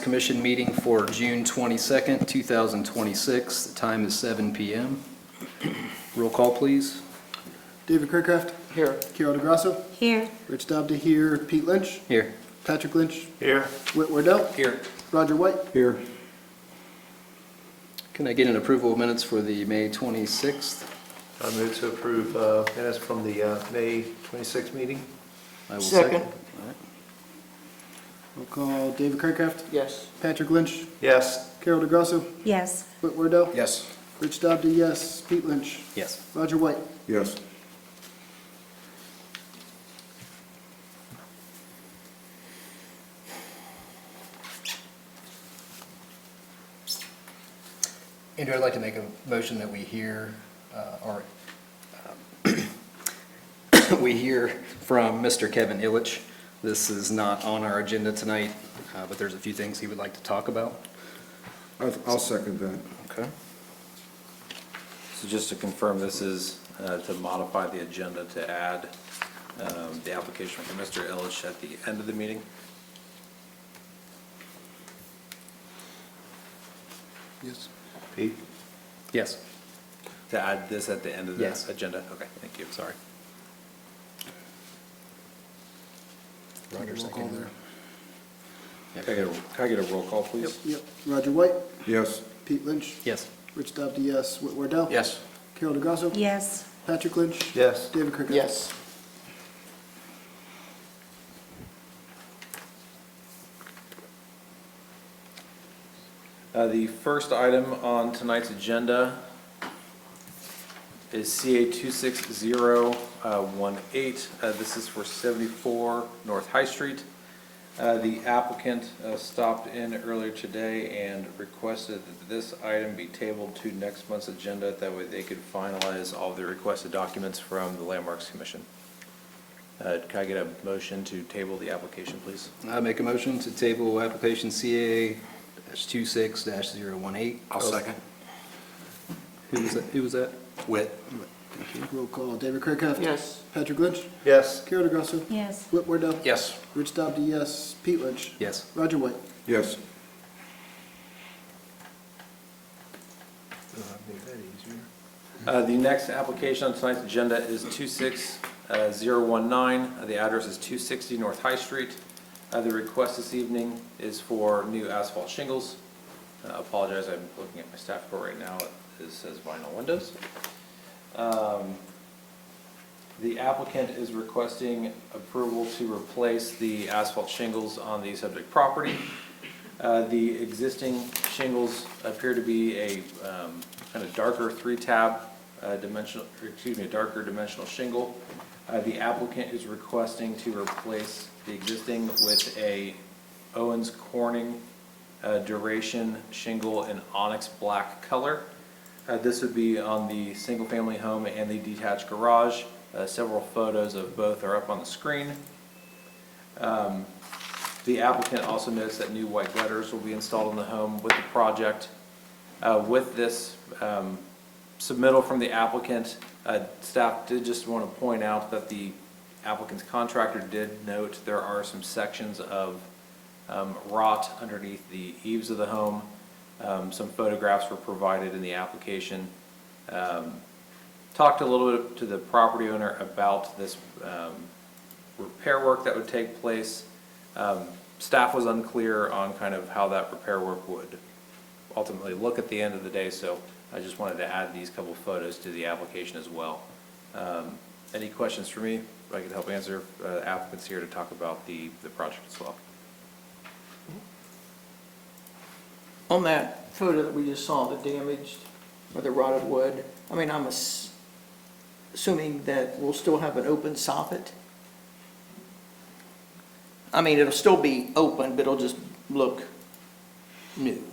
Commission meeting for June 22nd, 2026. The time is 7 p.m. Roll call, please. David Kirkcraft. Here. Carol DeGrasso. Here. Rich Dobda here. Pete Lynch. Here. Patrick Lynch. Here. Whit Wardell. Here. Roger White. Here. Can I get an approval of minutes for the May 26th? I move to approve minutes from the May 26th meeting. I will Second. All right. Roll call. David Kirkcraft. Yes. Patrick Lynch. Yes. Carol DeGrasso. Yes. Whit Wardell. Yes. Rich Dobda, yes. Pete Lynch. Yes. Roger White. Yes. Andrew, I'd like to make a motion that we hear, we hear from Mr. Kevin Illich. This is not on our agenda tonight, but there's a few things he would like to talk about. I'll second that. Okay. So just to confirm, this is to modify the agenda to add the application for Mr. Illich at the end of the meeting? Yes. Pete? Yes. To add this at the end of the Yes. agenda? Okay, thank you, sorry. Roger, second there. Can I get a roll call, please? Yep. Roger White. Yes. Pete Lynch. Yes. Rich Dobda, yes. Whit Wardell. Yes. Carol DeGrasso. Yes. Patrick Lynch. Yes. David Kirkcraft. Yes. The first item on tonight's agenda is CA 26018. This is for 74 North High Street. The applicant stopped in earlier today and requested that this item be tabled to next month's agenda. That way they could finalize all the requested documents from the Landmarks Commission. Can I get a motion to table the application, please? I make a motion to table application CA-26-018. I'll second. Who was that? Whit. Roll call. David Kirkcraft. Yes. Patrick Lynch. Yes. Carol DeGrasso. Yes. Whit Wardell. Yes. Rich Dobda, yes. Pete Lynch. Yes. Roger White. Yes. The next application on tonight's agenda is 26019. The address is 260 North High Street. The request this evening is for new asphalt shingles. Apologize, I'm looking at my staff report right now. It says vinyl windows. The applicant is requesting approval to replace the asphalt shingles on the subject property. The existing shingles appear to be a kind of darker darker dimensional shingle. The applicant is requesting to replace the existing with a Owens Corning duration shingle in onyx black color. This would be on the single-family home and the detached garage. Several photos of both are up on the screen. The applicant also notes that new white gutters will be installed in the home with the project. With this submittal from the applicant, staff did just want to point out that the applicant's contractor did note there are some sections of rot underneath the eaves of the home. Some photographs were provided in the application. Talked a little bit to the property owner about this repair work that would take place. Staff was unclear on kind of how that repair work would ultimately look at the end of the day, so I just wanted to add these couple photos to the application as well. Any questions for me? If I could help answer, applicants here to talk about the project as well. On that photo that we just saw, the damaged or the rotted wood, I mean, I'm assuming that we'll still have an open soffit. I mean, it'll still be open, but it'll just look new.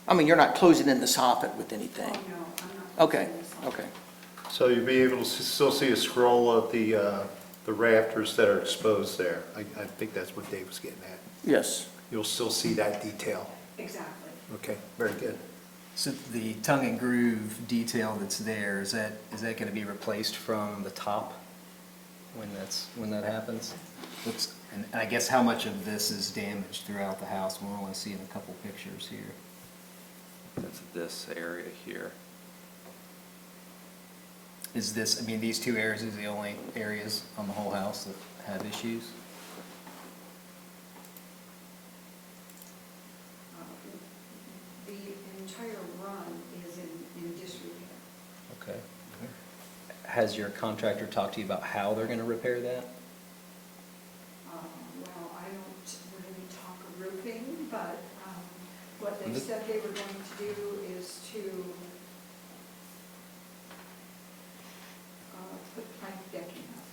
I mean, you're not closing in the soffit with anything. Oh, no, I'm not. Okay, okay. So you'll be able to still see a scroll of the rafters that are exposed there. I think that's what Dave was getting at. Yes. You'll still see that detail. Exactly. Okay, very good. So the tongue and groove detail that's there, is that going to be replaced from the top? when that happens. And I guess how much of this is damaged throughout the house, we're only seeing a couple pictures here. That's this area here. Is this, I mean, these two areas are the only areas on the whole house that have issues? The entire run is in disrepair. Okay. Has your contractor talked to you about how they're gonna repair that? Well, I don't really talk roofing, but what they Mhm. said they were going to do is to put plank decking up.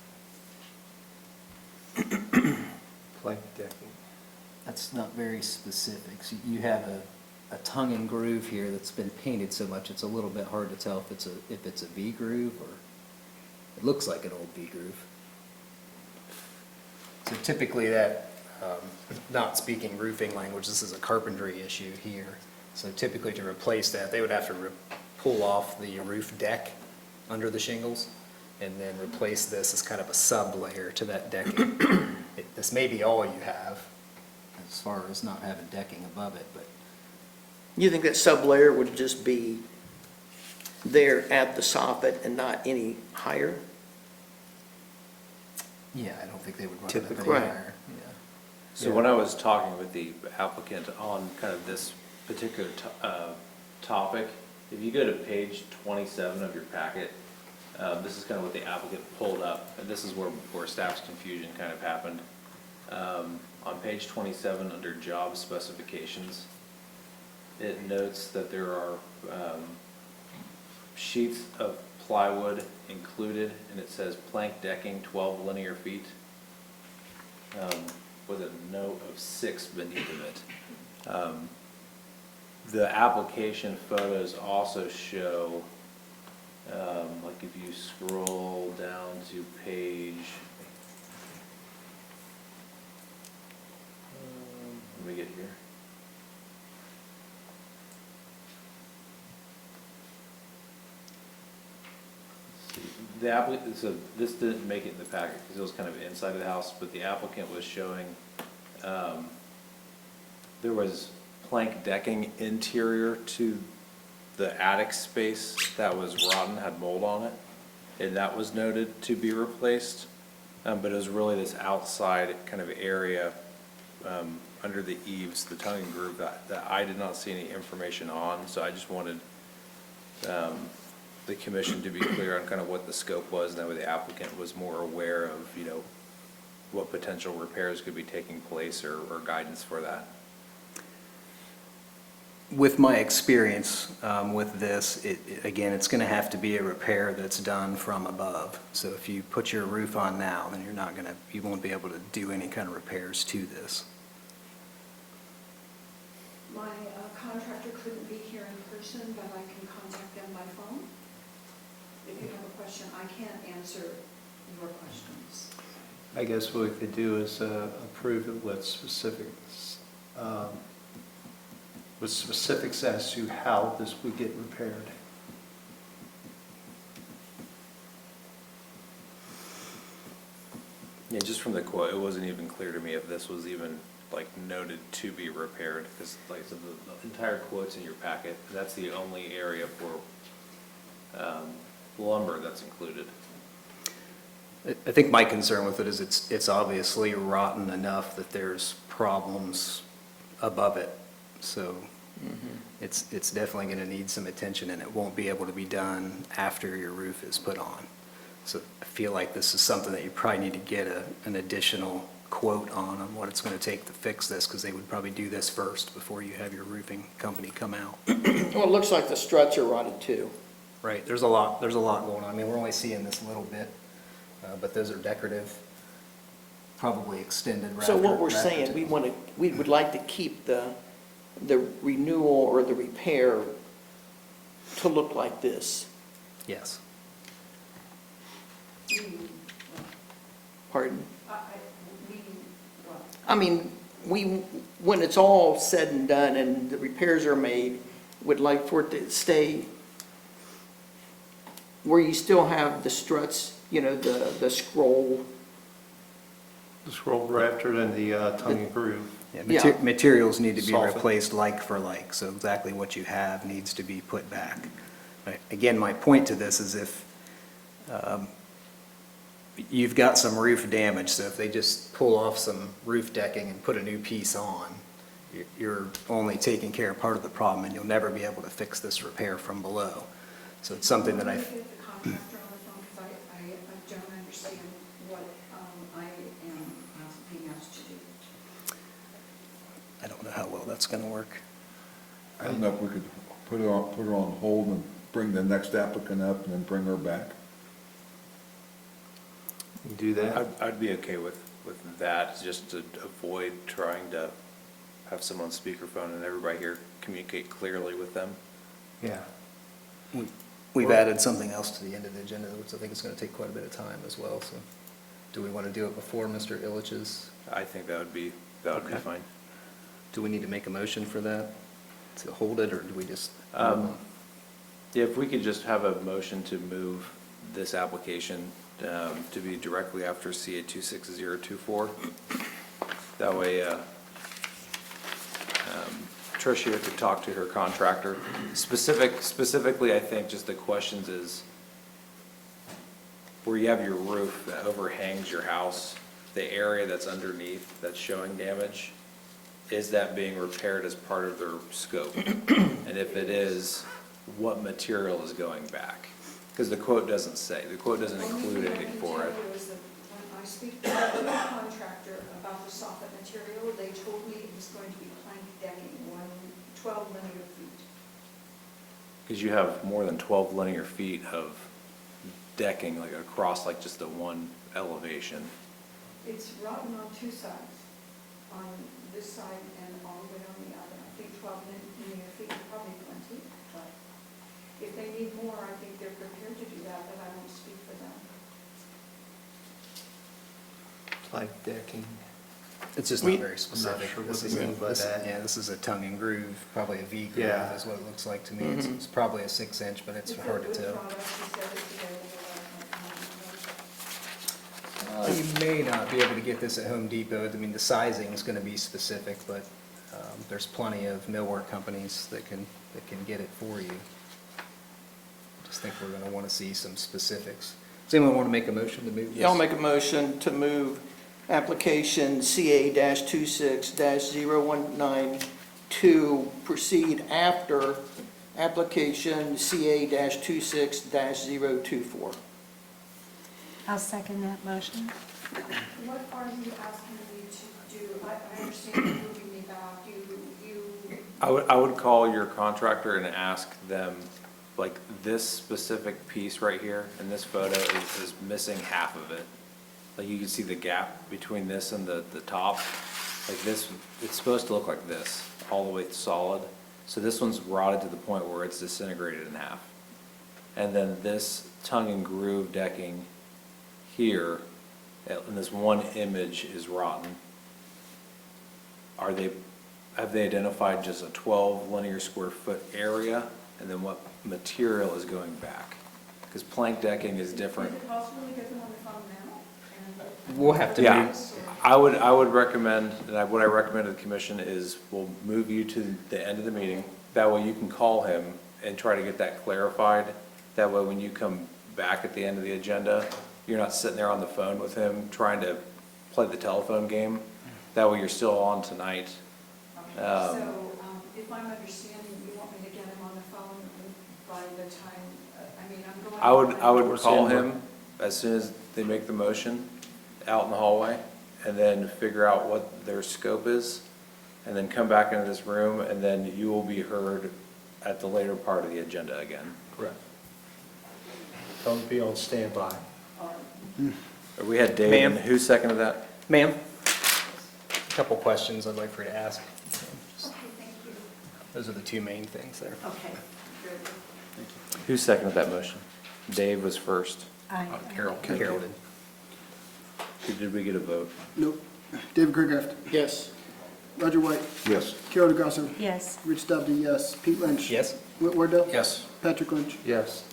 Plank decking. That's not very specific. So you have a tongue and groove here that's been painted so much, it's a little bit hard to tell if it's a V groove or, it looks like an old V groove. So typically that, not speaking roofing language, this is a carpentry issue here. So typically to replace that, they would have to pull off the roof deck under the shingles and then replace this as kind of a sub-layer to that decking. This may be all you have, as far as not having decking above it, but You think that sublayer would just be there at the soffit and not any higher? yeah, I don't think they would run it up any Typically. higher. Yeah. So when I was talking with the applicant on kind of this particular topic, if you go to page 27 of your packet, this is kind of what the applicant pulled up, and this is where staff's confusion kind of happened. On page 27, under job specifications, it notes that there are sheets of plywood included, and it says plank decking 12 linear feet, with a note of 6 beneath of it. The application photos also show, like if you scroll down to page, let me get here. The applicant, so this didn't make it in the packet because it was kind of inside of the house, but the applicant was showing, there was plank decking interior to the attic space that was rotten, had mold on it, and that was noted to be replaced. But it was really this outside kind of area, under the eaves, the tongue and groove, that I did not see any information on, so I just wanted, the commission to be clear on kind of what the scope was, and that way the applicant was more aware of, you know, what potential repairs could be taking place or guidance for that. With my experience with this, again, it's going to have to be a repair that's done from above. So if you put your roof on now, then you won't be able to do any kind of repairs to this. My contractor couldn't be here in person, but I can contact them by phone. If you have a question, I can't answer your questions. I guess what we could do is approve it with specifics as to how this would get repaired. Yeah, just from the quote, it wasn't even clear to me if this was even like noted to be repaired, because like I said, the entire quote's in your packet. That's the only area for lumber that's included. I think my concern with it is it's obviously rotten enough that there's problems above it. So it's definitely going to need some attention, and it won't be able to be done after your roof is put on. So I feel like this is something that you probably need to get an additional quote on what it's going to take to fix this, because they would probably do this first before you have your roofing company come out. Well, it looks like the struts are rotted too. Right, there's a lot going on. I mean, we're only seeing this little bit, but those are decorative, probably extended rafter. So what we're rafter saying, tip. we would like to keep the renewal or the repair to look like this. Yes. Meaning, Pardon? meaning what? I mean, when it's all said and done and the repairs are made, would like for it to stay where you still have the struts, you know, the scroll The scroll rafter and the tongue and groove. Yeah, Yeah. materials need to be Soffit. replaced like for like, so exactly what you have needs to be put back. But again, my point to this is if you've got some roof damage, so if they just pull off some roof decking and put a new piece on, you're only taking care of part of the problem, and you'll never be able to fix this repair from below. So it's something that Let I, me get the contractor on the phone, because I don't understand what I am being asked to do. I don't know how well that's gonna work. I don't know if we could put her on hold and bring the next applicant up and then bring her back. You do that? I'd be okay with that, just to avoid trying to have someone on speakerphone and everybody here communicate clearly with them. Yeah. We've added something else to the end of the agenda, which I think is gonna take quite a bit of time as well, so do we wanna do it before Mr. Illich's? I think that would be Okay. fine. Do we need to make a motion for that, to hold it, or do we just? Yeah, if we could just have a motion to move this application to be directly after CA 26024. That way, Tricia could talk to her contractor. Specifically, I think just the questions is, where you have your roof that overhangs your house, the area that's underneath that's showing damage, is that being repaired as part of their scope? And if it is, what material is going back? Because the quote doesn't say, the quote doesn't include anything for it. Only thing I can tell you is that when I speak to the contractor about the soffit material, they told me it was going to be plank decking, 12 linear feet. Because you have more than 12 linear feet of decking, like across like just the one elevation. It's rotten on two sides, on this side and all the way on the other. I think 12 linear feet is probably plenty, but if they need more, I think they're prepared to do that, but I won't speak for them. Like decking. It's just We- not very specific. sure what This they is, mean by that. yeah, this is a tongue and groove, probably a V groove Yeah. is what it looks like to me. It's probably a 6-inch, but it's If hard to wood tell. products, he said it's available at Home Depot. You may not be able to get this at Home Depot. I mean, the sizing is gonna be specific, but there's plenty of millwork companies that can get it for you. Just think we're gonna wanna see some specifics. Does anyone wanna make a motion to move this? Yeah, I'll make a motion to move application CA-26-0192 to proceed after application CA-26-024. I'll second that motion. What are you asking me to do? I understand you're moving me back, you, I would call your contractor and ask them, like, this specific piece right here in this photo is missing half of it. Like, you can see the gap between this and the top. Like this, it's supposed to look like this, all the way solid. So this one's rotted to the point where it's disintegrated in half. And then this tongue and groove decking here, in this one image, is rotten. Have they identified just a 12 linear square foot area, and then what material is going back? Because plank decking is is different. it possible to get them on the phone now? And- We'll have to Yeah, move, I would recommend, what I recommend to the commission is we'll move you to the end of the meeting. That way you can call him and try to get that clarified. That way when you come back at the end of the agenda, you're not sitting there on the phone with him trying to play the telephone game. That way you're still on tonight. So, if I'm understanding, you want me to get him on the phone by the time, I mean, I'm going. I would Towards call the end. him as soon as they make the motion out in the hallway, and then figure out what their scope is, and then come back into this room, and then you will be heard at the later part of the agenda again. Correct. Don't be on standby. We had Dave, Ma'am? and who seconded that? ma'am, a couple questions I'd like for you to ask. Okay, thank you. Those are the two main things there. Okay, good. Who seconded that motion? Dave was first. Carol did. Did we get a vote? Nope. David Craigcraft. Yes. Roger White. Yes. Carol DeGrasso. Yes. Rich Doubty, yes. Pete Lynch. Yes? Whit Wardell. Yes. Patrick Lynch. Yes.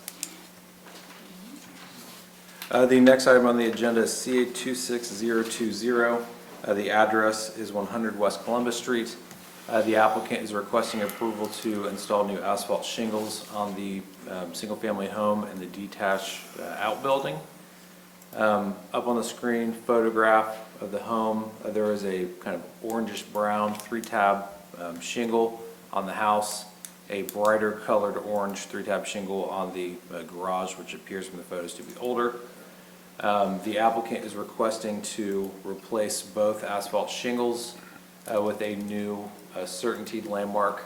The next item on the agenda is CA 26020. The address is 100 West Columbus Street. The applicant is requesting approval to install new asphalt shingles on the single-family home and the detached outbuilding. Up on the screen, photograph of the home. There is a kind of orangish-brown 3-tab shingle on the house, a brighter colored orange 3-tab shingle on the garage, which appears from the photos to be older. The applicant is requesting to replace both asphalt shingles with a new Certainty Landmark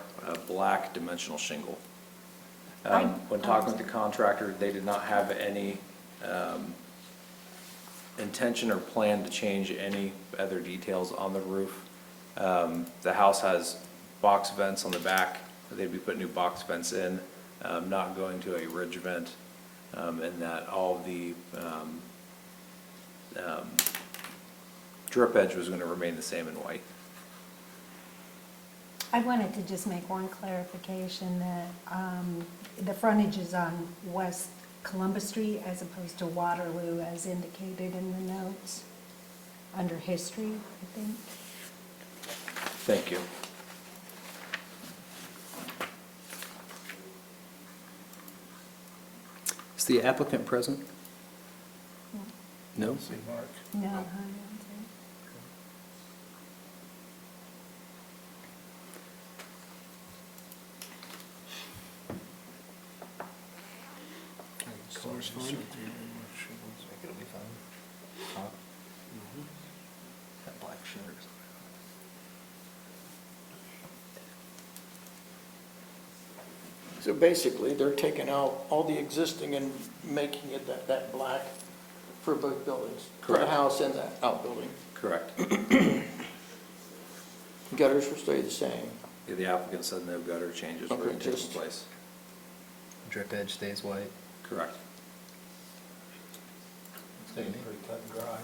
black dimensional shingle. When talking with the contractor, they did not have any intention or plan to change any other details on the roof. The house has box vents on the back. They'd be putting new box vents in, not going to a ridge vent, and that all the drip edge was going to remain the same in white. I wanted to just make one clarification that the frontage is on West Columbus Street as opposed to Waterloo as indicated in the notes, under history, I think. Thank you. Is the applicant present? No? No, I don't think. Color's fine. That black shirt. So basically, they're taking out all the existing and making it that black for both buildings? For the Correct. house and the outbuilding? Correct. Gutters will stay the same? Yeah, the applicant said no gutter changes were Okay, taking just- place. Drip edge stays white. Correct. Staying pretty cut and dry.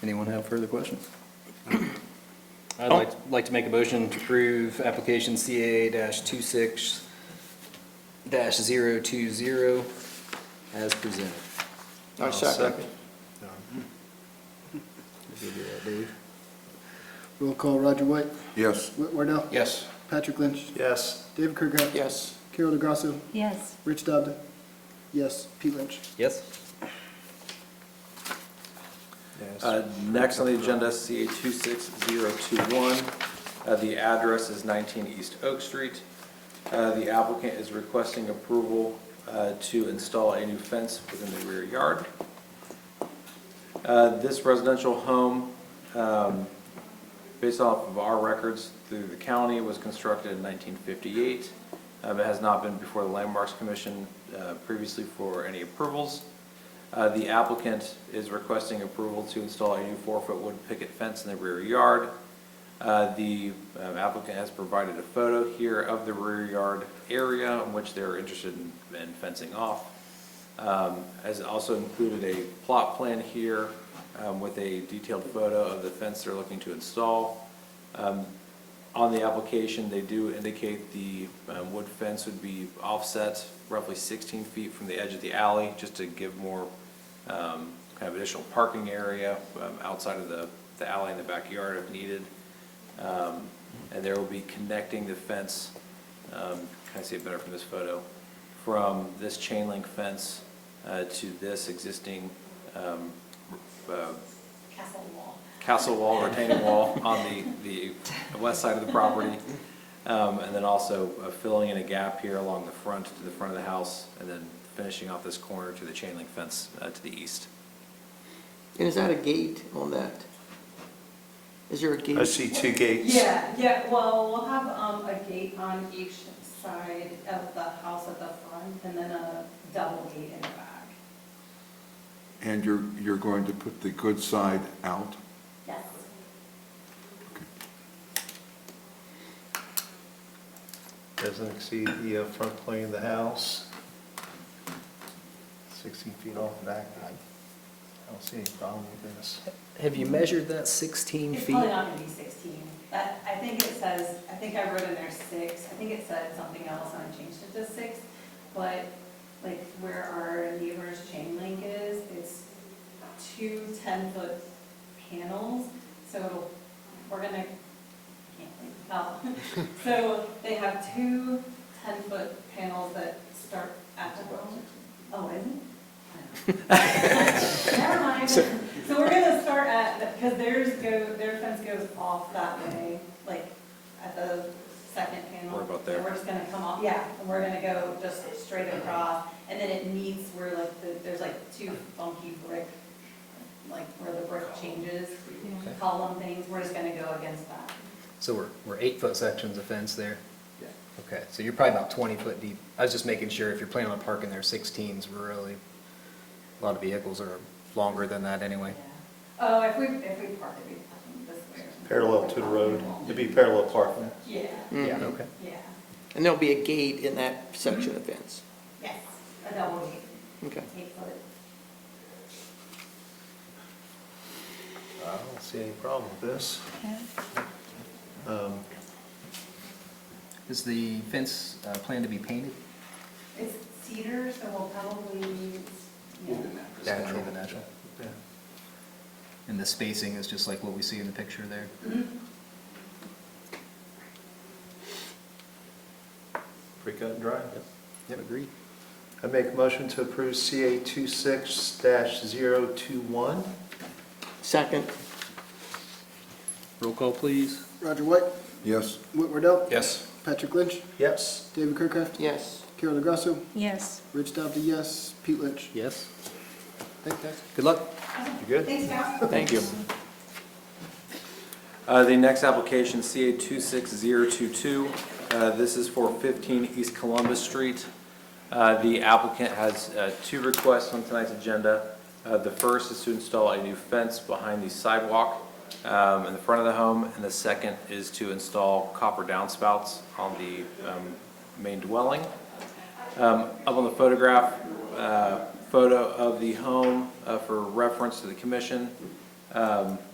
Anyone have further questions? I'd like to make a motion to approve application CA-26-020 as presented. I second. Did you do that, Dave? Roll call, Roger White, Yes. Whit Wardell, Yes. Patrick Lynch, Yes. David Kirkhoff, Yes. Carol DeGrasso, Yes, Rich Dobda, yes, Pete Lynch. Yes. Next on the agenda, CA 26021. The address is 19 East Oak Street. The applicant is requesting approval to install a new fence within the rear yard. This residential home, based off of our records through the county, was constructed in 1958. It has not been before the Landmarks Commission previously for any approvals. The applicant is requesting approval to install a new 4-foot wood picket fence in the rear yard. The applicant has provided a photo here of the rear yard area in which they're interested in fencing off. Has also included a plot plan here with a detailed photo of the fence they're looking to install. On the application, they do indicate the wood fence would be offset roughly 16 feet from the edge of the alley, just to give more kind of additional parking area outside of the alley in the backyard if needed. And there will be connecting the fence, can I see it better from this photo, from this chain link fence to this existing castle wall, retaining wall on the west side of the property. And then also filling in a gap here along the front to the front of the house, and then finishing off this corner to the chain link fence to the east. And is that a gate on that? Is there a gate? I see 2 gates. Yeah, well, we'll have a gate on each side of the house at the front, and then a double gate in the back. And you're going to put the good side out? Yes. Doesn't exceed the front plane of the house. 16 feet off the back. I don't see any problem with this. Have you measured that 16 It's feet? probably not gonna be 16. That, I think it says, I think I wrote in there 6. I think it said something else and I changed it to 6. But like where our neighbor's chain link is, it's 2 10-foot panels, so we're gonna, I can't think, oh. So they have 2 10-foot panels that start at the bottom. Oh, is it? Never mind. So we're gonna start at, because their fence goes off that way, like at the second panel. What about there? And we're just gonna come off, yeah, and we're gonna go just straight across, and then it meets where like there's like 2 funky brick, like where the brick changes, column things, we're just gonna go against that. So we're 8-foot sections of fence there? Yeah. Okay, so you're probably about 20 foot deep. I was just making sure if you're planning on parking there 16s, really, a lot of vehicles are longer than that anyway. Oh, if we park it, we park it this way. Parallel to the road, it'd be parallel parking. Yeah, Yeah, okay. yeah, And there'll be a gate in that section of fence. yes, a double gate, Okay. 8-foot. I don't see any problem with this. Is the fence planned to be painted? It's cedar, so we'll probably use, yeah. Just gonna leave it natural. Yeah. And the spacing is just like what we see in the picture there? Pretty cut and dry. Yep, agreed. I make a motion to approve CA 26-021. Second, Roll call, please. Roger White, Yes, Whit Wardell, Yes. Patrick Lynch, Yes. David Kirkcraft, yes. Carol DeGrasso, Yes. Rich Dobley, yes. Pete Lynch. Yes. Thanks, guys. Good luck. You good? Thanks, guys. Thank you. The next application, CA 26022, this is for 15 East Columbus Street. The applicant has 2 requests on tonight's agenda. The first is to install a new fence behind the sidewalk in the front of the home, and the second is to install copper downspouts on the main dwelling. Up on the photograph, photo of the home for reference to the commission.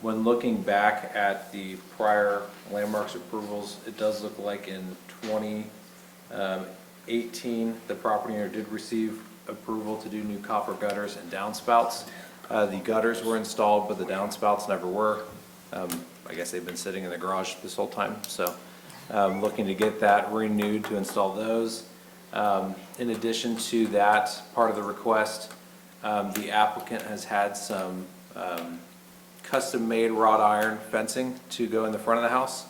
When looking back at the prior landmarks approvals, it does look like in 2018, the property owner did receive approval to do new copper gutters and downspouts. The gutters were installed, but the downspouts never were. I guess they've been sitting in the garage this whole time, so looking to get that renewed to install those. In addition to that part of the request, the applicant has had some custom-made wrought iron fencing to go in the front of the house.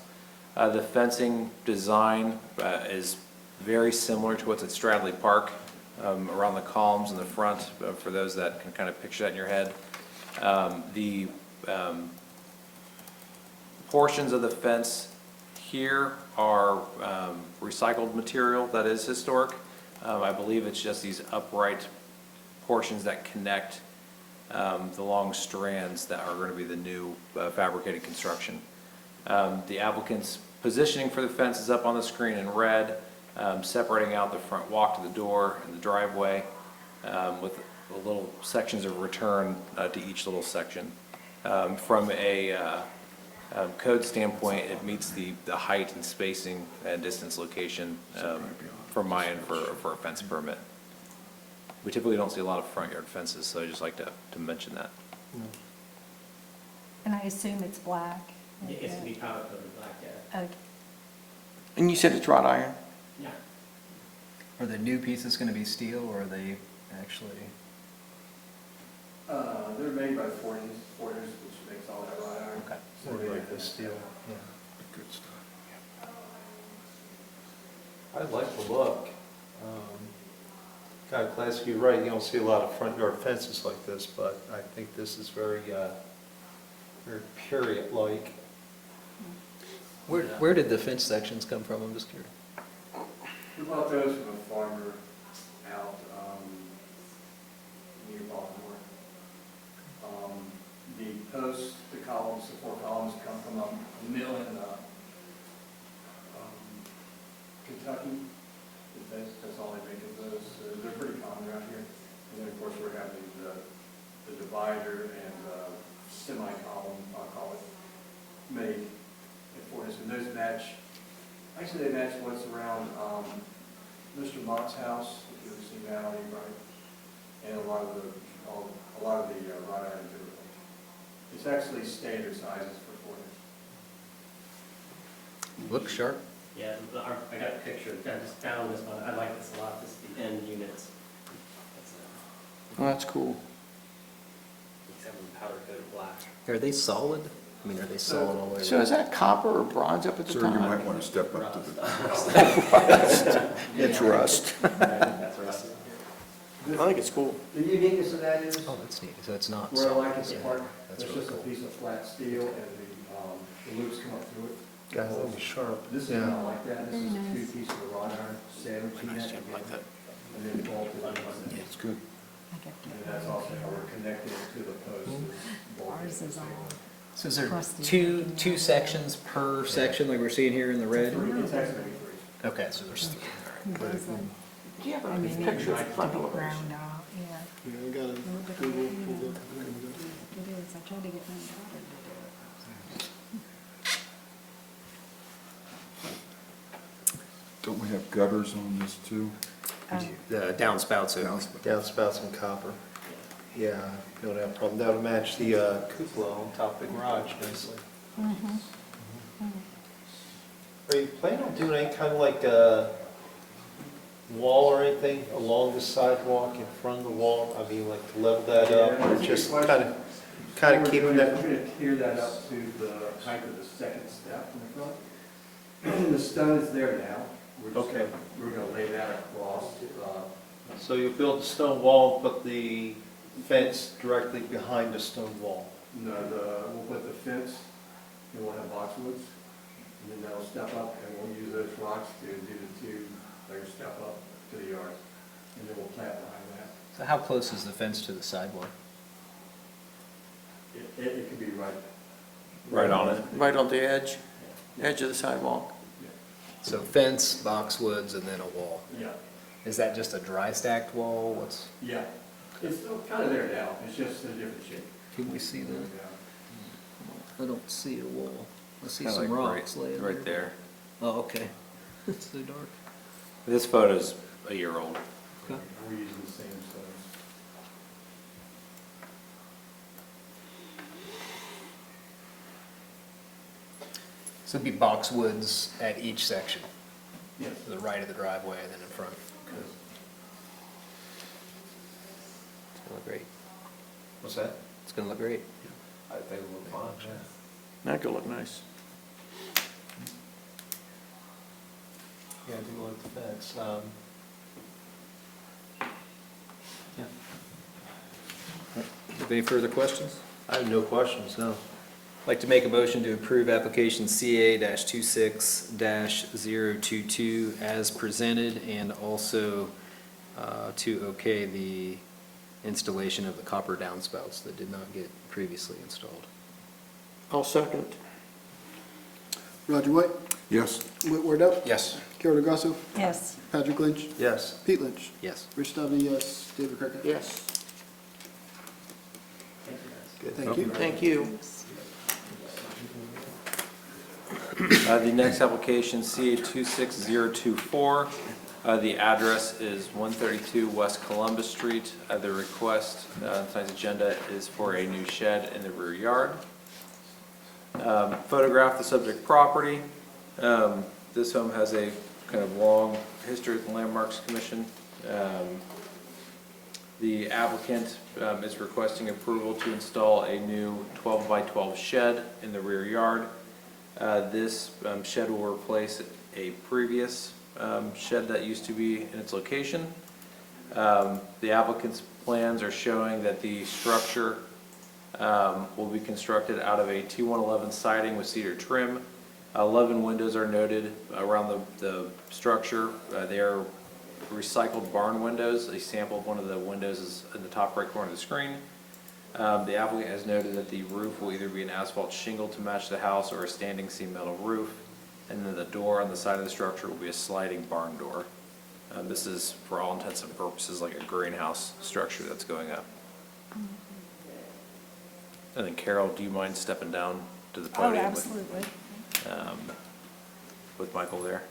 The fencing design is very similar to what's at Stradley Park, around the columns in the front, for those that can kind of picture that in your head. The portions of the fence here are recycled material that is historic. I believe it's just these upright portions that connect the long strands that are going to be the new fabricated construction. The applicant's positioning for the fence is up on the screen in red, separating out the front walk to the door and the driveway, with little sections of return to each little section. From a code standpoint, it meets the height and spacing and distance location from my end for a fence permit. We typically don't see a lot of front yard fences, so I just like to mention that. And I assume it's black? It's to be powder coated black, yeah. Okay. And you said it's wrought iron? Yeah. Are the new pieces gonna be steel, or are they actually? They're made by Fortners, which makes all that wrought iron. Okay. So Something they- like this steel. good stuff. I like the look. Kind of classic, you're right, you don't see a lot of front yard fences like this, but I think this is very, very period-like. Where did the fence sections come from? I'm just curious. We bought those from a farmer out near Baltimore. The posts, the columns, the 4 columns come from a mill in Kentucky. That's all they make of those. They're pretty common around here. And then, of course, we're having the divider and semi-column, I'll call it, made in Fortness. And those match, actually they match what's around Mr. Mott's house, if you've seen that on anybody, and a lot of the wrought iron too. It's actually standard sizes for footers. Looks sharp. Yeah, I got a picture, I just found this one, I like this a lot, this is the end units. Oh, that's cool. These have them powder coated black. Are they solid? I mean, are they solid all the way So around? is that copper or bronze up at the Sir, you top? might want to step up to the, It's rust. That's rust. I think it's cool. The uniqueness of that is, Oh, that's neat. So it's not where I solid. like it to park, That's it's really just a cool. piece of flat steel and the loops come up through it. Guys, that'll be sharp. This is Yeah. not like that, this is Very nice. two pieces of wrought iron sandwiched together. And then bolted like that. it's good. I get And that's also how we're connected to the post. is bolted. Ours is all So is there crusty. two sections per section like we're seeing here in the red? It's actually three. Okay, so there's three. It doesn't- Do you have I a mean, picture of the it's front to be elevation? ground out, yeah. Yeah, we got A little bit, Google, you know, Google. It is, I tried to get my daughter to do it. Don't we have gutters on this too? The downspouts are. Downspouts and copper. Yeah, you don't have a problem. That'll match the cupola on top of the garage nicely. Are you planning on doing any kind of like wall or anything along the sidewalk in front of the wall? I mean, like to level that up, Yeah, or that's a just good kind question. of We're keeping going that? to tear that up to the height of the second step in the front. The stone is there now. Okay. We're going to lay that across. So you build the stone wall, and put the fence directly behind the stone wall? We'll put the fence, and we'll have boxwoods, and then that'll step up, and we'll use those rocks to do the two-layer step up to the yard. And then we'll plant behind that. So how close is the fence to the sidewalk? It could be right. Right on it. Right on the edge of the sidewalk. So fence, boxwoods, and then a wall. Yeah, Is that just a dry stacked wall? What's, yeah. It's still kind of there now, it's just a different shape. can we see that? Yeah. I don't see a wall. I see Kinda some like rocks laying Right there. Oh, okay. It's so dark. This photo's a year old. Okay. We're using the same stones. So it'd be boxwoods at each section, Yes. to the right of the driveway and then in front. It's gonna look great. What's that? It's gonna look great. I think it will look fine, yeah. That could look nice. Yeah, I do like the fence. Yeah. Have any further questions? I have no questions, no. I'd like to make a motion to approve application CA-26-022 as presented, and also to okay the installation of the copper downspouts that did not get previously installed. I'll second. Roger White, Yes, Whit Wardell, Yes. Carol DeGrasso, Yes, Patrick Lynch, Yes. Pete Lynch, Yes. Rich Stubby, yes, David Kirkett. Yes. Thank you, guys. Good. Thank you. Thank you. The next application, CA 26024. The address is 132 West Columbus Street. The request, tonight's agenda is for a new shed in the rear yard. Photograph the subject property. This home has a kind of long history with the Landmarks Commission. The applicant is requesting approval to install a new 12 by 12 shed in the rear yard. This shed will replace a previous shed that used to be in its location. The applicant's plans are showing that the structure will be constructed out of a T111 siding with cedar trim. 11 windows are noted around the structure. They are recycled barn windows. A sample of one of the windows is in the top right corner of the screen. The applicant has noted that the roof will either be an asphalt shingle to match the house or a standing seam metal roof. And then the door on the side of the structure will be a sliding barn door. This is, for all intents and purposes, like a greenhouse structure that's going up. And then Carol, do you mind stepping down to the oh, podium absolutely. with Michael there?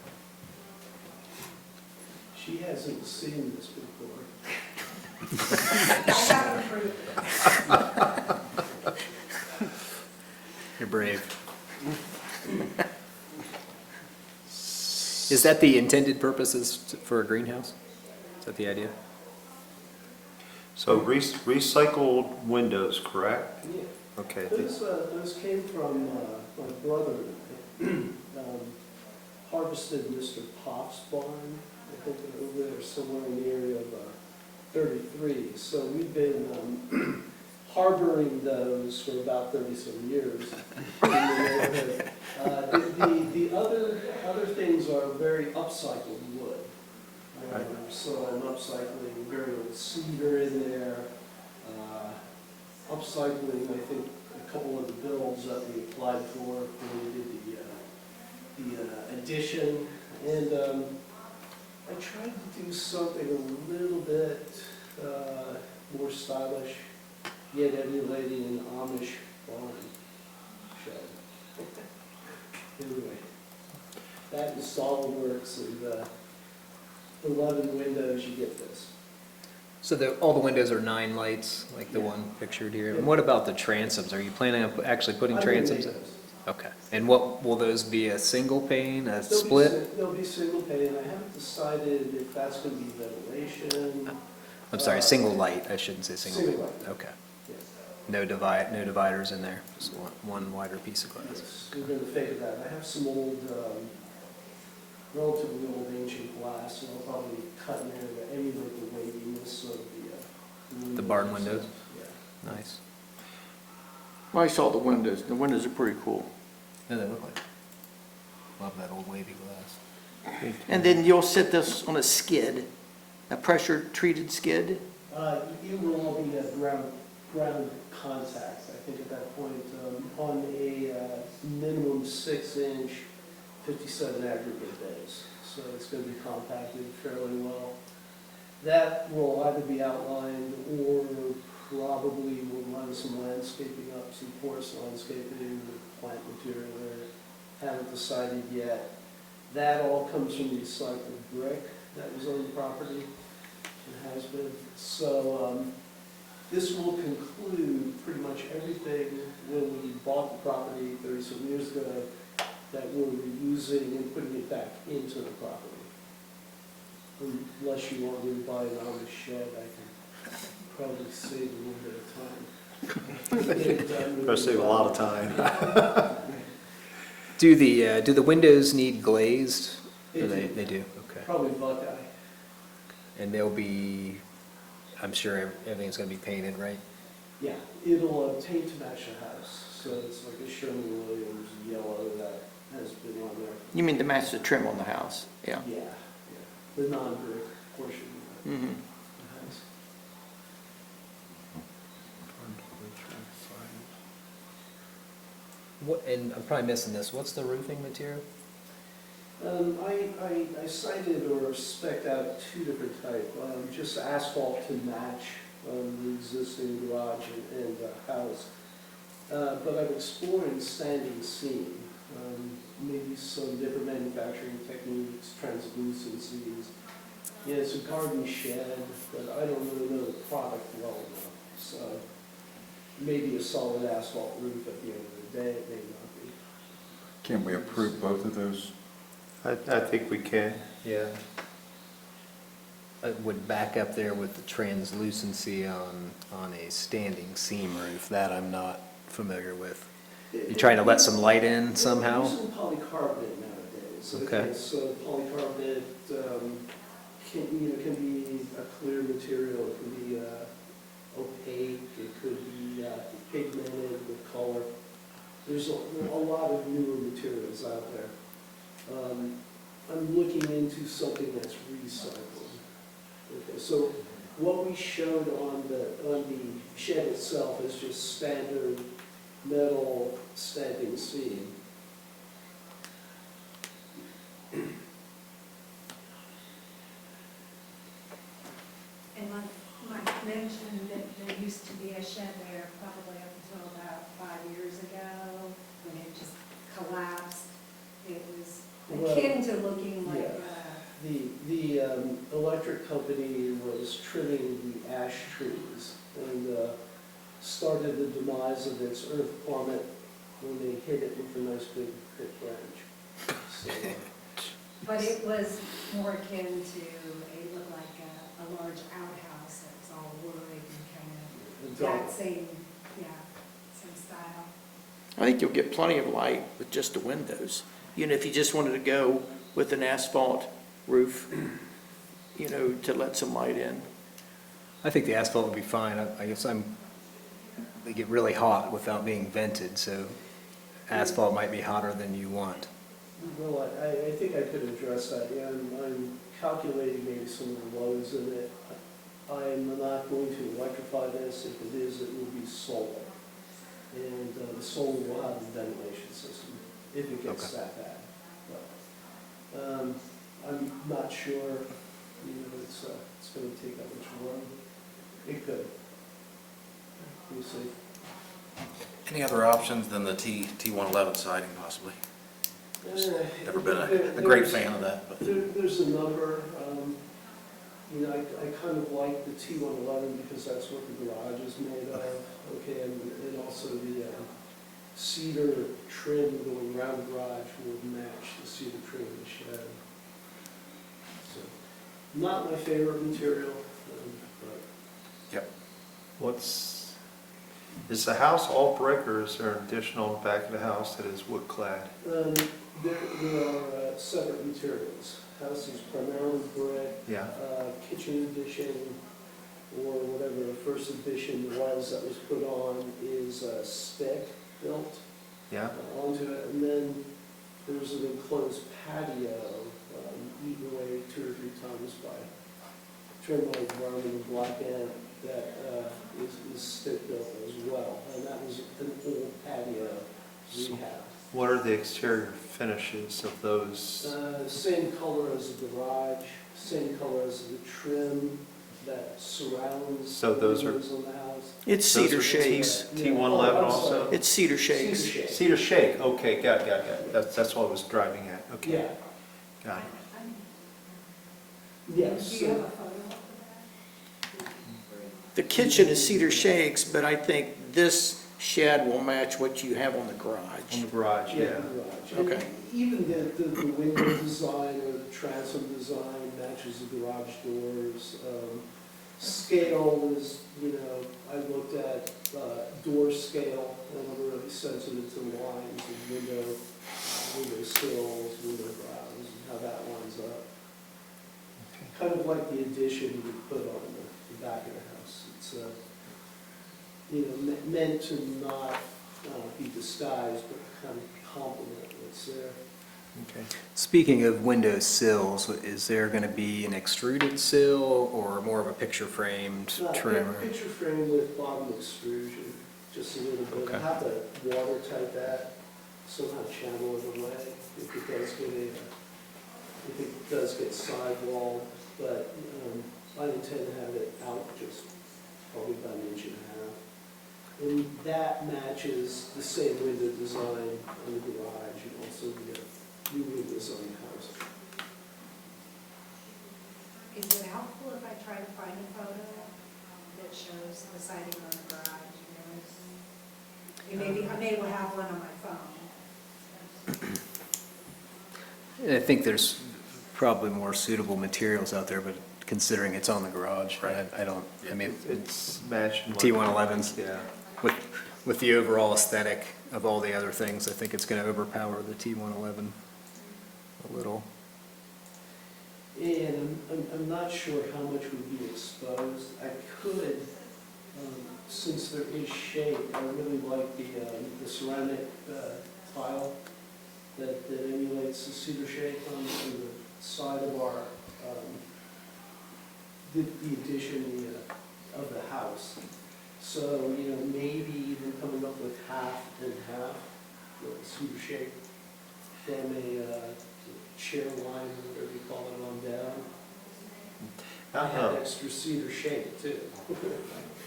She hasn't seen this before. I got approved. You're brave. Is that the intended purposes for a greenhouse? Is that the idea? So recycled windows, correct? Yeah. Okay. Those came from my brother, harvested Mr. Poff's barn, I think over there somewhere in the area of 33. So we've been harboring those for about 30-some years in the neighborhood. The other things are very upcycled wood. So I'm upcycling very old cedar in there, upcycling, I think, a couple of the bills that we applied for when we did the addition. And I tried to do something a little bit more stylish, yet emulating an Amish barn shed. Anyway, that is SolidWorks and 11 windows, you get this. So all the windows are 9 lights, like the Yeah. one pictured here? Yeah. And what about the transoms? Are you planning on actually putting I'm gonna transoms make in? those. Okay. And what, will those be a single pane, a They'll be split? They'll be single pane. I haven't decided if that's going to be ventilation. I'm sorry, single light, I shouldn't say single. Single light. Okay. Yes. No dividers in there, just one wider piece of glass. Yes, we're going to figure that. I have some old, relatively old ancient glass, and I'll probably cut in there to emulate the waviness of The barn windows? Yeah. Nice. I saw the windows. The windows are pretty cool. Yeah, they look like, love that old wavy glass. And then you'll set this on a skid, a pressure-treated skid? It will all be at ground contact, I think at that point, on a minimum 6-inch 57 aggregate base. So it's going to be compacted fairly well. That will either be outlined or probably we'll run some landscaping up, some porous landscaping with plant material there. Haven't decided yet. That all comes from recycled brick that was on the property and has been. So this will conclude pretty much everything when we bought the property 30-some years ago that we're reusing and putting it back into the property. Unless you want me to buy an Amish shed, I can probably save a little bit of time. Gonna save a lot of time. Do the windows need glazed? They Or do. They do, okay. Probably Buckeye. And they'll be, I'm sure everything's gonna be painted, right? Yeah, it'll paint to match the house. So it's like a Sherman-Williams yellow that has been on there. You mean to match the trim on the house? Yeah. Yeah, yeah. The non-brick portion of Mm-hmm. the house. What, and I'm probably missing this, what's the roofing material? I cited or spec'd out 2 different types, just asphalt to match the existing garage and house. But I'm exploring standing seam, maybe some different manufacturing techniques, translucencies. Yeah, it's a garden shed, but I don't really know the product well enough. So maybe a solid asphalt roof at the end of the day, it may not be. Can we approve both of those? I think we can. Yeah. I would back up there with the translucency on a standing seam roof, that I'm not familiar with. You trying to let some light in somehow? We're using polycarbonate nowadays. Okay. So polycarbonate can be a clear material, it can be opaque, it could be pigmented with color. There's a lot of newer materials out there. I'm looking into something that's recycled. Okay, so what we showed on the shed itself is just standard metal standing seam. And Mike mentioned that there used to be a shed there probably up until about 5 years ago, when it just collapsed. It was Well, akin to looking like yeah. The electric company was trimming the ash trees and started the demise of its earth plummet when they hit it with a nice big thick branch. So, But it was more akin to, it looked like a large outhouse that was all wood and kind of that same, yeah, same style. I think you'll get plenty of light with just the windows. You know, if you just wanted to go with an asphalt roof, you know, to let some light in. I think the asphalt would be fine. I guess they get really hot without being vented, so asphalt might be hotter than you want. well, I think I could address that. Yeah, I'm calculating maybe some of the loads in it. I'm not going to electrify this. If it is, it will be solar. And the solar will have a ventilation system if it gets that bad. But, I'm not sure, you know, it's going to take that much room. It could. We'll see. Any other options than the T111 siding possibly? Never been a great fan of that, but. There's a number, you know, I kind of like the T111 because that's what the garage is made of, okay, and also the cedar trim going around the garage will match the cedar trim in the shed. So, not my favorite material, but. Is the house all brick, or is there an additional in the back of the house that is wood clad? There are separate materials. House is primarily brick. Yeah. Kitchen addition, or whatever the first addition was that was put on, is stick built Yeah? onto it. And then there's an enclosed patio, eaten away 2 or 3 times by termite vermin and black ant that is stick built as well. And that was an old patio rehab. What are the exterior finishes of those? Same color as the garage, same color as the trim that surrounds So the those are- windows on the house. It's cedar shakes. T111 also? It's cedar Cedar shakes. shake. Cedar shake, okay, got it. That's what I was driving at, okay. Yeah, Got it. yes. Do you have a photo of that? The kitchen is cedar shakes, but I think this shed will match what you have on the On garage. the garage, Yeah, yeah. the garage. And Okay. even the window design or the transom design matches the garage doors. Scale is, you know, I looked at door scale, and I'm really sensitive to lines and window sills, window grouts, and how that lines up. Kind of like the addition you put on the back of the house. It's, you know, meant to not be disguised, but kind of complement what's there. Okay. Speaking of window sills, is there going to be an extruded sill or more of a picture-framed trim? Picture frame with bottom extrusion, just a little bit. Okay. I have to watertight that, somehow channel it away if it does get sidewalled, but I intend to have it out just probably about 1.5 inches. And that matches the same window design on the garage and also the new windows on the house. Is it helpful if I try to find a photo that shows the siding on the garage? You know, maybe I may well have one on my phone. I think there's probably more suitable materials out there, but considering it's on the garage, I mean, It's matching. T111s. Yeah. with the overall aesthetic of all the other things, I think it's going to overpower the T111 a little. And I'm not sure how much would be exposed. I could, since there is shade, I really like the ceramic tile that emulates the cedar shake on the side of our, the addition of the house. So, you know, maybe even coming up with half and half, cedar shake from a chair line, whatever you call it, on down. I have extra cedar shake too.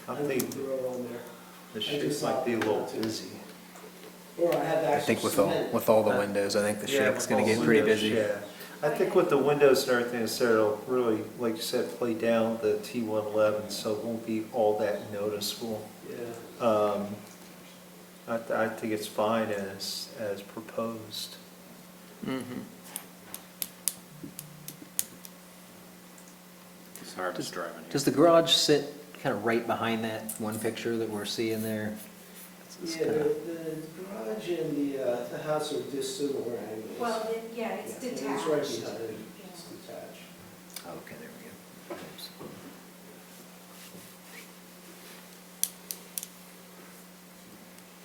I can think throw it on there. the shape might be a little busy. Or I have I think actual cement. with all the windows, I think the Yeah, shake's going to with get all pretty windows, busy. yeah. I think with the windows and everything that's there, it'll really, like you said, play down the T111, so it won't be all that noticeable. Yeah. I think it's fine as proposed. It's hard to drive in here. Does the garage sit kind of right behind that one picture that we're seeing there? It's Yeah, kinda- the garage and the house are dissimilar angles. Well, yeah, it's Yeah, detached. It's right behind it, it's detached. Okay, there we go. Thanks.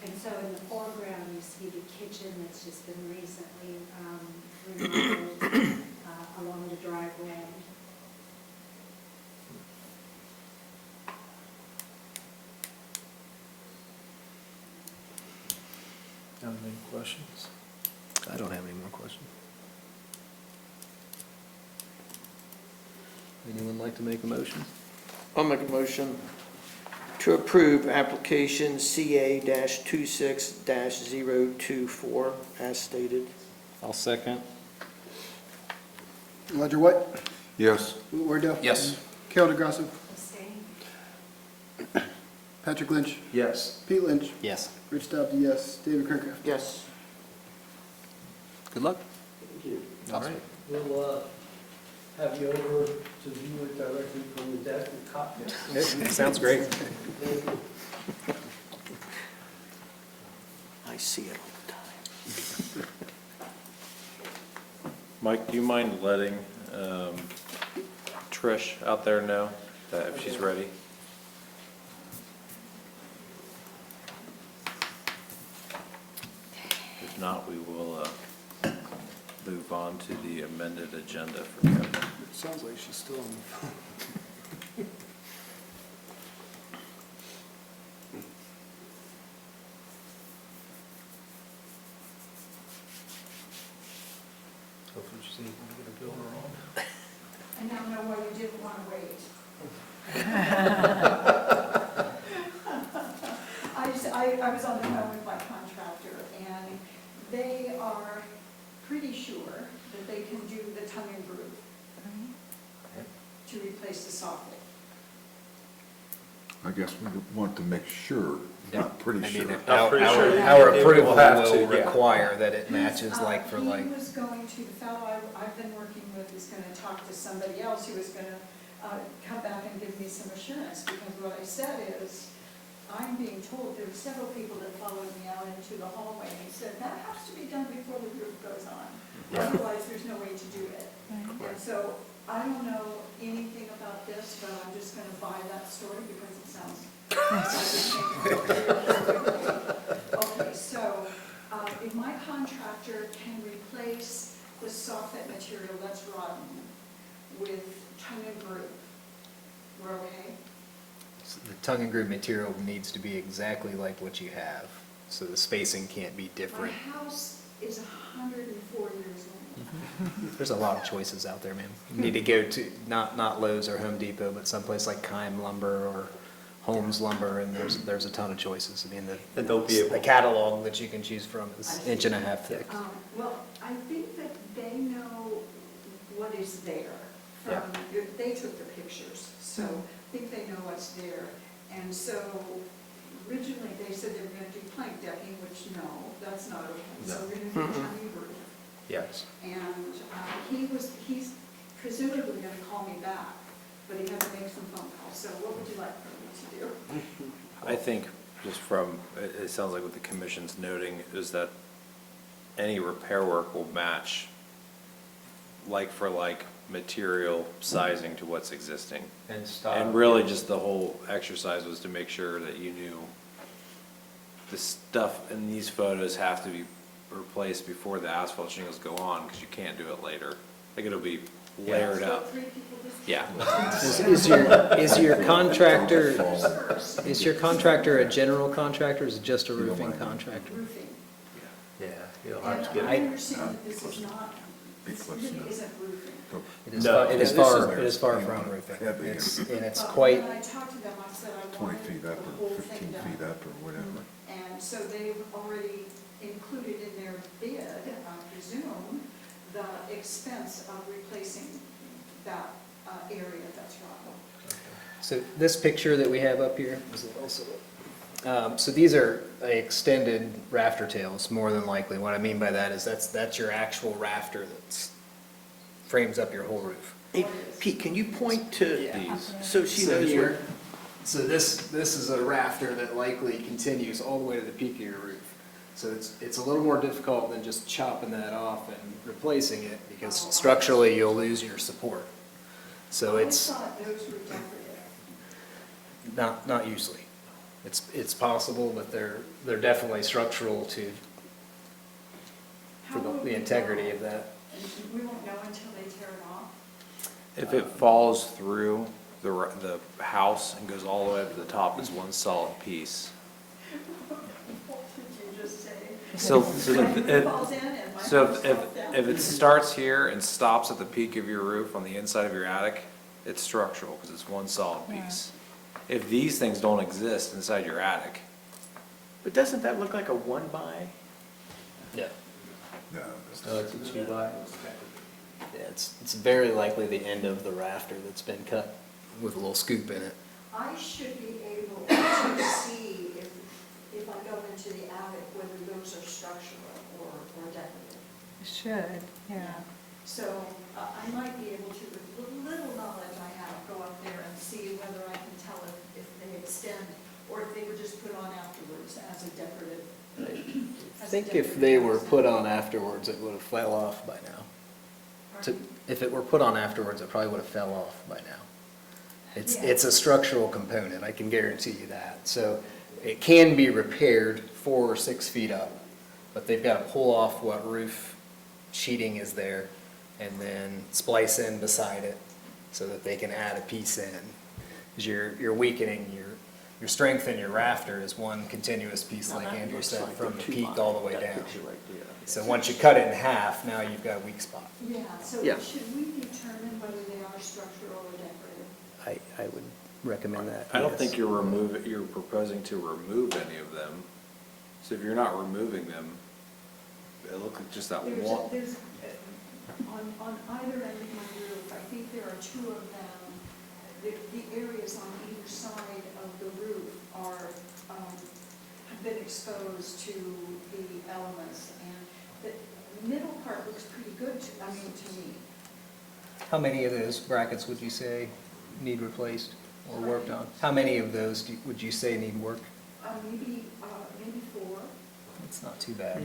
And so in the foreground, you see the kitchen that's just been recently remodeled along the driveway. Have any questions? I don't have any more questions. Anyone like to make a motion? I'll make a motion to approve application CA-26-024 as stated. I'll second. Roger White, Yes. Wardell. Yes. Carol DeGrasso, Abstain? Patrick Lynch, Yes. Pete Lynch, Yes. Rich Dobbs, yes. David Crankraft. Yes. Good luck. Thank you. All right. We'll have you over to view it directly from the deck with cockpit. Sounds great. Thank you. I see it all the time. Mike, do you mind letting Trish out there know that if she's ready? If not, we will move on to the amended agenda for Kevin. It sounds like she's still on the phone. Hopefully she's able to get a bill on. I now know why you didn't want to wait. I was on the phone with my contractor, and they are pretty sure that they can do the tongue and groove to replace the soffit. I guess we want to make sure, not pretty I mean, sure. Not pretty sure. our It approval will have to, will yeah. require that it matches like for like. He was going to, the fellow I've been working with is going to talk to somebody else who was going to come back and give me some assurance, because what I said is, I'm being told there were several people that followed me out into the hallway, and he said, that has to be done before the roof goes on. Otherwise, there's no way to do it. And so, I don't know anything about this, but I'm just gonna buy that story because it sounds. Okay, so, if my contractor can replace the soffit material that's rotten with tongue and groove, we're okay? The tongue and groove material needs to be exactly like what you have, so the spacing can't be My different. house is 104 years old. There's a lot of choices out there, man. You need to go to, not Lowe's or Home Depot, but someplace like Kime Lumber or Holmes Lumber, and there's a ton of choices. I mean, And they'll be able- the catalog that you can choose from is I see. 1.5 thick. Well, I think that they know what is there. Yeah. They took the pictures, so I think they know what's there. And so originally, they said they were going to do plank decking, which no, that's not okay. So we're going to do tongue and groove. Yes. And he's presumably going to call me back, but he had to make some phone calls. So what would you like for me to do? I think just from, it sounds like what the commission's noting is that any repair work will match like for like material sizing to what's existing. And stop. And really just the whole exercise was to make sure that you knew the stuff in these photos have to be replaced before the asphalt shingles go on, because you can't do it later. Like it'll be layered So up. 3 people just. Yeah. Is your contractor a general contractor, or is it just a roofing contractor? Roofing. Yeah, you'll And have to get I it. understand that this is not, this really isn't roofing. It is No. far, it is Yeah, this far, is- it is far from roofing. Heavy. And it's But quite, when I talked to them, I said I 20 wanted feet the up whole or thing 15 done. feet up or whatever. And so they've already included in their bid, I presume, the expense of replacing that area that's rotten. So this picture that we have up here, is it also, so these are extended rafter tails, more than likely. What I mean by that is that's your actual rafter that frames up your whole roof. Hey, Pete, can you point to Yeah. these, so she So knows here- where? So this is a rafter that likely continues all the way to the peak of your roof. So it's a little more difficult than just chopping that off and replacing it, because structurally you'll lose your support. So it's I thought those were decorative. not usually. It's possible, but they're definitely structural to, for How will the we integrity know? of that. We won't know until they tear it off. If it falls through the house and goes all the way up to the top, it's one solid piece. What did you just say? So It falls in and my So house falls down. if it starts here and stops at the peak of your roof on the inside of your attic, it's structural because it's one solid piece. If these things don't exist inside your attic, But doesn't that look like a one by? Yeah. No, So it's a 2x. Yeah, it's very likely the end of the rafter that's been cut with a little scoop in it. I should be able to see if I go into the attic whether those are structural or decorative. Should, yeah. So I might be able to, with the little knowledge I have, go up there and see whether I can tell if they extend or if they were just put on afterwards as a decorative. I think if they were put on afterwards, it would have fell off by now. If it were put on afterwards, it probably would have fell off by now. It's a structural component, I can guarantee you that. So it can be repaired 4 or 6 feet up, but they've got to pull off what roof sheeting is there and then splice in beside it so that they can add a piece in. Because you're weakening your strength in your rafter is one continuous piece, like Andrew said, from the peak all the way down. So once you cut it in half, now you've got a weak spot. Yeah, so Yeah. should we determine whether they are structural or decorative? I would recommend that. I don't yes. think you're proposing to remove any of them. So if you're not removing them, it looks like just that one. There's, on either end of my roof, I think there are 2 of them. The areas on either side of the roof have been exposed to the elements. And the middle part looks pretty good, to me. How many of those brackets would you say need replaced or worked on? How many of those would you say need work? Maybe 4. It's not too bad.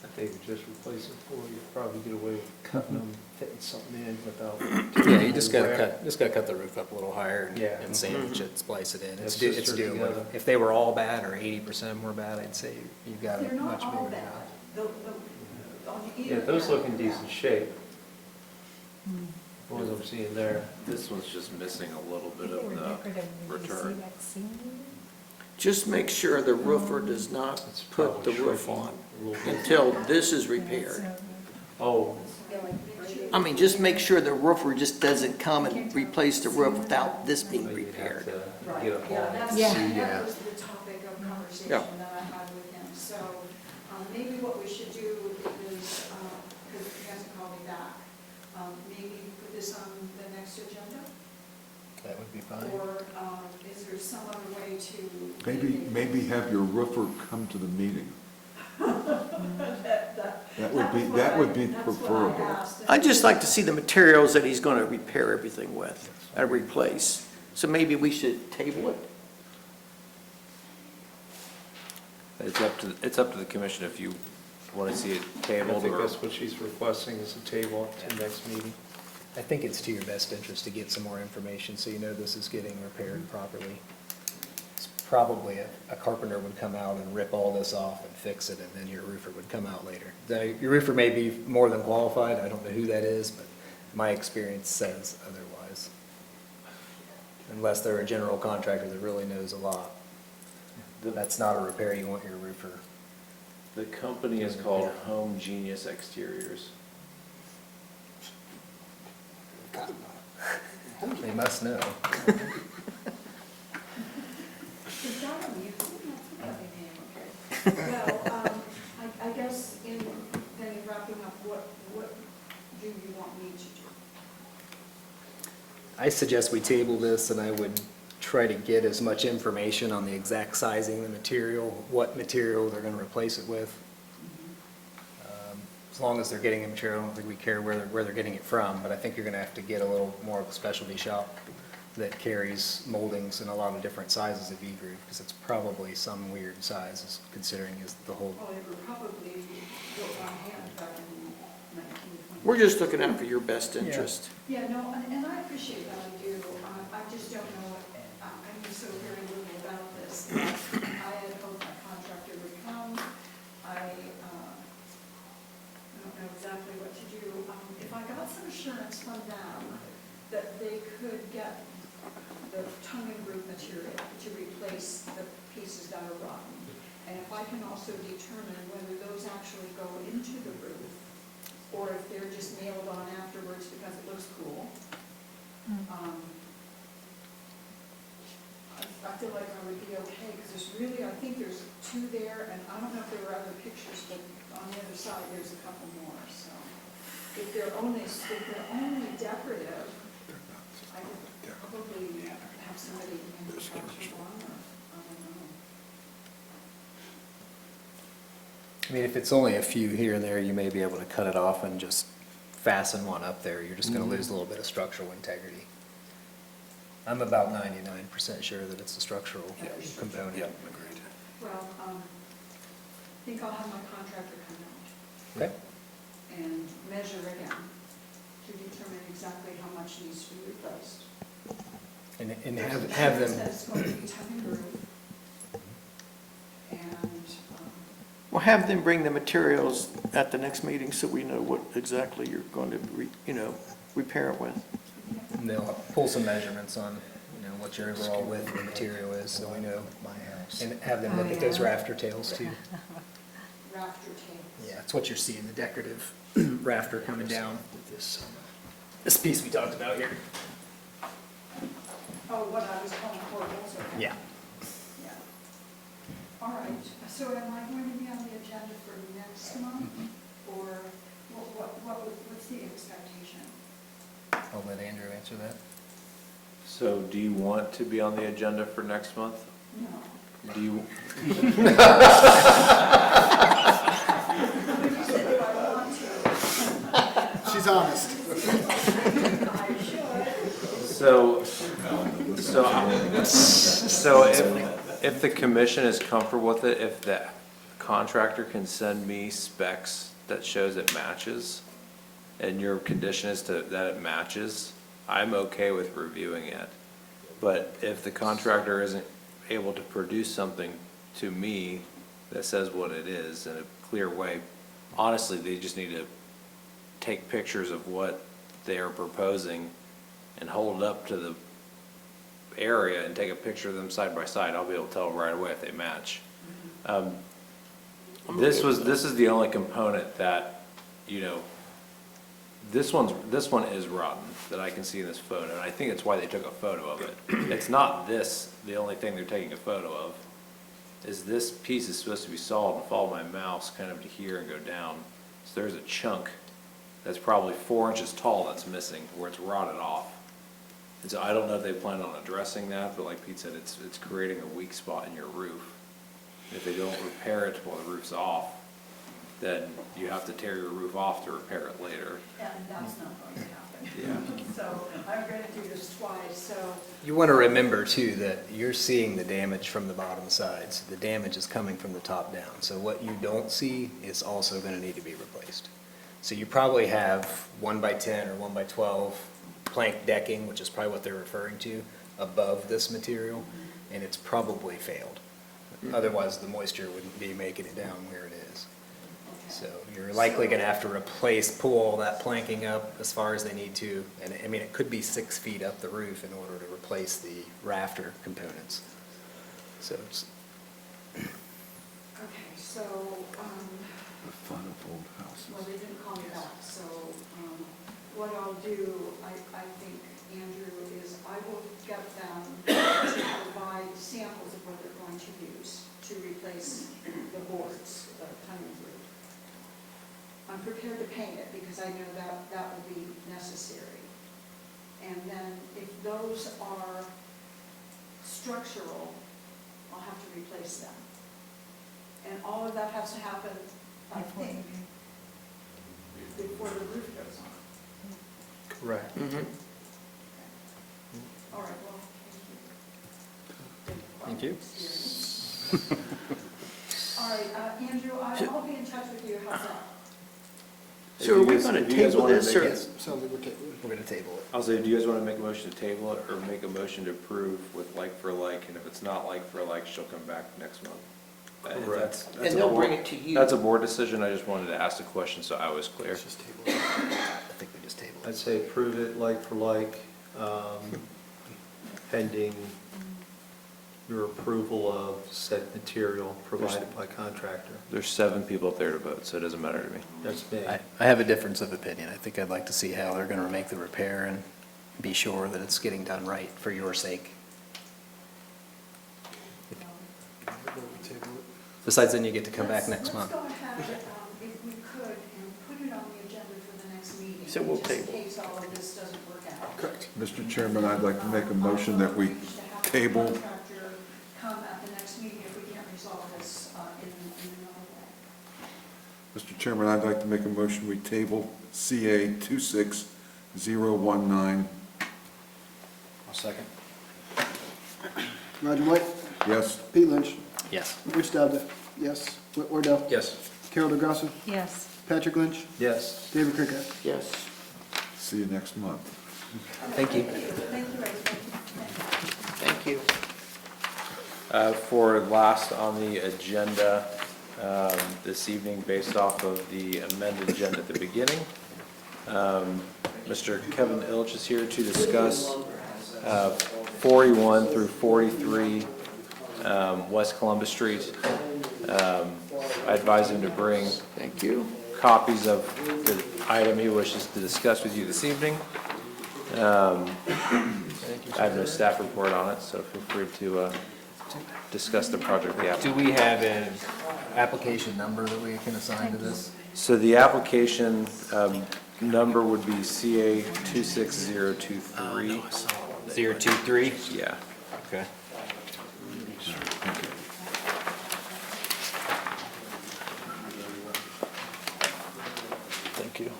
If they would just replace it for you, probably get away with cutting them, fitting something in without. Yeah, you just gotta cut the roof up a little higher Yeah. and sandwich it, splice it in. It's That's just doable. together. If they were all bad or 80% were bad, I'd say you've got a They're much not all bigger bad. job. On either Yeah, those end. look in decent shape. The ones I'm seeing there. This one's just missing a little If bit they were of the decorative, would you see return. that seam? Just make sure the roofer does not It's put the probably roof shrinking on a little bit. until this is repaired. Oh, I mean, just make sure the roofer just doesn't come and replace the roof without this being but you'd have repaired. to Right, get a yeah, haul. that's, Yeah. that was the topic of conversation Yeah. that I had with him. So maybe what we should do is, because he hasn't called me back, maybe put this on the next agenda? That would be fine. Or is there some other way to? maybe have your roofer come to the meeting. That would be preferable. I'd just like to see the materials that he's gonna repair everything with, and replace. So maybe we should table it? It's up to the commission if you want to see it I tabled think or. that's what she's requesting, is a table to the next meeting. I think it's to your best interest to get some more information so you know this is getting repaired properly. It's probably a carpenter would come out and rip all this off and fix it, and then your roofer would come out later. Your roofer may be more than qualified, I don't know who that is, but my experience says otherwise. Unless they're a general contractor that really knows a lot. That's not a repair you want your roofer. The company is called Home Genius Exteriors. They must know. Is that on you? Okay. Well, I guess then in wrapping up, what do do you want me to do? I suggest we table this, and I would try to get as much information on the exact sizing of the material, what material they're gonna replace it with. As long as they're getting the material, I don't think we care where they're getting it from, but I think you're gonna have to get a little more of a specialty shop that carries moldings in a lot of different sizes of E-groove, because it's probably some weird sizes, considering is the whole. Well, they were probably built on hand back in 1920. We're just looking out for your best interest. Yeah, no, and I appreciate that, I do. I just don't know, I knew so very little about this. I had hoped that contractor would come. I don't know exactly what to do. If I got some assurance from them that they could get the tongue and groove material to replace the pieces that are rotten, and if I can also determine whether those actually go into the roof, or if they're just nailed on afterwards because it looks cool. I feel like I would be okay, because there's really, I think there's two there, and I don't know if there were other pictures, but on the other side, there's a couple more, so. If they're only decorative, I could probably have somebody manufacture one, or, I don't know. I mean, if it's only a few here and there, you may be able to cut it off and just fasten one up there. You're just gonna lose a little bit of structural integrity. I'm about 99% sure that it's a structural component. Yeah, agreed. Well, I think I'll have my contractor come out Okay. and measure again to determine exactly how much needs to be replaced. And have them. That's going to be tongue and groove. And, Well, have them bring the materials at the next meeting so we know what exactly you're going to, repair it with. And they'll pull some measurements on, what your overall width of the material is, so we know. And have them look at those rafter tails too. rafter tails. Yeah, it's what you're seeing, the decorative rafter coming down. This piece we talked about here. Oh, what I was calling portables, okay. Yeah. Yeah. All right, so am I going to be on the agenda for next month, or what's the expectation? I'll let Andrew answer that. So do you want to be on the agenda for next month? No. Do you, You said if I want to. She's honest. I should. So if the commission is comfortable with it, if the contractor can send me specs that shows it matches, and your condition is that it matches, I'm okay with reviewing it. But if the contractor isn't able to produce something to me that says what it is in a clear way, honestly, they just need to take pictures of what they are proposing and hold it up to the area and take a picture of them side by side. I'll be able to tell right away if they match. This is the only component that, this one is rotten that I can see in this photo, and I think it's why they took a photo of it. It's not this, the only thing they're taking a photo of, is this piece is supposed to be solid and follow my mouse kind of to here and go down. So there's a chunk that's probably 4 inches tall that's missing, where it's rotted off. And so I don't know if they plan on addressing that, but like Pete said, it's creating a weak spot in your roof. If they don't repair it while the roof's off, then you have to tear your roof off to repair it later. And that's not going to happen. Yeah. So I'm going to do this twice, so. You want to remember too that you're seeing the damage from the bottom sides. The damage is coming from the top down. So what you don't see is also going to need to be replaced. So you probably have 1x10 or 1x12 plank decking, which is probably what they're referring to, above this material, and it's probably failed. Otherwise, the moisture wouldn't be making it down where it is. So you're likely going to have to pull all that planking up as far as they need to. And I mean, it could be 6 feet up the roof in order to replace the rafter components. So it's. Okay, so, Fun of old houses. well, they didn't call me back, so what I'll do, I think, Andrew, is I will get them to provide samples of what they're going to use to replace the boards, the tongue and groove. I'm prepared to paint it because I know that that will be necessary. And then if those are structural, I'll have to replace them. And all of that has to happen, I think, before the roof goes on. Correct. All right, well, Thank you. all right, Andrew, I'll be in touch with you, how's that? So are we gonna If you guys table wanna this, make or? it- Sounds like we're tabling. We're going to table it. I'll say, do you guys want to make a motion to table it, or make a motion to approve with like for like, and if it's not like for like, she'll come back next month? That's And a they'll board- bring it to you. That's a board decision, I just wanted to ask the question so I was clear. Let's just table it. I think we just table I'd it. say approve it like for like, pending your approval of said material provided by contractor. There's 7 people up there to vote, so it doesn't matter to me. That's me. I have a difference of opinion. I think I'd like to see how they're going to make the repair and be sure that it's getting done right for your sake. Besides, then you get to come back next month. Let's go ahead, if we could, and put it on the agenda for the next meeting. So we'll just in table. case all of this doesn't work out. Correct. Mr. Chairman, I'd like to make a motion that we To have the table, contractor come at the next meeting if we can't resolve this in another way. Mr. Chairman, I'd like to make a motion, we table CA 26019. I'll second. Roger White, Yes? Pete Lynch, Yes. Rich Dowda, yes. Whit Wardell, Yes. Carol DeGrasso, Yes. Patrick Lynch, Yes. David Cricket. Yes. See you next month. Thank you. Thank you, everybody. Thank you. For last on the agenda this evening, based off of the amended agenda at the beginning, Mr. Kevin Ilitch is here to discuss 41 through 43 West Columbus Street. I advise him to bring Thank you. copies of the item he wishes to discuss with you this evening. I have no staff report on it, so feel free to discuss the project with the applicant. Do we have an application number that we can assign to this? So the application number would be CA 26023. 023? Yeah. Okay. Thank you.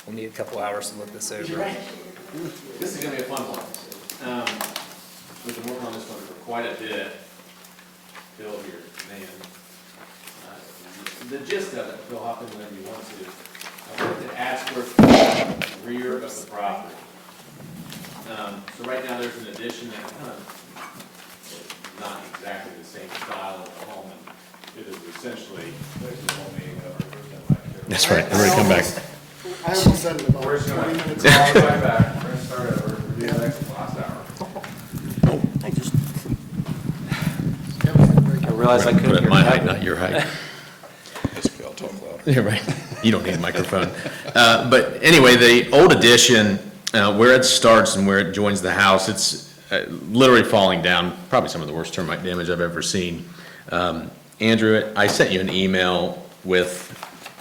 We'll need a couple hours to look this over. This is gonna be a fun one. We've been working on this one for quite a bit. Phil here, man. The gist of it, Phil, hop in whenever you want to. I wanted to add square footage in the rear of the property. So right now, there's an addition that kind of not exactly the same style of the home, and it is essentially, there's the homemade, That's right, I'm ready to come back. I almost said it about We're just 20 gonna, minutes all the ago. way back, we're gonna start over, we're doing the next last hour. I just, I realized I couldn't Put it hear my height, Kevin. not your height. That's okay, I'll talk louder. You're right. You don't need a microphone. But anyway, the old addition, where it starts and where it joins the house, it's literally falling down, probably some of the worst termite damage I've ever seen. Andrew, I sent you an email with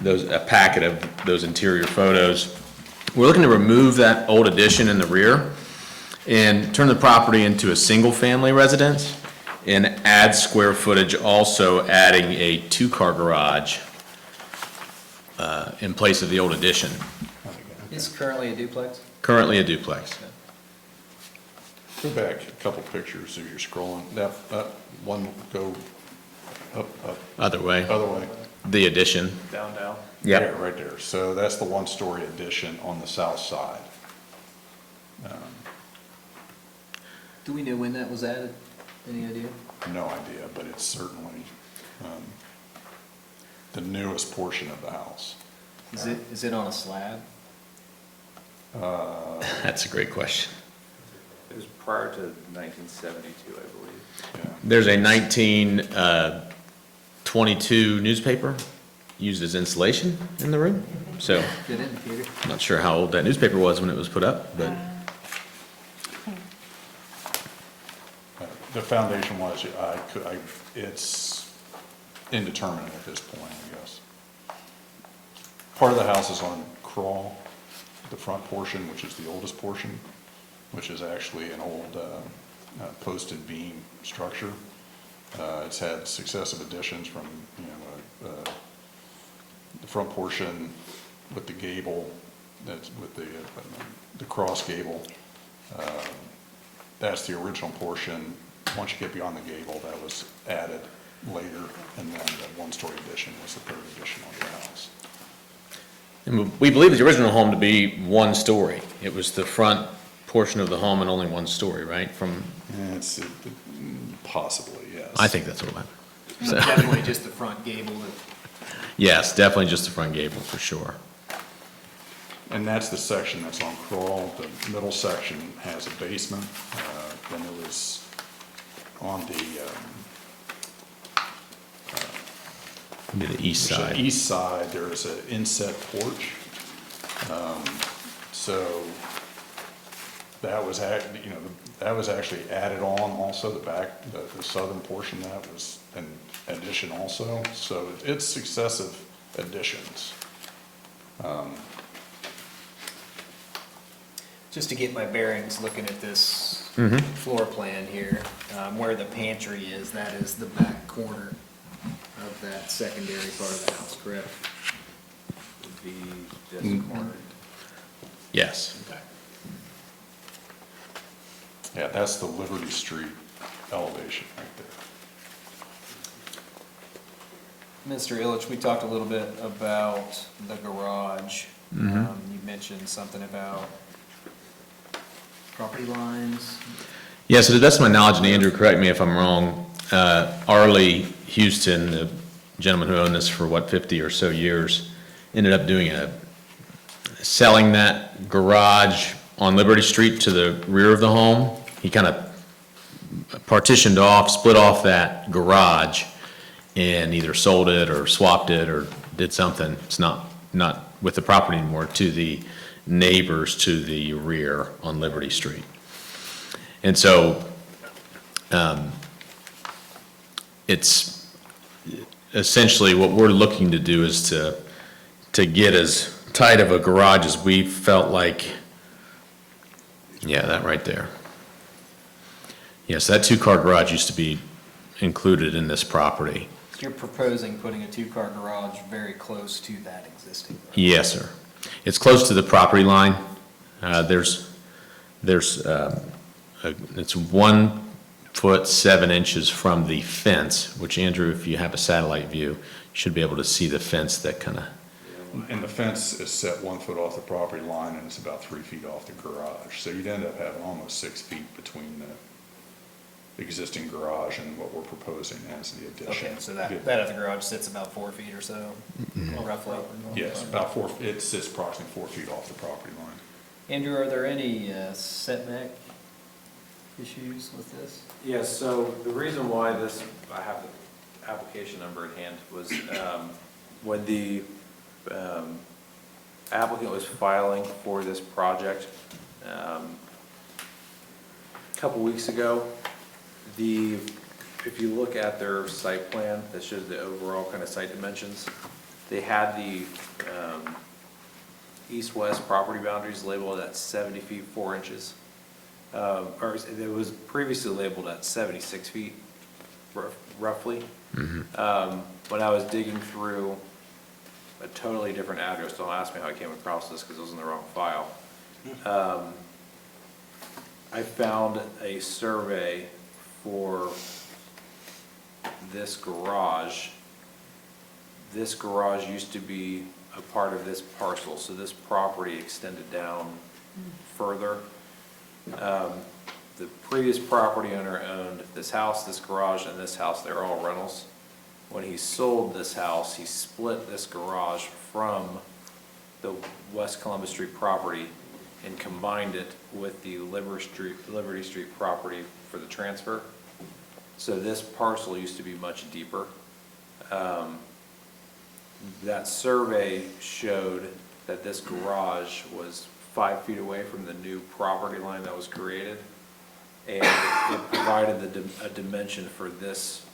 a packet of those interior photos. We're looking to remove that old addition in the rear and turn the property into a single-family residence and add square footage, also adding a 2-car garage in place of the old addition. Is currently a duplex? Currently a duplex. Go back a couple pictures as you're scrolling. That one will go up, Other way, other way. the addition. Down. Yep. There, right there. So that's the one-story addition on the south side. Do we know when that was added? Any idea? No idea, but it's certainly the newest portion of the house. Is it on a slab? That's a great question. It was prior to 1972, I believe. Yeah. There's a 1922 newspaper used as insulation in the room. So Good indicator. I'm not sure how old that newspaper was when it was put up, but The foundation was, it's indeterminate at this point, I guess. Part of the house is on crawl, the front portion, which is the oldest portion, which is actually an old posted beam structure. It's had successive additions from, the front portion with the gable, that's with the cross gable. That's the original portion. Once you get beyond the gable, that was added later, and then the one-story addition was the third addition on the house. And we believe the original home to be one story. It was the front portion of the home and only one story, right? From, It's possibly, yes. I think that's what happened. So, Definitely just the front gable. yes, definitely just the front gable for sure. And that's the section that's on crawl. The middle section has a basement. Then there was on the Maybe the east side. east side, there is an inset porch. So that was that was actually added on also, the back, the southern portion, that was an addition also. So it's successive additions. Just to get my bearings, looking at this floor plan here, where the pantry is, that is the back corner of that secondary part of the house, correct? Would be this corner. Yes. Okay. Yeah, that's the Liberty Street elevation right there. Mr. Illich, we talked a little bit about the garage. You mentioned something about property lines. Yeah, so to the best of my knowledge, and Andrew, correct me if I'm wrong, Arlie Houston, the gentleman who owned this for, 50 or so years, ended up selling that garage on Liberty Street to the rear of the home. He kind of partitioned off, split off that garage, and either sold it or swapped it or did something. It's not with the property anymore, to the neighbors to the rear on Liberty Street. And so it's essentially what we're looking to do is to get as tight of a garage as we felt like, yeah, that right there. Yes, that two-car garage used to be included in this property. You're proposing putting a two-car garage very close to that existing garage. Yes, sir. It's close to the property line. It's 1 foot 7 inches from the fence, which, Andrew, if you have a satellite view, you should be able to see the fence that kind of, And the fence is set 1 foot off the property line, and it's about 3 feet off the garage. So you'd end up having almost 6 feet between the existing garage and what we're proposing as the addition. Okay, so that other garage sits about 4 feet or so, roughly? Yes, about 4, it sits approximately 4 feet off the property line. Andrew, are there any setback issues with this? Yes, so the reason why I have the application number at hand was when the applicant was filing for this project a couple weeks ago, if you look at their site plan that shows the overall kind of site dimensions, they had the east-west property boundaries labeled at 70 feet 4 inches. Or it was previously labeled at 76 feet, roughly. When I was digging through a totally different address, don't ask me how I came across this because it was in the wrong file. I found a survey for this garage. This garage used to be a part of this parcel, so this property extended down further. The previous property owner owned this house, this garage, and this house. They're all rentals. When he sold this house, he split this garage from the West Columbus Street property and combined it with the Liberty Street property for the transfer. So this parcel used to be much deeper. That survey showed that this garage was 5 feet away from the new property line that was created, and it provided a dimension for this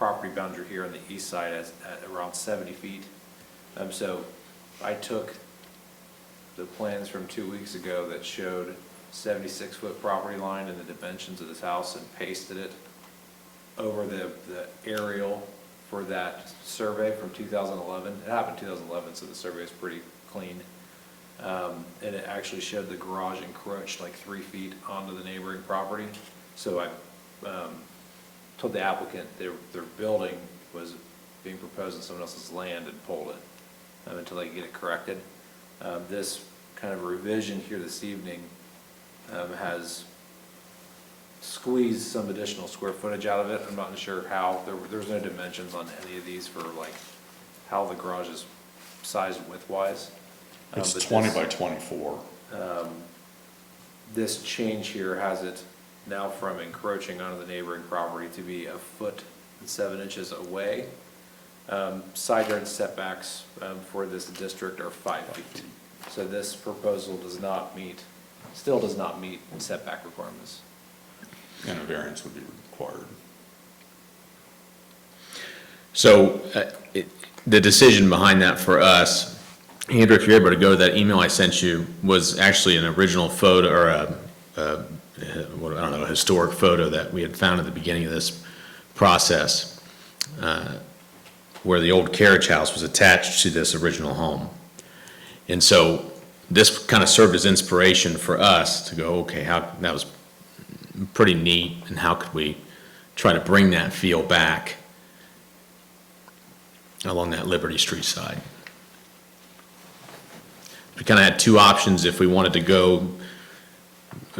property boundary here on the east side at around 70 feet. So I took the plans from 2 weeks ago that showed 76-foot property line and the dimensions of this house and pasted it over the aerial for that survey from 2011. It happened in 2011, so the survey is pretty clean. And it actually showed the garage encroached like 3 feet onto the neighboring property. So I told the applicant their building was being proposed on someone else's land and pulled it until they could get it corrected. This kind of revision here this evening has squeezed some additional square footage out of it. I'm not sure how. There's no dimensions on any of these for like how the garage is sized width-wise. It's But 20 this- by 24. This change here has it now from encroaching onto the neighboring property to be 1.7 feet away. Side yard setbacks for this district are 5 feet. So this proposal still does not meet setback requirements. And a variance would be required. So the decision behind that for us, Andrew, if you're able to go to that email I sent you, was actually an original photo or a historic photo that we had found at the beginning of this process, where the old carriage house was attached to this original home. And so this kind of served as inspiration for us to go, okay, that was pretty neat, and how could we try to bring that feel back along that Liberty Street side. We kind of had two options if we wanted to go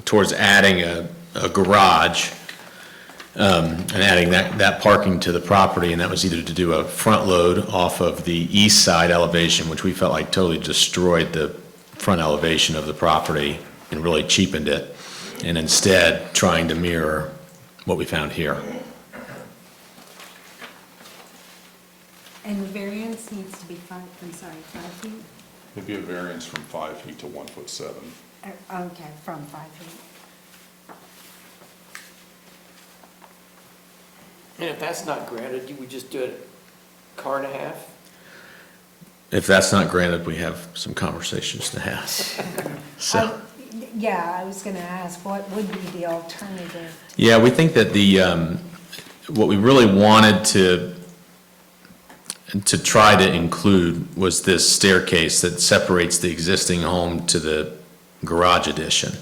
towards adding a garage and adding that parking to the property, and that was either to do a front load off of the east side elevation, which we felt like totally destroyed the front elevation of the property and really cheapened it, and instead trying to mirror what we found here. And the variance needs to be 5 feet? It'd be a variance from 5 feet to 1.7 feet. Okay, from 5 feet. And if that's not granted, you would just do it 1.5 cars? If that's not granted, we have some conversations to have. So, Yeah, I was going to ask, what would be the alternative? yeah, we think that what we really wanted to try to include was this staircase that separates the existing home to the garage addition.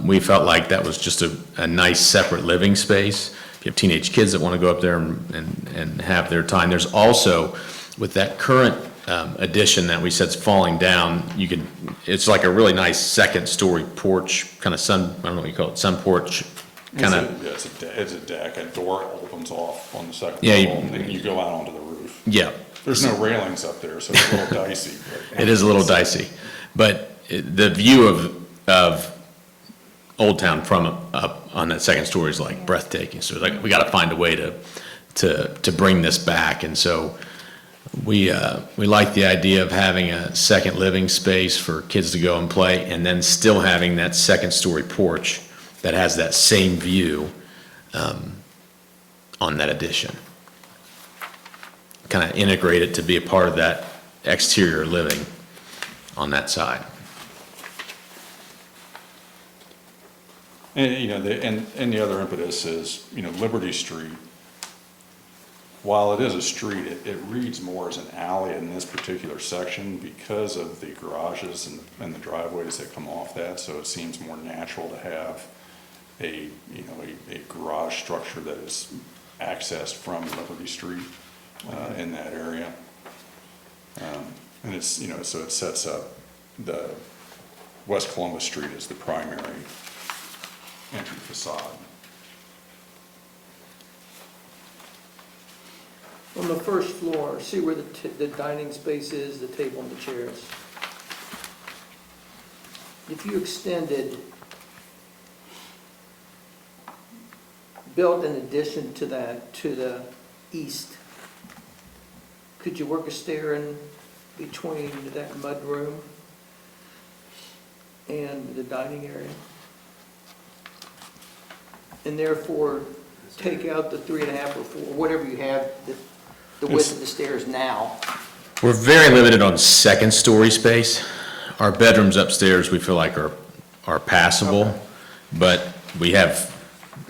We felt like that was just a nice separate living space. If you have teenage kids that want to go up there and have their time. There's also, with that current addition that we said's falling down, it's like a really nice second story porch, kind of I don't know what you call it, sun porch, kind of. Yeah, it's a deck, a door opens off on the second Yeah, level, and then you go out onto the roof. Yeah. There's no railings up there, so it's a little dicey. But It is a little dicey, but the view of Old Town from up on that second story is like breathtaking. So like, we got to find a way to bring this back. And so we like the idea of having a second living space for kids to go and play, and then still having that second story porch that has that same view on that addition. Kind of integrate it to be a part of that exterior living on that side. And, and the other impetus is, Liberty Street, while it is a street, it reads more as an alley in this particular section because of the garages and the driveways that come off that, so it seems more natural to have a garage structure that is accessed from Liberty Street in that area. And it's, so it sets up the West Columbus Street as the primary entry facade. On the first floor, see where the dining space is, the table and the chairs. If you extended, built an addition to that, to the east, could you work a stair in between that mudroom and the dining area? And therefore take out the 3.5 or 4, whatever you have, the width of the stairs now. We're very limited on second-story space. Our bedrooms upstairs, we feel like are passable, but we have,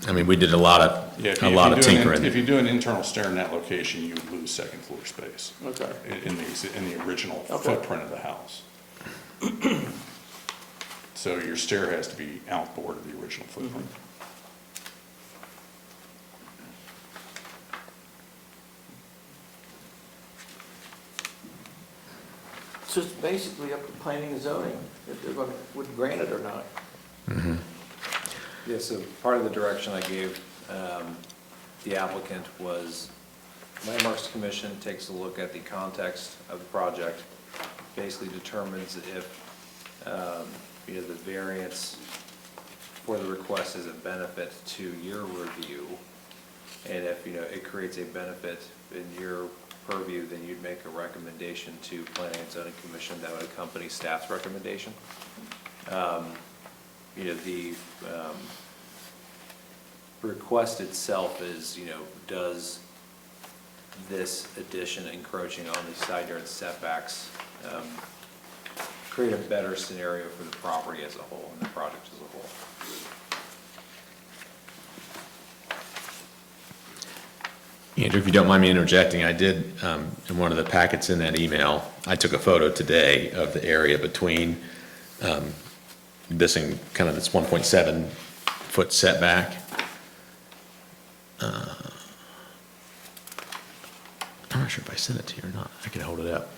I mean, we did a lot Yeah, of tinkering. If you do an internal stair in that location, you would lose second floor space Okay. in the original Okay. footprint of the house. So your stair has to be outboard of the original footprint. It's just basically up to planning and zoning, if they're gonna, would grant it or not. Yeah, so part of the direction I gave the applicant was Landmarks Commission takes a look at the context of the project, basically determines if, the variance for the request is a benefit to your review. And if, it creates a benefit in your purview, then you'd make a recommendation to Planning and Zoning Commission that would accompany staff's recommendation. The request itself is, does this addition encroaching on the side yard setbacks create a better scenario for the property as a whole and the project as a whole? Andrew, if you don't mind me interjecting, I did, in one of the packets in that email, I took a photo today of the area between this and kind of this 1.7 foot setback. I'm not sure if I sent it to you or not. I can hold it up.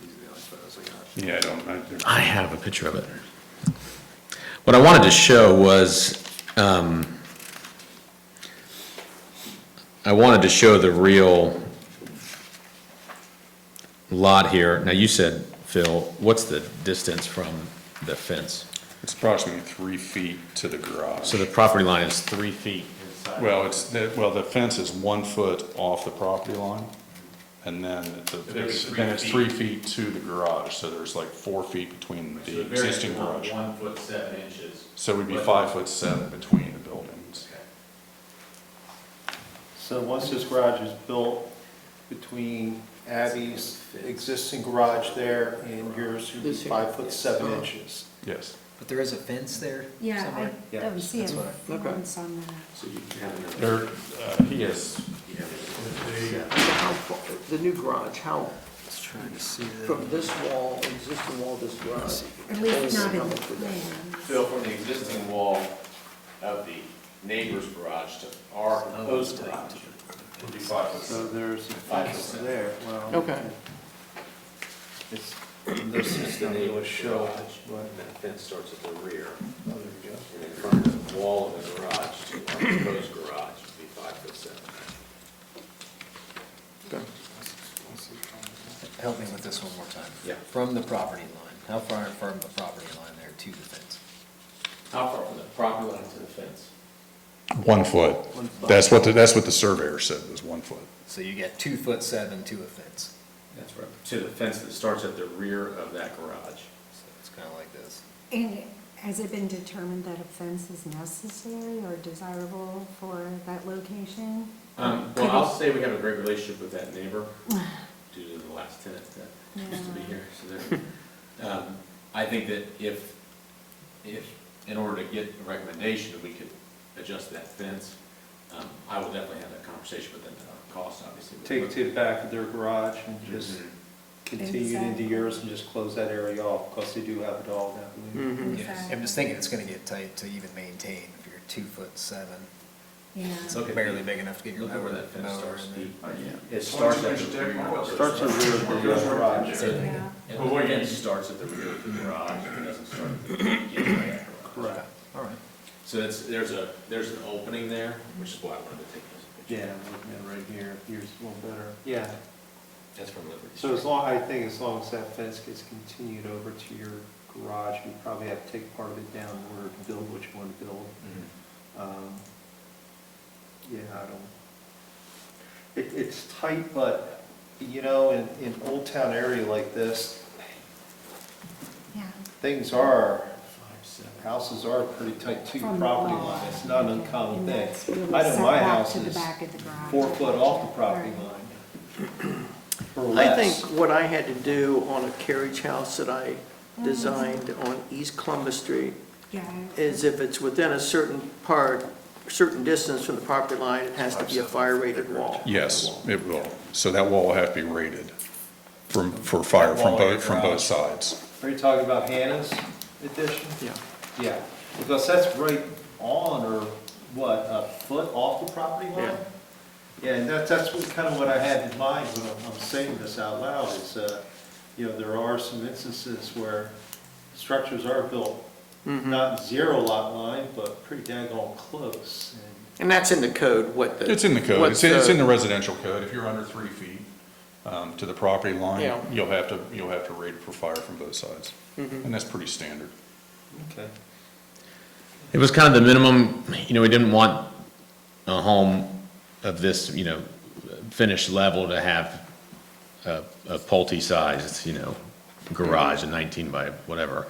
These are the only photos I got. Yeah, I have a picture of it. What I wanted to show was, I wanted to show the real lot here. Now, you said, Phil, what's the distance from the fence? it's approximately 3 feet to the garage. So the property line is 3 feet. Well, the fence is 1 foot off the property line, and then it's 3 feet to the garage, so there's like 4 feet between So the the variance existing is not garage. 1 foot 7 inches. So it would be 5'7" between the buildings. So once this garage is built, between Abby's existing garage there and yours, would be This here. 5'7" inches. Yes. But there is a fence there Yeah, somewhere? I don't see a that's what fence on that. So you have another. There, he has, How far, the new garage, how, Let's try to see from this wall, existing wall, this garage? At least not in how the much would that be? plan. Phil, from the existing wall of the neighbor's garage to our proposed garage, would be 5 foot So 7. there's a fence there, well. Okay. It's, this is the neighbor's show. And that fence starts at the rear. Oh, there we go. And then from the wall of the garage to our proposed garage would be 5'7". Help me with this one more time. Yeah. From the property line, how far from the property line there to the fence? How far from the property line to the fence? 1 foot. That's what the surveyor said, was 1 foot. So you get 2'7" to a fence. That's right. To the fence that starts at the rear of that garage. So it's kind of like this. And has it been determined that a fence is necessary or desirable for that location? Well, I'll say we have a great relationship with that neighbor due to the last tenant that used to be here. So there, I think that if in order to get a recommendation, we could adjust that fence, I will definitely have that conversation with them about cost, obviously. Take it to the back of their garage and just continue it into yours and just close that area off, because they do have a dog, I believe. Mhm. Yeah, I'm just thinking it's gonna get tight to even maintain if you're 2'7". Yeah. It's Look at barely the- big enough to get your Look at where mower that fence mower starts. in there. It starts at the rear. Starts at the rear of the garage. Yeah. But what it starts at the rear of the garage, it doesn't start at the beginning of that garage. Correct. All right. So there's an opening there, which is why I wanted to take this picture. Yeah, I'm looking at it right here, here's a little better. Yeah, That's from Liberty so Street. I think as long as that fence gets continued over to your garage, you probably have to take part of it down in order to build what you want to build. Mhm. Yeah, I don't, it's tight, but, in Old Town area like this, Yeah. things are houses are pretty tight to your From the property wall. line. It's not an uncommon And thing. that's really I know set my back house to the is back of the garage. 4 foot off the property Right. line. Or I less. think what I had to do on a carriage house that I designed on East Columbus Street Yeah. is if it's within a certain distance from the property line, it has to be a fire-rated wall. Yes, it will. So that wall will have to be rated for fire from both sides. Are you talking about Hannah's addition? Yeah. Yeah, because that's right on, or what, a foot off the property line? Yeah. Yeah, and that's kind of what I had in mind when I'm saying this out loud, is, there are some instances where structures are built, not zero lot line, but pretty daggone close. And that's in the code, what the. It's in the code. what's It's in the residential code. If you're under 3 feet to the property line, Yeah. you'll have to rate it for fire from both sides. And that's pretty standard. Okay. It was kind of the minimum, we didn't want a home of this, finished level to have a Pulte-sized, garage, a 19 by whatever.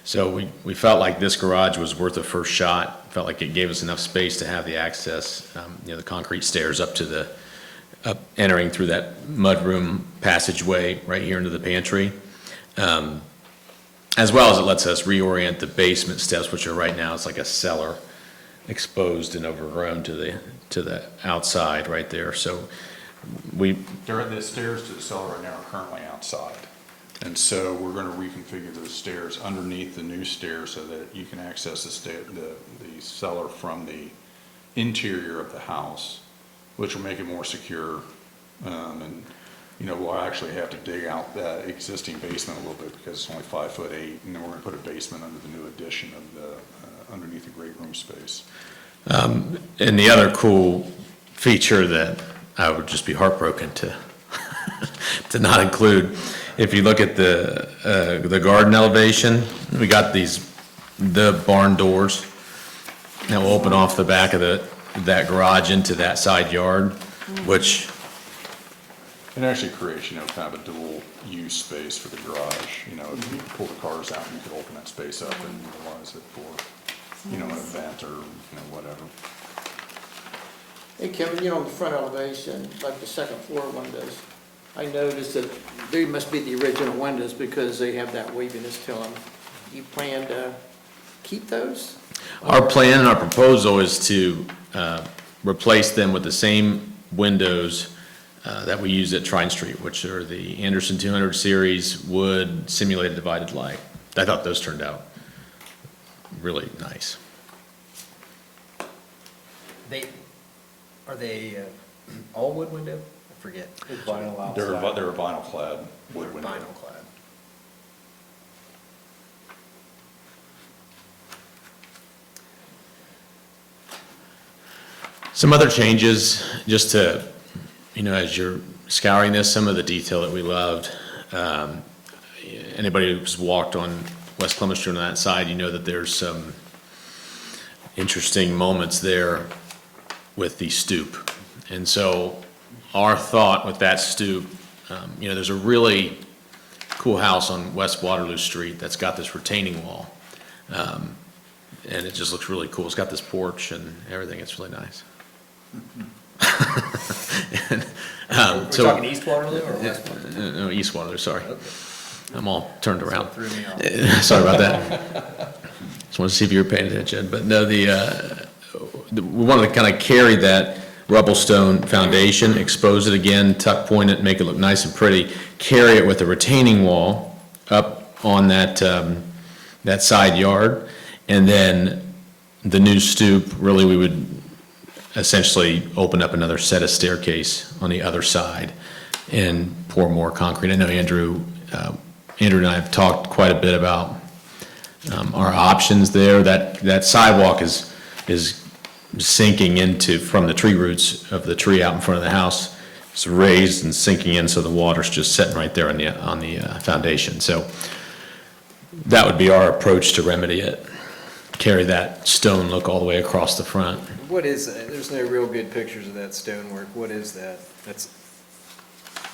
So we felt like this garage was worth a first shot, felt like it gave us enough space to have the access, the concrete stairs up to entering through that mudroom passageway right here into the pantry. As well as it lets us reorient the basement steps, which are right now, it's like a cellar exposed and overgrown to the outside right there. So The stairs to the cellar right now are currently outside. And so we're going to reconfigure those stairs underneath the new stairs so that you can access the cellar from the interior of the house, which will make it more secure. And we'll actually have to dig out that existing basement a little bit because it's only 5'8", and then we're going to put a basement under the new addition of underneath the great room space. And the other cool feature that I would just be heartbroken to to not include, if you look at the garden elevation, we got the barn doors that will open off the back of that garage into that side yard, which It actually creates, kind of a dual use space for the garage. If you pull the cars out, you could open that space up and utilize it for, an event or, whatever. Hey, Kevin, the front elevation, like the second floor windows, I noticed that they must be the original windows because they have that waviness to them. You plan to keep those? our plan and our proposal is to replace them with the same windows that we use at Trine Street, which are the Anderson 200 series wood simulated divided light. I thought those turned out really nice. Are they all wood window? I forget. Vinyl outside. They're a vinyl clad wood window. Vinyl clad. Some other changes, just to, as you're scouring this, some of the detail that we loved. Anybody who's walked on West Columbus Street on that side, that there's some interesting moments there with the stoop. And so our thought with that stoop, there's a really cool house on West Waterloo Street that's got this retaining wall. And it just looks really cool. It's got this porch and everything. It's really nice. And, We're talking East Waterloo or West Waterloo? No, East Waterloo, sorry. Okay. I'm all turned around. Threw me off. Sorry about that. Just wanted to see if you were paying attention. But no, we wanted to kind of carry that rubble stone foundation, expose it again, tuck point it, make it look nice and pretty, carry it with a retaining wall up on that side yard. And then the new stoop, really, we would essentially open up another set of staircase on the other side and pour more concrete. I know Andrew and I have talked quite a bit about our options there. That sidewalk is sinking into, from the tree roots of the tree out in front of the house. It's raised and sinking in, so the water's just sitting right there on the foundation. So that would be our approach to remedy it. Carry that stone look all the way across the front. What is that? There's no real good pictures of that stonework. What is that?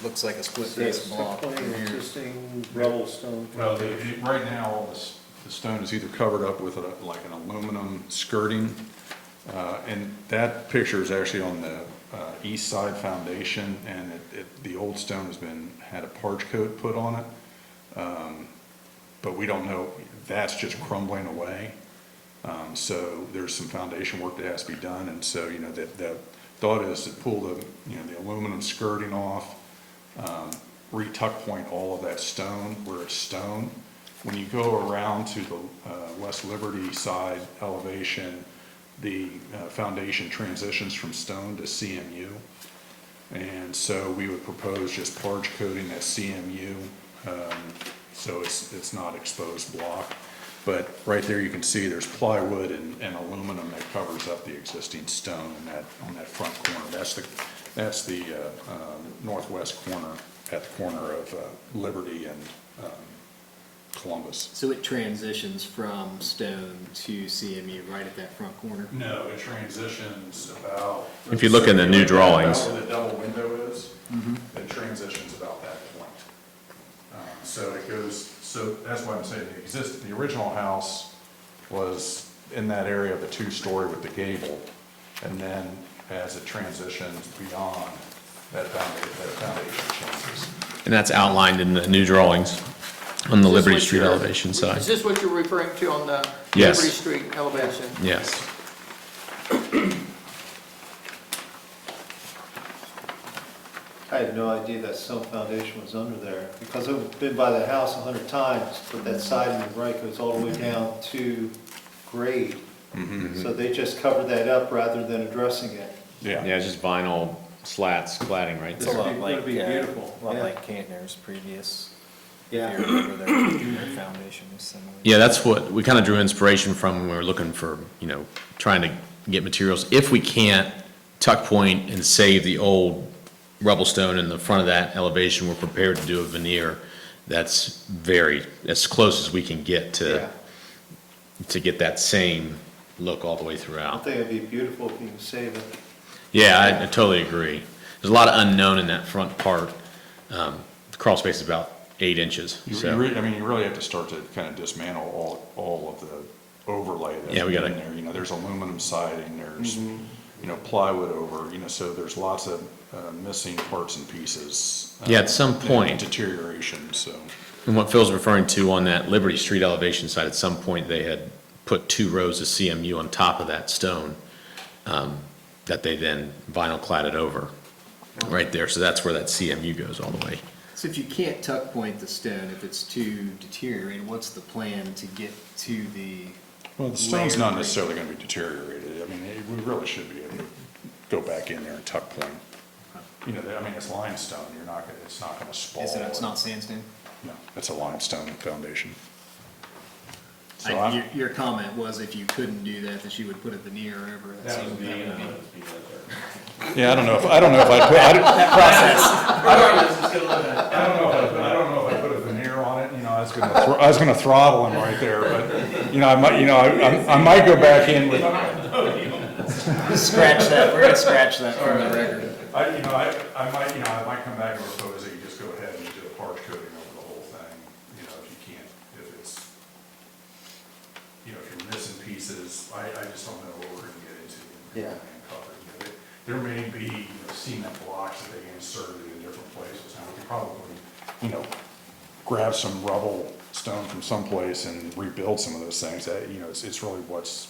Looks like a split face block. Existing rubble stone. Well, right now, all the stone is either covered up with like an aluminum skirting, and that picture is actually on the east side foundation, and the old stone had a parch coat put on it. But we don't know, that's just crumbling away. So there's some foundation work that has to be done, and so, the thought is to pull the aluminum skirting off, re-tuck point all of that stone where it's stone. When you go around to the West Liberty side elevation, the foundation transitions from stone to CMU. And so we would propose just parch coating that CMU, so it's not exposed block. But right there you can see there's plywood and aluminum that covers up the existing stone on that front corner. That's the northwest corner, at the corner of Liberty and Columbus. So it transitions from stone to CMU right at that front corner? No, it transitions about. If you look in the new drawings. About where the double window is, it transitions about that point. So it goes, so that's why I'm saying the original house was in that area of the two-story with the gable, and then as it transitions beyond, that foundation changes. And that's outlined in the new drawings on the Is this Liberty what Street you're- elevation side. Is this what you're referring to on the Yes. Liberty Street elevation? Yes. I had no idea that stone foundation was under there, because I've been by that house 100 times, but that side on the right goes all the way down to grade. So they just covered that up rather than addressing it. Yeah. Yeah, it's just vinyl slats cladding right It's a there. lot like, It'd be beautiful, a lot yeah. like Cantner's previous, if Yeah. you remember their foundation was similar. Yeah, that's what, we kind of drew inspiration from when we were looking for, trying to get materials. If we can't tuck point and save the old rubble stone in the front of that elevation, we're prepared to do a veneer that's as close as we can get to get that same look all the way I throughout. think it'd be beautiful if you can save it. Yeah, I totally agree. There's a lot of unknown in that front part. The crawl space is about 8 inches, You so. really have to start to kind of dismantle all of the overlay that's Yeah, we gotta- in there. There's aluminum siding, there's, plywood over, so there's lots of missing parts and pieces. Yeah, at some and point. Deterioration, so. And what Phil's referring to on that Liberty Street elevation side, at some point, they had put 2 rows of CMU on top of that stone, that they then vinyl cladded over, right there. So that's where that CMU goes all the way. So if you can't tuck point the stone, if it's too deteriorated, what's the plan to get to the? Well, the stone's layer not grade? necessarily gonna be deteriorated. We really should be able to go back in there and tuck point. It's limestone, it's not gonna spall. It's not sandstone? No, it's a limestone foundation. So Your comment was if you couldn't do that you would put a veneer over it. That was seemed me, that and would be- yeah, I don't know if I put, That process. I don't know if I put a veneer on it, I was gonna throttle him right there, but, I might go back in with. Scratch that, we're gonna scratch that from the record. I might come back and propose that you just go ahead and do a parch coating over the whole thing, if you can't, if it's, if you're missing pieces, I just don't know what we're gonna get into. Yeah. There may be cement blocks that they inserted in different places, and we could probably, grab some rubble stone from someplace and rebuild some of those things. It's really what's,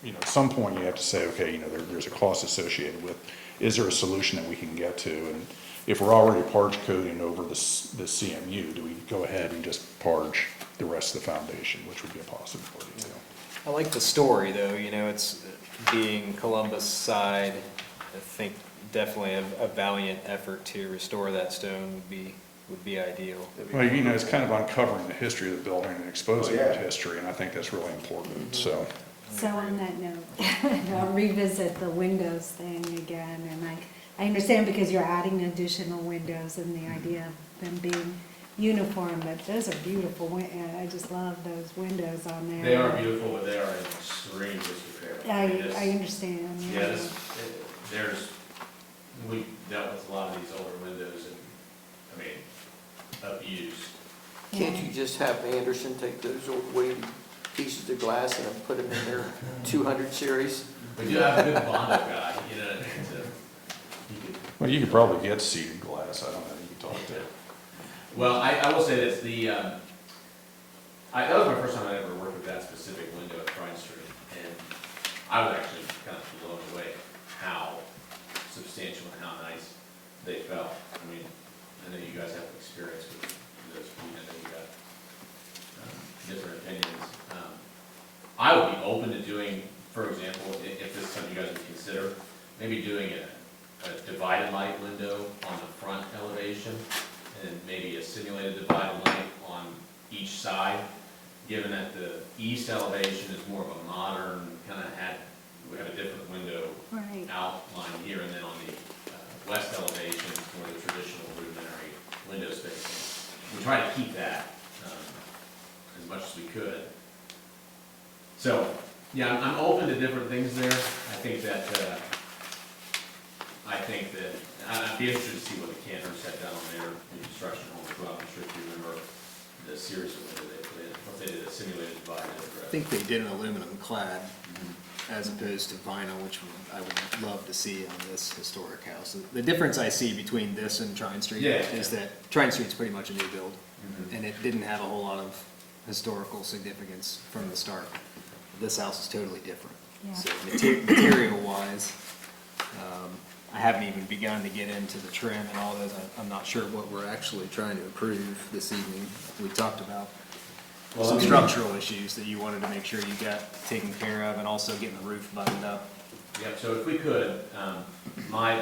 at some point you have to say, okay, there's a cost associated with, is there a solution that we can get to? And if we're already parch coating over the CMU, do we go ahead and just parch the rest of the foundation, which would be a possibility too. I like the story though, it's being Columbus side, I think definitely a valiant effort to restore that stone would be ideal. Well, it's kind of uncovering the history of the building and exposing Oh, yeah. that history, and I think that's really important, so. So on that note, I'll revisit the windows thing again, and I understand because you're adding additional windows and the idea of them being uniform, but those are beautiful, I just love those windows on there. They are beautiful, but they are in extreme disrepair. I understand. Yeah, we've dealt with a lot of these older windows and, abused. Can't you just have Anderson take those old wavy pieces of glass and then put them in their 200 series? We do have a good Bondo guy, you know, so he could. Well, you could probably get seated glass, I don't know, you can talk to. Well, I will say this, that was my first time I ever worked with that specific window at Trine Street, and I was actually kind of blown away how substantial and how nice they felt. I mean, I know you guys have experience with those, I know you got different opinions. I would be open to doing, for example, if this is something you guys would consider, maybe doing a divided light window on the front elevation, and maybe a simulated divided light on each side, given that the east elevation is more of a modern, we have a different window Right. outline here, and then on the west elevation, it's more the traditional rudimentary window spacing. We try to keep that as much as we could. So, yeah, I'm open to different things there. I think that I'd be interested to see what the Cantors had done on their new construction home as well. I'm sure if you remember the series of windows they put in, what they did, a simulated divide. I think they did an aluminum clad as opposed to vinyl, which I would love to see on this historic house. The difference I see between this and Trine Street is that Trine Street's pretty much a new build, and it didn't have a whole lot of historical significance from the start. This house is totally different. Yeah. So material-wise, I haven't even begun to get into the trim and all those. I'm not sure what we're actually trying to approve this evening. We talked about some structural issues that you wanted to make sure you got taken care of, and also getting the roof buttoned up. Yep, so if we could, my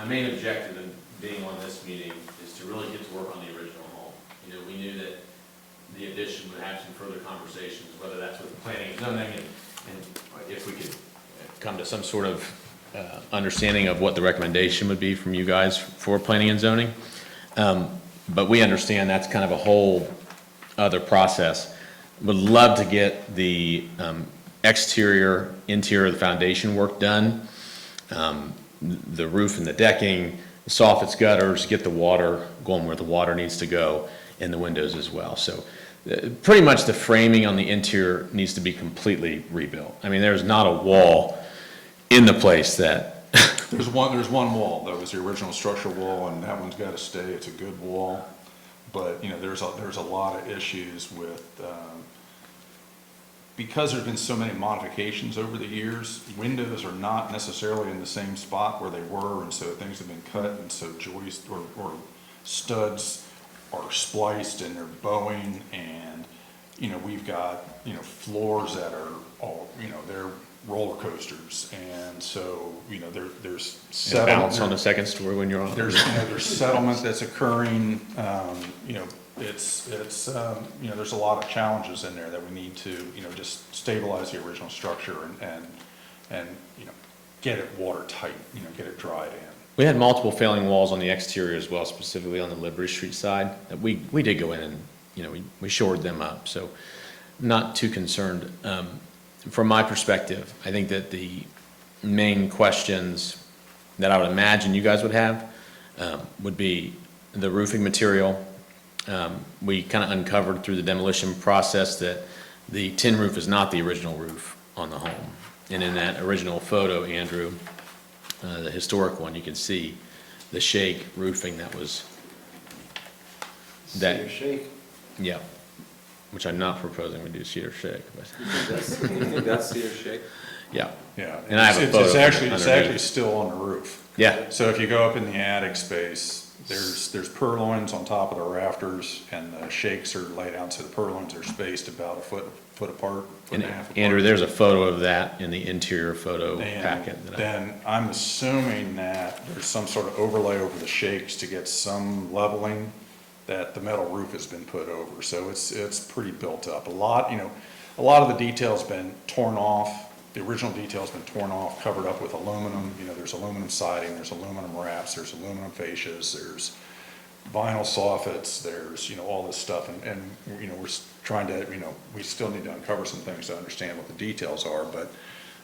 main objective in being on this meeting is to really get to work on the original home. You know, we knew that the addition would have some further conversations, whether that's with planning and zoning, and if we could Come to some sort of understanding of what the recommendation would be from you guys for planning and zoning. But we understand that's kind of a whole other process. Would love to get the exterior, interior, the foundation work done, the roof and the decking, soffits, gutters, get the water going where the water needs to go, and the windows as well. So pretty much the framing on the interior needs to be completely rebuilt. I mean, there's not a wall in the place that There's one wall, that was the original structural wall, and that one's gotta stay, it's a good wall. But, you know, there's a lot of issues with, because there's been so many modifications over the years, windows are not necessarily in the same spot where they were, and so things have been cut, and so joists or studs are spliced and they're bowing, and, you know, we've got, you know, floors that are all, you know, they're roller coasters, and so, you know, there's settlement. balance on the second story when you're on. There's, you know, there's settlement that's occurring, you know, it's, you know, there's a lot of challenges in there that we need to, you know, just stabilize the original structure and, you know, get it watertight, you know, get it dried in. We had multiple failing walls on the exterior as well, specifically on the Liberty Street side. That we did go in and, you know, we shored them up, so not too concerned. From my perspective, I think that the main questions that I would imagine you guys would have would be the roofing material. We kind of uncovered through the demolition process that the tin roof is not the original roof on the home. And in that original photo, Andrew, the historic one, you can see the shake roofing that was, Cedar shake. yeah, which I'm not proposing we do cedar shake, but, You think that's cedar shake? yeah. Yeah. And I have a It's photo actually underneath. still on the roof. Yeah, So if you go up in the attic space, there's purloins on top of the rafters, and the shakes are laid out, so the purloins are spaced about a foot apart, foot and and a half apart. Andrew, there's a photo of that in the interior photo And packet. that I- then I'm assuming that there's some sort of overlay over the shakes to get some leveling, that the metal roof has been put over, so it's pretty built up. A lot of the detail's been torn off, the original detail's been torn off, covered up with aluminum, you know, there's aluminum siding, there's aluminum wraps, there's aluminum fascias, there's vinyl soffits, there's, you know, all this stuff, and, you know, we're trying to, you know, we still need to uncover some things to understand what the details are, but,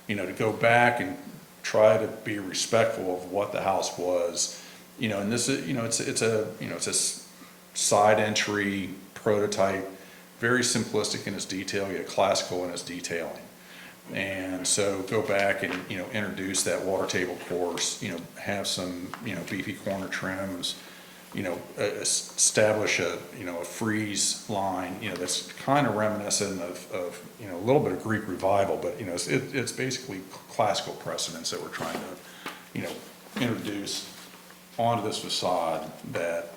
you know, to go back and try to be respectful of what the house was, you know, and this is, you know, it's a side entry prototype, very simplistic in its detail, yet classical in its detailing. And so go back and, introduce that water table course, have some, beefy corner trims, establish a frieze line, that's kind of reminiscent of, a little bit of Greek revival, but, it's basically classical precedents that we're trying to, introduce onto this facade that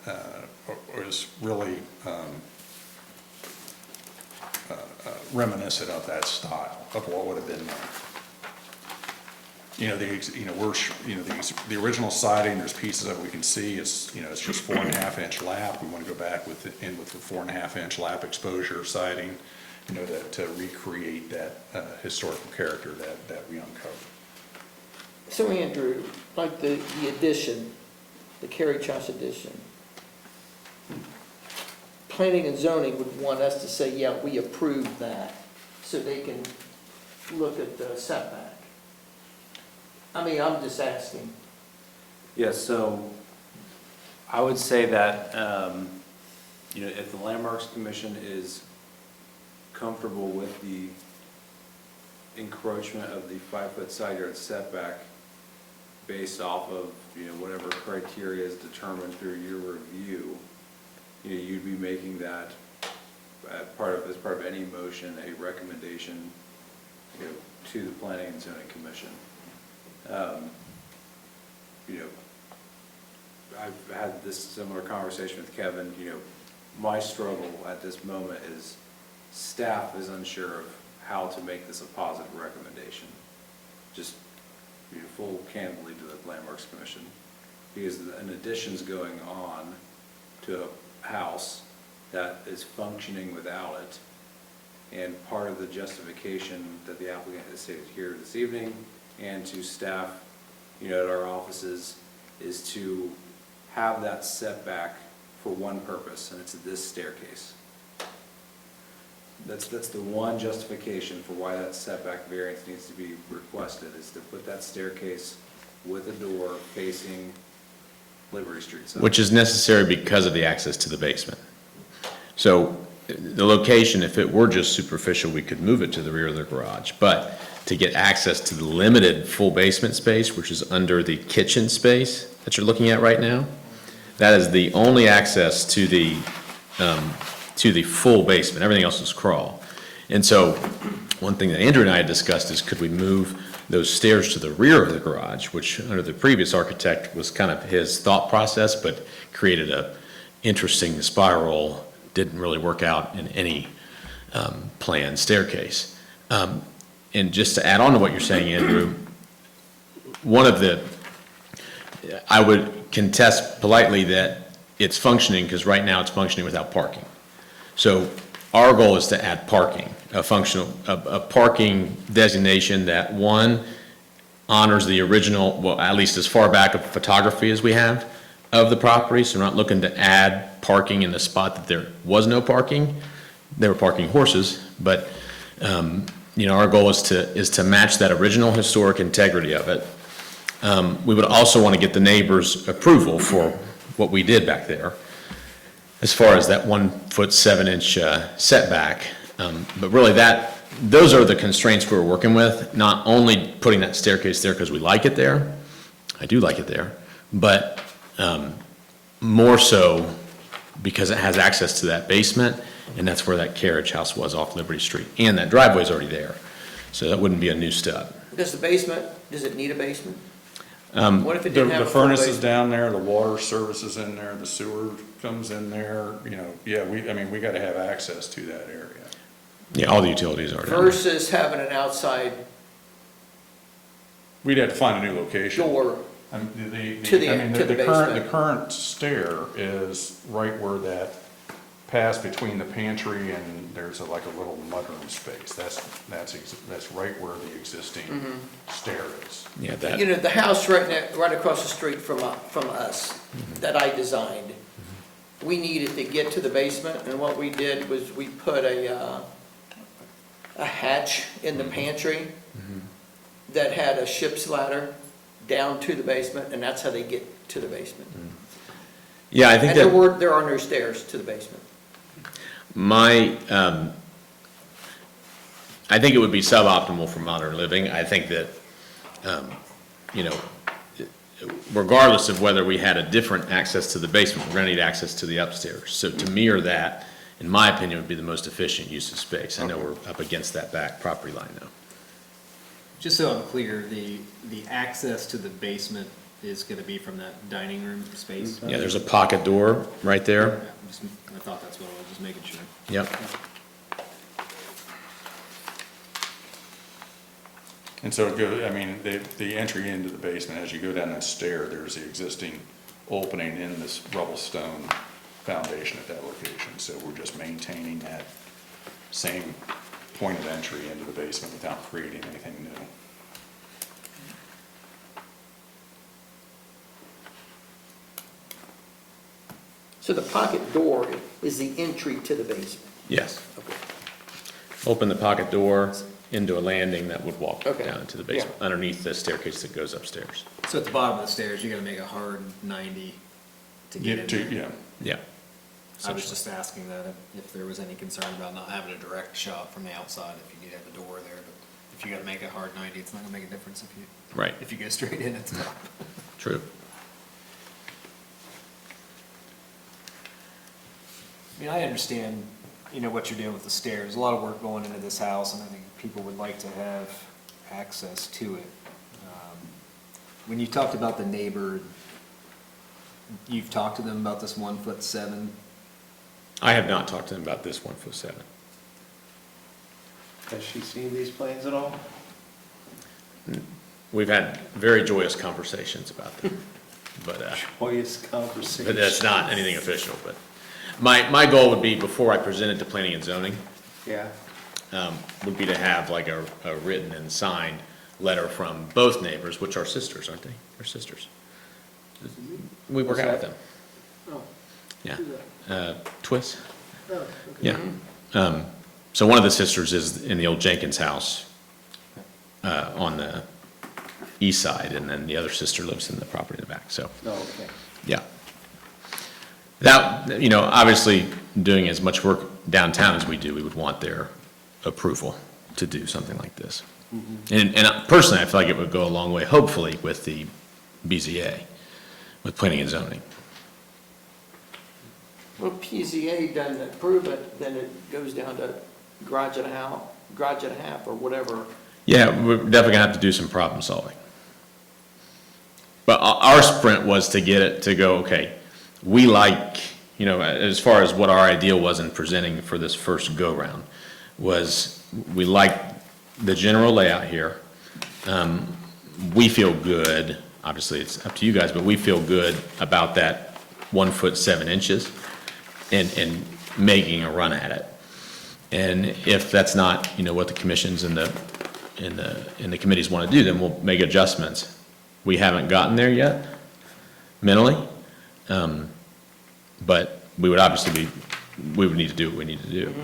is really reminiscent of that style, of what would have been there. The original siding, there's pieces of it we can see, it's just 4.5-inch lap. We want to go back with the 4.5-inch lap exposure siding, to recreate that historical character that we uncovered. So Andrew, like the addition, the carriage house addition, planning and zoning would want us to say, yeah, we approve that, so they can look at the setback. I mean, I'm just asking. Yes, so I would say that, if the Landmarks Commission is comfortable with the encroachment of the 5-foot side yard setback based off of, whatever criteria is determined through your review, you'd be making that as part of any motion, a recommendation, to the Planning and Zoning Commission. I've had this similar conversation with Kevin. My struggle at this moment is staff is unsure of how to make this a positive recommendation. Just full candidly to the Landmarks Commission, because an addition's going on to a house that is functioning without it, and part of the justification that the applicant has stated here this evening and to staff, at our offices, is to have that setback for one purpose, and it's this staircase. That's the one justification for why that setback variance needs to be requested, is to put that staircase with a door facing Liberty Street. Which is necessary because of the access to the basement. So the location, if it were just superficial, we could move it to the rear of the garage. But to get access to the limited full basement space, which is under the kitchen space that you're looking at right now, that is the only access to the full basement. Everything else is crawl. And so one thing that Andrew and I had discussed is, could we move those stairs to the rear of the garage, which under the previous architect was kind of his thought process, but created a interesting spiral, didn't really work out in any planned staircase. And just to add on to what you're saying, Andrew, I would contest politely that it's functioning, because right now it's functioning without parking. So our goal is to add parking, a parking designation that, one, honors the original, well, at least as far back of photography as we have of the property. So we're not looking to add parking in the spot that there was no parking. They were parking horses, but our goal is to match that original historic integrity of it. We would also want to get the neighbors' approval for what we did back there, as far as that 1-foot-7-inch setback. But really those are the constraints we're working with, not only putting that staircase there because we like it there, I do like it there, but more so because it has access to that basement, and that's where that carriage house was off Liberty Street, and that driveway's already there, so that wouldn't be a new step. Does it need a basement? What if it didn't have The a full furnace is basement? down there, the water service is in there, the sewer comes in there, we gotta have access to that area. Yeah, all the utilities are down. Versus having an outside We'd have to find a new location. door. To To the basement. The current stair is right where that pass between the pantry and there's like a little mudroom space. That's right where the existing stair is. Yeah, The house right across the street from us, that I designed, we needed to get to the basement, and what we did was we put a hatch in the pantry that had a ship's ladder down to the basement, and that's how they get to the basement. Yeah, I think And there are no stairs to the basement. I think it would be suboptimal for modern living. I think that, you know, regardless of whether we had a different access to the basement, we're gonna need access to the upstairs. So to mirror that, in my opinion, would be the most efficient use of space. I know we're up against that back property line now. Just so I'm clear, the access to the basement is gonna be from that dining room space? Yeah, there's a pocket door right there. Yeah, I thought that's what I was, just making sure. Yep. And so it goes, I mean, the entry into the basement, as you go down that stair, there's the existing opening in this rubble stone foundation at that location. So we're just maintaining that same point of entry into the basement without creating anything new. So the pocket door is the entry to the basement? Yes. Okay. Open the pocket door into a landing that would walk Okay. down into the basement, underneath the staircase that goes upstairs. So at the bottom of the stairs, you gotta make a hard 90 to get in there? Yeah. Yeah. I was just asking that if there was any concern about not having a direct shot from the outside, if you need to have a door there, but if you gotta make a hard 90, it's not gonna make a difference Right. if you go straight in at the top. True. I mean, I understand, what you're doing with the stairs. There's a lot of work going into this house, and I think people would like to have access to it. When you talked about the neighbor, you've talked to them about this 1'7"? I have not talked to them about this 1'7". Has she seen these plans at all? We've had very joyous conversations about them, but Joyous conversation. but that's not anything official. But my goal would be, before I present it to planning and zoning, Yeah. would be to have like a written and signed letter from both neighbors, which are sisters, aren't they? They're sisters. We work out with them. Oh, Yeah. who's Twiss? that? Oh, okay. Yeah. So one of the sisters is in the old Jenkins house on the east side, and then the other sister lives in the property in the back, so, Oh, okay. yeah. That, obviously, doing as much work downtown as we do, we would want their approval to do something like this. And personally, I feel like it would go a long way, hopefully, with the BZA, with planning and zoning. Well, PZA doesn't approve it, then it goes down to garage and a half, or whatever. Yeah, we're definitely gonna have to do some problem solving. But our sprint was to get it to go, okay, we like, as far as what our ideal was in presenting for this first go-round, was we like the general layout here. We feel good, obviously it's up to you guys, but we feel good about that 1'7" and making a run at it. And if that's not, what the commissions and the committees want to do, then we'll make adjustments. We haven't gotten there yet, mentally, but we would obviously we would need to do what we need to do.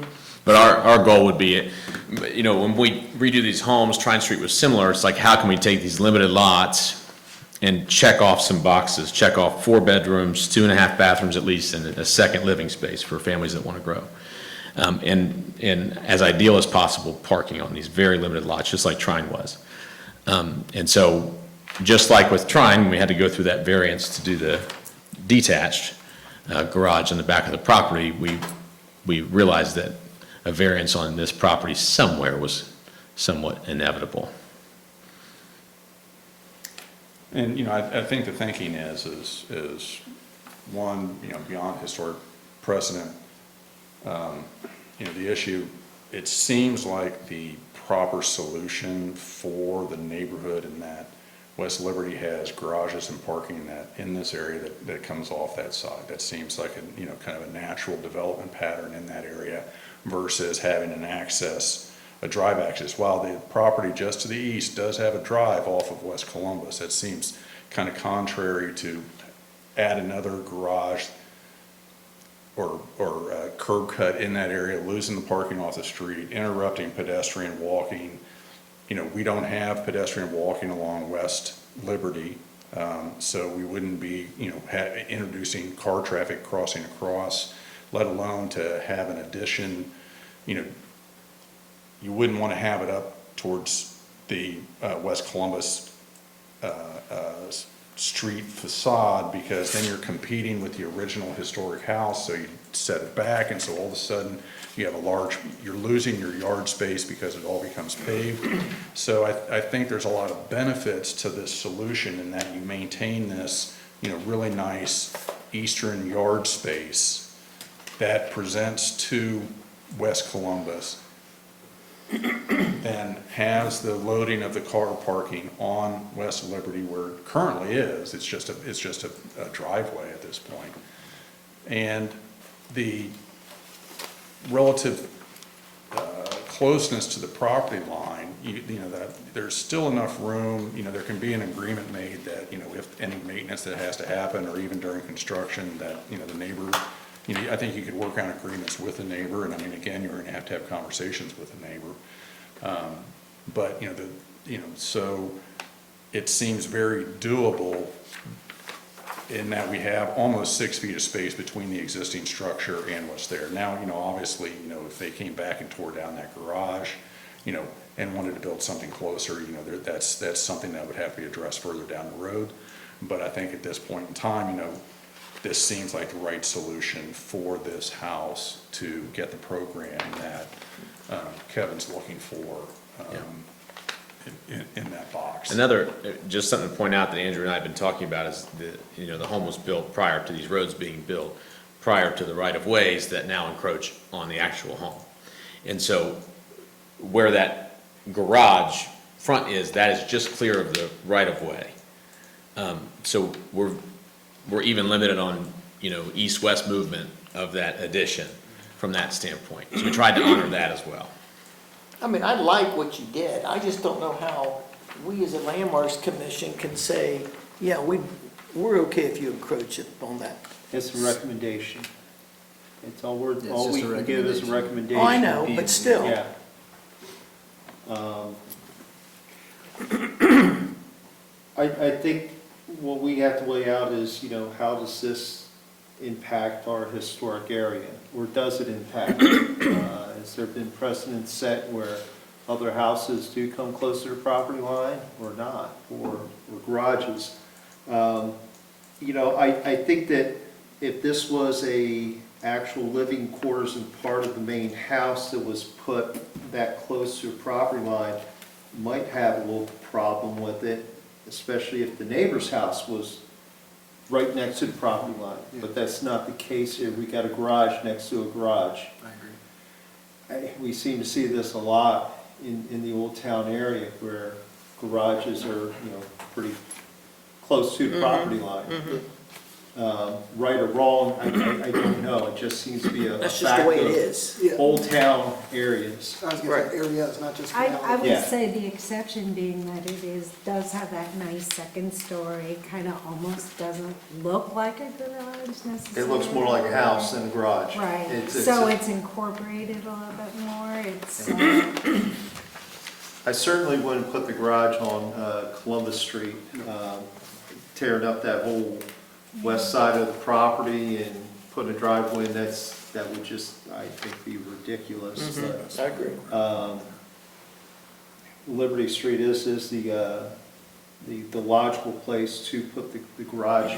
But our goal would be, when we redo these homes, Trine Street was similar, it's like, how can we take these limited lots and check off some boxes, check off 4 bedrooms, 2.5 bathrooms at least, and a second living space for families that want to grow. And as ideal as possible, parking on these very limited lots, just like Trine was. And so, just like with Trine, we had to go through that variance to do the detached garage in the back of the property. We realized that a variance on this property somewhere was somewhat inevitable. And, I think the thinking is one, beyond historic precedent, the issue, it seems like the proper solution for the neighborhood in that West Liberty has garages and parking in this area that comes off that side. That seems like kind of a natural development pattern in that area versus having a drive access. While the property just to the east does have a drive off of West Columbus, that seems kind of contrary to add another garage or curb cut in that area, losing the parking off the street, interrupting pedestrian walking. We don't have pedestrian walking along West Liberty, so we wouldn't be, introducing car traffic crossing across let alone to have an addition, you wouldn't want to have it up towards the West Columbus street facade, because then you're competing with the original historic house, so you set it back, and so all of a sudden, you have you're losing your yard space because it all becomes paved. So I think there's a lot of benefits to this solution in that you maintain this, really nice eastern yard space that presents to West Columbus, then has the loading of the car parking on West Liberty where it currently is. It's just a driveway at this point. And the relative closeness to the property line, that there's still enough room, there can be an agreement made that, if any maintenance that has to happen, or even during construction, that, the neighbor, I think you could work on agreements with the neighbor, and I mean, again, you're gonna have to have conversations with the neighbor. But, so it seems very doable in that we have almost 6 feet of space between the existing structure and what's there. Now, obviously, if they came back and tore down that garage, and wanted to build something closer, that's something that would have to be addressed further down the road. But I think at this point in time, this seems like the right solution for this house to get the program that Kevin's looking for in that box. Another, just something to point out that Andrew and I have been talking about is the home was built prior to these roads being built, prior to the right-of-ways that now encroach on the actual home. And so where that garage front is, that is just clear of the right-of-way. So we're even limited on, east-west movement of that addition from that standpoint. So we tried to honor that as well. I mean, I like what you did. I just don't know how we as a landmarks commission can say, yeah, we're okay if you encroach it on that. It's a recommendation. It's all It's all just we a can give is a recommendation. Oh, I know, but still. Yeah. I think what we have to weigh out is, how does this impact our historic area? Or does it impact? Has there been precedent set where other houses do come closer to property line or not, or garages? I think that if this was a actual living quarters and part of the main house that was put that close to a property line, might have a little problem with it, especially if the neighbor's house was right next to the property line. But that's not the case here. We got a garage next to a garage. I agree. We seem to see this a lot in the Old Town area where garages are, pretty close to the property line. Right or wrong, I don't know. It just seems to be a That's just the way it fact of is. Yeah. Old Town areas. I was gonna say areas, not just I Canal. would Yeah. say the exception being that does have that nice second story, kind of almost doesn't look like a garage necessarily. It looks more like a house than a garage. Right, It's- so it's- it's incorporated a little bit more, it's, I certainly wouldn't put the garage on Columbus Street, tearing up that whole west side of the property and putting a driveway in, that would just, I think, be ridiculous. I agree. Liberty Street is the logical place to put the garage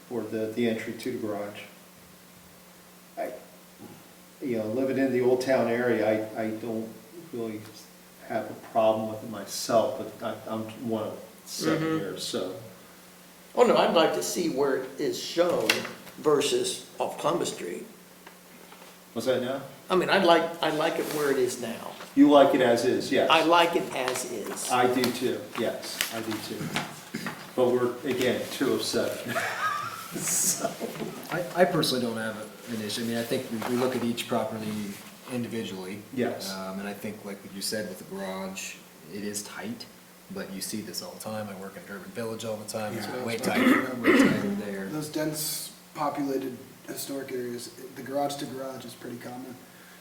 for the entry to the garage. Living in the Old Town area, I don't really have a problem with it myself, but I'm one of 7 years, so. Oh, no, I'd like to see where it is shown versus off Columbus Street. What's that now? I mean, I like it where it is now. You like it as is, yes. I like it as is. I do too, yes, I do too. But we're, again, 2 of 7. So, I personally don't have an issue. I mean, I think we look at each property individually. Yes. And I think, like what you said with the garage, it is tight, but you see this all the time. I work in Urban Village all the time. It's Yeah. way tighter there. Those dense populated historic areas, the garage to garage is pretty common.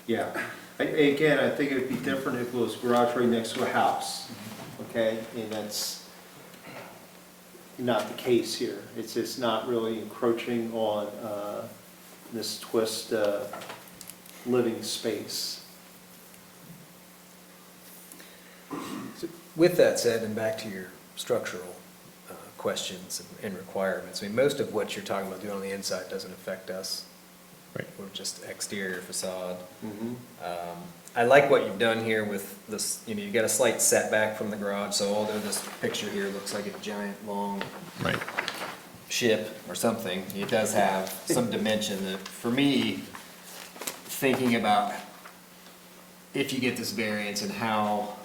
yeah. Again, I think it'd be different if it was garage right next to a house, okay? And not the case here. It's not really encroaching on this twist living space. With that said, and back to your structural questions and requirements, I mean, most of what you're talking about doing on the inside doesn't affect us. Right. We're just exterior facade. I like what you've done here with this, you know, you got a slight setback from the garage, so although this picture here looks like a giant, long Right. ship or something, it does have some dimension that, for me, thinking about if you get this variance and how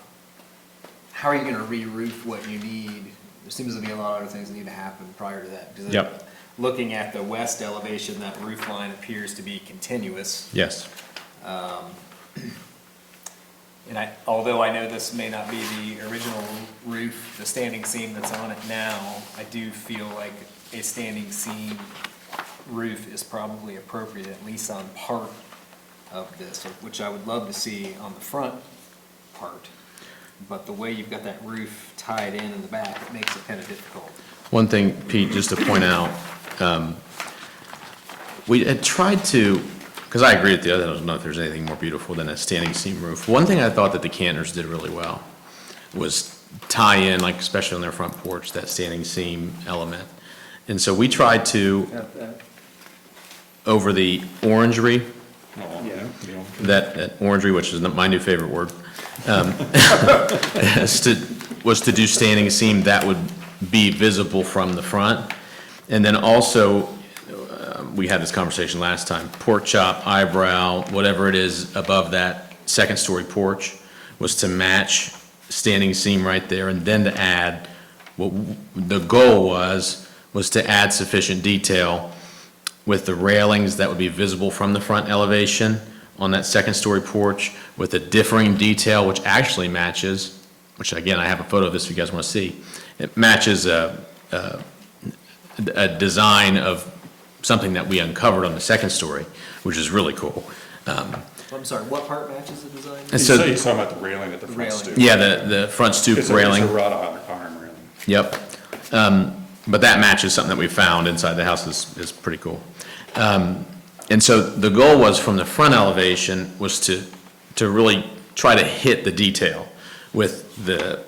are you gonna re-roof what you need? There seems to be a lot of other things that need to happen prior to that. Because Yep. looking at the west elevation, that roof line appears to be continuous. Yes. And although I know this may not be the original roof, the standing seam that's on it now, I do feel like a standing seam roof is probably appropriate, at least on part of this, which I would love to see on the front part. But the way you've got that roof tied in the back, it makes it kind of difficult. One thing, Pete, just to point out, we had tried to, because I agree with the other, I don't know if there's anything more beautiful than a standing seam roof. One thing I thought that the Cantors did really well was tie in, like especially on their front porch, that standing seam element. And so we tried to, over the orangery, that orangery, which is my new favorite word, was to do standing seam that would be visible from the front. And then also, we had this conversation last time, pork chop, eyebrow, whatever it is above that second story porch, was to match standing seam right there, and then to add, what the goal was to add sufficient detail with the railings that would be visible from the front elevation on that second story porch, with a differing detail which actually matches, which again, I have a photo of this if you guys want to see. It matches a design of something that we uncovered on the second story, which is really cool. I'm sorry, what part matches the design? And so, He's talking about the railing at the front Railing. stoop. yeah, the front stoop railing. It's a wrought iron railing. Yep. But that matches something that we found inside the house is pretty cool. And so the goal was from the front elevation was to really try to hit the detail with the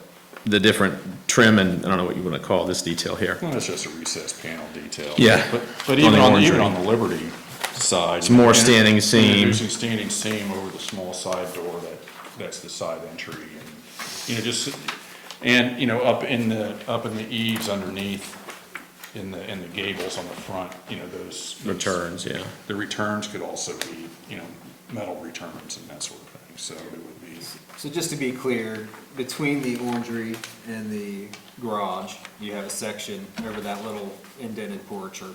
different trim, and I don't know what you want to call this detail here. Well, it's just a recessed panel detail. Yeah. But On the even orangery. on the Liberty side. It's more standing seam. Introducing standing seam over the small side door, that's the side entry, and, and, up in the eaves underneath, in the gables on the front, those. Returns, yeah. The returns could also be, metal returns and that sort of thing, so it would be. So just to be clear, between the orangery and the garage, you have a section over that little indented porch, or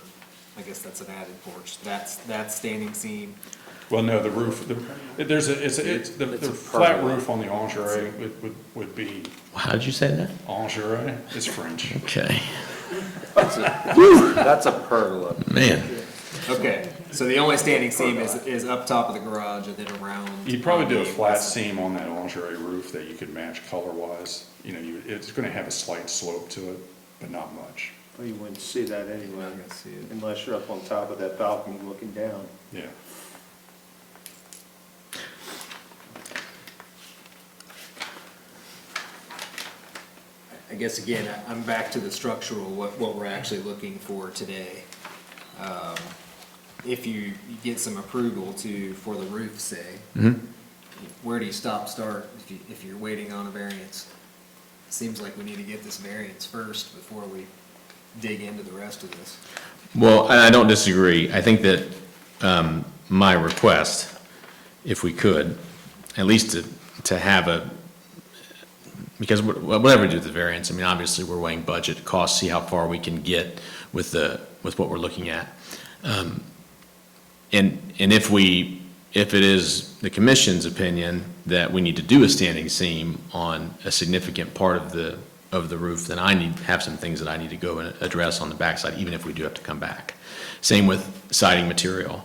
I guess that's an added porch. That's standing seam. Well, no, the roof, the flat roof on the orangerie would be. How did you say that? Orangerie is French. Okay. That's a pergola. Man. Okay, so the only standing seam is up top of the garage and then around. You'd probably do a the flat west. seam on that orangerie roof that you could match color-wise. It's gonna have a slight slope to it, but not much. Well, you wouldn't see that anyway, Not gonna see it. unless you're up on top of that balcony looking down. Yeah. I guess again, I'm back to the structural, what we're actually looking for today. If you get some approval for the roof, say, where do you start if you're waiting on a variance? It seems like we need to get this variance first before we dig into the rest of this. Well, and I don't disagree. I think that my request, if we could, at least to have because whatever we do with the variance, I mean, obviously, we're weighing budget, costs, see how far we can get with what we're looking at. And if it is the commission's opinion that we need to do a standing seam on a significant part of the roof, then I have some things that I need to go and address on the backside, even if we do have to come back. Same with siding material.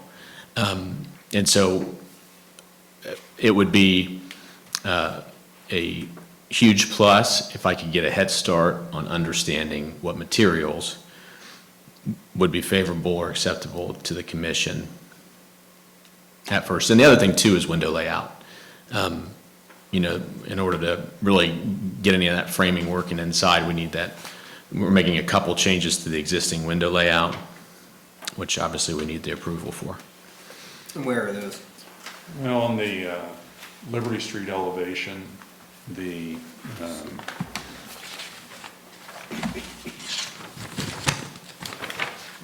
And so it would be huge plus if I could get a head start on understanding what materials would be favorable or acceptable to the commission at first. And the other thing too is window layout. You know, in order to really get any of that framing working inside, we need that. We're making a couple changes to the existing window layout, which obviously we need the approval for. And where are those? Well, on the Liberty Street elevation, the,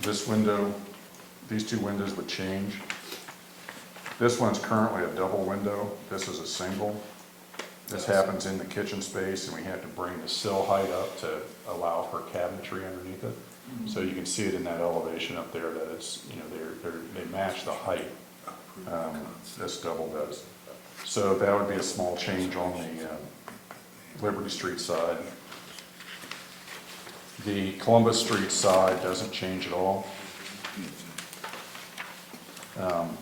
this window, these two windows would change. This one's currently a double window, this is a single. This happens in the kitchen space, and we have to bring the sill height up to allow for cabinetry underneath it. So you can see it in that elevation up there that it's, you know, they match the height. This double does. So that would be a small change on the Liberty Street side. The Columbus Street side doesn't change at all.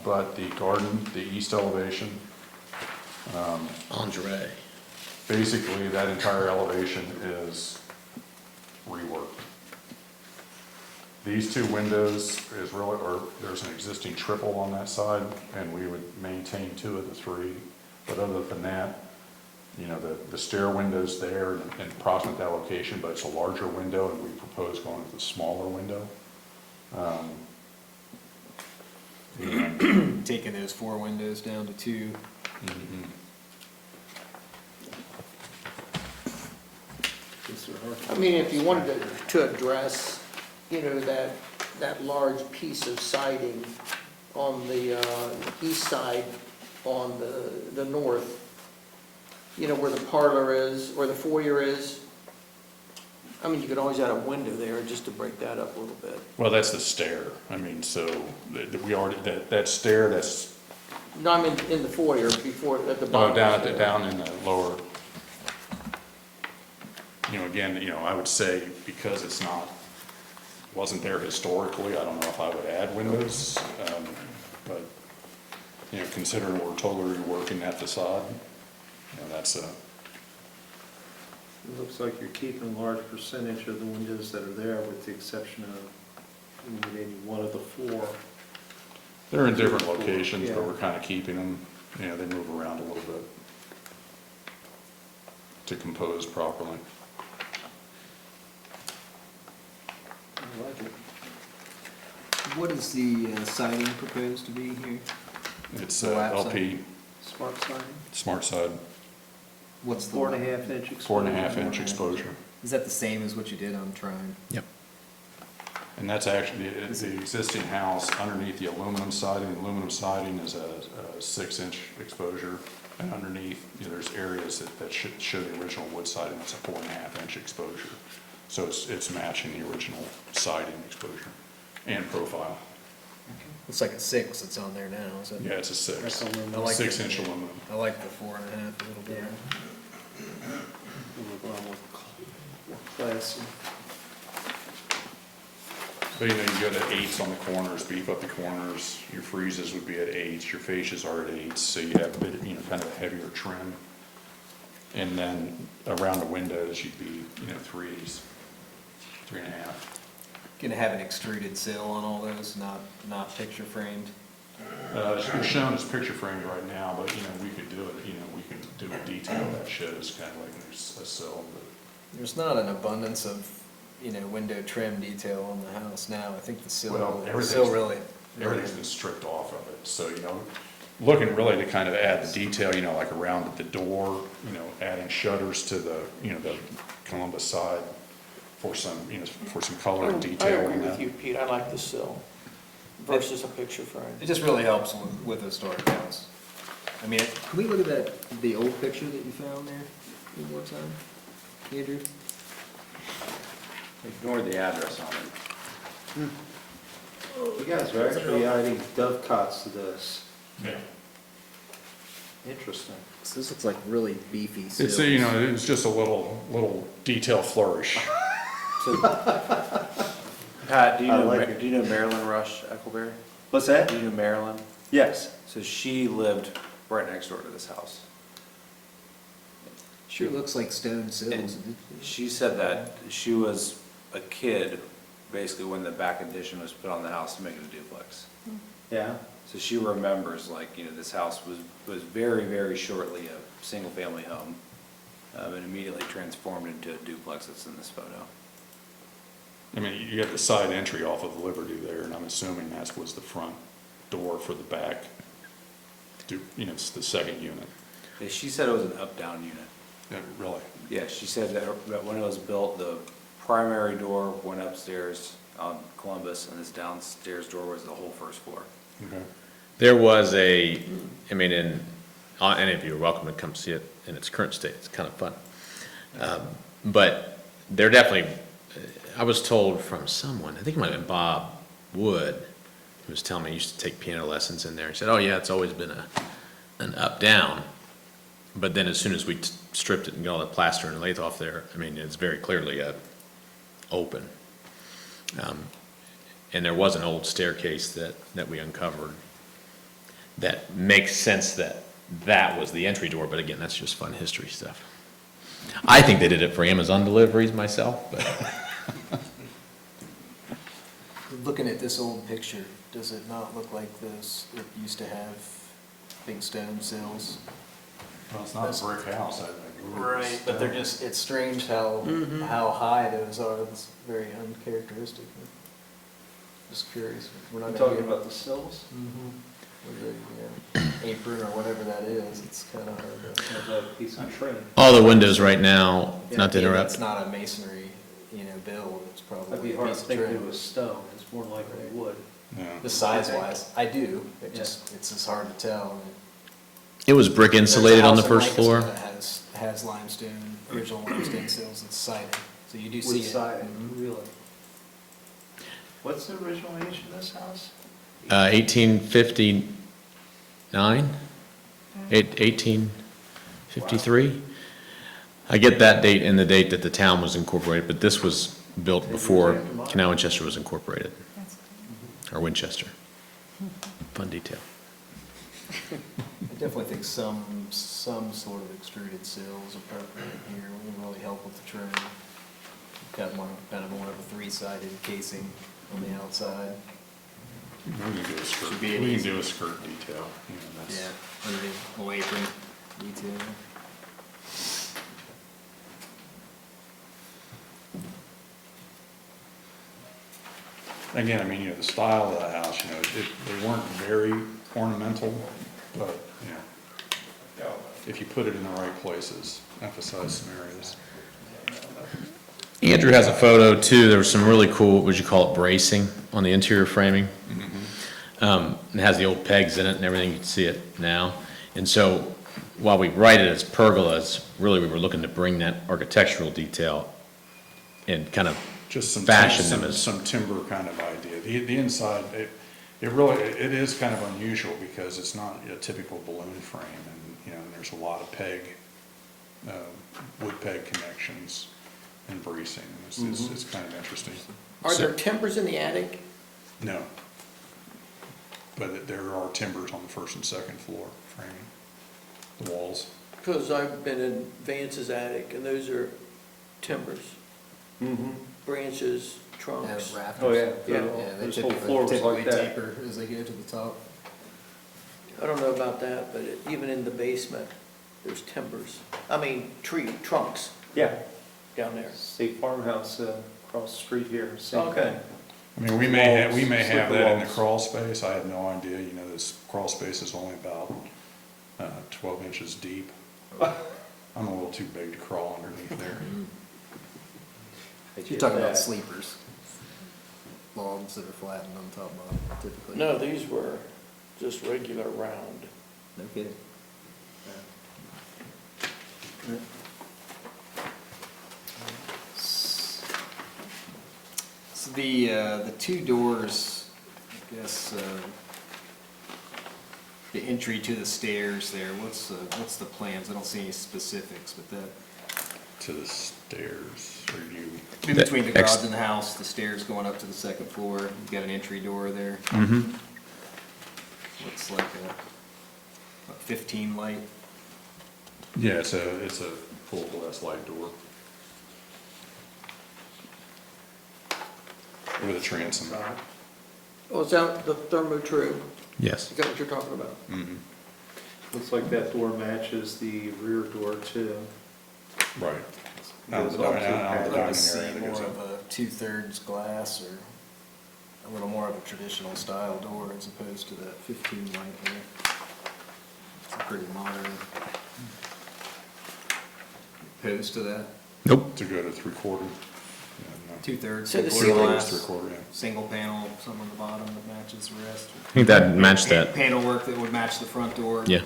But the garden, the east elevation, Andre. basically that entire elevation is reworked. These two windows is really, or there's an existing triple on that side, and we would maintain two of the three. But other than that, you know, the stair window's there and approximate that location, but it's a larger window, and we propose going with the smaller window. And Taking those 4 windows down to 2. I mean, if you wanted to address, you know, that large piece of siding on the east side on the north, you know, where the parlor is, where the foyer is, I mean, you could always add a window there just to break that up a little bit. well, that's the stair. I mean, so we already, that stair, that's, No, I mean, in the foyer before, at the oh, bottom. down in the lower, you know, again, you know, I would say because it's not, wasn't there historically, I don't know if I would add windows. But, you know, considering we're totally reworking that facade, you know, that's a, It looks like you're keeping a large percentage of the windows that are there, with the exception of maybe one of the 4. they're in different locations, but Yeah. we're kind of keeping them, you know, they move around a little bit to compose properly. I like it. What is the siding proposed to be here? It's The lap LP Smart siding, Smart Side, What's the 4.5 inch exposure. 4.5-inch exposure. Is that the same as what you did on Trine? Yep. And that's actually, the existing house underneath the aluminum siding. The aluminum siding is a 6-inch exposure, and underneath, you know, there's areas that show the original wood siding, it's a 4.5-inch exposure. So it's matching the original siding exposure and profile. Looks like a 6 that's on there now, is it? Yeah, it's a 6, That's aluminum. I like 6-inch aluminum. I like the 4.5 a little bit. Look a lot more classy. But, you know, you go to 8s on the corners, beef up the corners, your freezes would be at 8s, your fascias are at 8s, so you have a bit, you know, kind of a heavier trim. And then around the windows, you'd be, you know, 3s, 3.5. Gonna have an extruded sill on all those, not picture framed? It's shown as picture framed right now, but, you know, we could do it, you know, we could do a detail that shows kind of like there's a sill, but. There's not an abundance of, you know, window trim detail on the house now. I think the sill, Well, the everything's- sill really. Everything's been stripped off of it, so, you know, looking really to kind of add the detail, you know, like around the door, you know, adding shutters to the, you know, the Columbus side for some, you know, for some color and I detail agree in with that. you, Pete, I like the sill versus a picture frame. It just really helps with a historic house. I mean, can we look at that, the old picture that you found there one more time? Andrew? Ignore the address on it. You guys are actually adding dovecots to this. Yeah. Interesting. So this looks like really beefy sills. It's, you know, it's just a little detail flourish. Pat, do you I know, like it. do you know Marilyn Rush Eccleberry? What's that? Do you know Marilyn? Yes. So she lived right next door to this house. Sure looks like stone sills. And she said that she was a kid, basically, when the back addition was put on the house to make it a duplex. Yeah, So she remembers, like, this house was very, very shortly a single-family home, and immediately transformed into a duplex that's in this photo. I mean, you got the side entry off of Liberty there, and I'm assuming that was the front door for the back. It's the second unit. Yeah, she said it was an up-down unit. Yeah, really? Yeah, she said that when it was built, the primary door went upstairs on Columbus, and this downstairs door was the whole first floor. Okay. There was any of you are welcome to come see it in its current state. It's kind of fun. But there definitely, I was told from someone, I think it might have been Bob Wood, who was telling me he used to take piano lessons in there. He said, oh yeah, it's always been an up-down. But then as soon as we stripped it and got all the plaster and lath off there, I mean, it's very clearly open. And there was an old staircase that we uncovered that makes sense that was the entry door, but again, that's just fun history stuff. I think they did it for Amazon deliveries myself, but Looking at this old picture, does it not look like this, it used to have big stone sills? Well, it's not a brick house, I think. Right, but they're just, it's strange how high those are, it's very uncharacteristic. Just curious, we're not I'm gonna talking be- about the sills, with the, apron or whatever that is, it's kinda hard to. of that piece of trim. all the windows right now, not to Yeah, interrupt. It's not a masonry, build, it's That'd probably be a hard to piece of think it trim. was stone, it's more likely wood. Yeah. The size wise, I do, it's just hard to tell. It was brick insulated on the first floor. There's a house in Lancaster that has limestone, original limestone sills that's sided, so you do see Wood it. siding, really. What's the original age of this house? 1859, 1853. I get that date and the date that the town was incorporated, but this was built before Canal Winchester was incorporated, or Winchester. Fun detail. I definitely think some sort of extruded sill is appropriate here, it would really help with the trim. Got one, kind of more of a three-sided casing on the outside. We can do a skirt, Should be an we can easy- do a skirt detail, that's. Yeah, underneath, little apron detail. Again, I mean, the style of the house, they weren't very ornamental, but, if you put it in the right places, emphasize some areas. Andrew has a photo too. There was some really cool, what would you call it, bracing on the interior framing. It has the old pegs in it and everything. You can see it now. And so while we write it as pergolas, really we were looking to bring that architectural detail and kind of Just some, fashion them as. some timber kind of idea. The inside, it is kind of unusual because it's not a typical balloon frame, and there's a lot of wood peg connections and bracing. It's kind of interesting. Are there timbers in the attic? No, but there are timbers on the first and second floor framing, the walls. Because I've been in Vance's attic, and those are timbers, branches, trunks. Rafters. Oh, yeah. Yeah. They This whole floor was typically like that. taper as they go to the top. I don't know about that, but even in the basement, there's timbers. I mean, tree trunks Yeah, down there. State Farmhouse across the street here, same Okay. thing. I mean, we may have Slip that the in the walls. crawl space. I have no idea. This crawl space is only about 12 inches deep. I'm a little too big to crawl underneath there. You're talking about sleepers, logs that are flattened on top bottom typically. No, these were just regular round. No kidding. So the two doors, I guess, the entry to the stairs there, what's the plans? I don't see any specifics, but that, To the stairs, or you, in The between the ex- garage and the house, the stairs going up to the second floor, you've got an entry door there. Looks like a 15 light. yeah, it's a full glass light door. With a transom. Oh, is that the thermo-trim? Yes. Is that what you're talking about? Mhm. Looks like that door matches the rear door too. Right. Goes Out the up dining- to out the pad. I'd like dining to see area that more goes of up. a 2/3 glass or a little more of a traditional style door as opposed to that 15 light there. It's a pretty modern. Opposed to that, Nope. To go to 3/4. 2/3, So the 3/4 ceiling- glass, 3/4, yeah. single panel, some on the bottom that matches the rest. I think that matched that. Panel work that would match the front door. Yeah.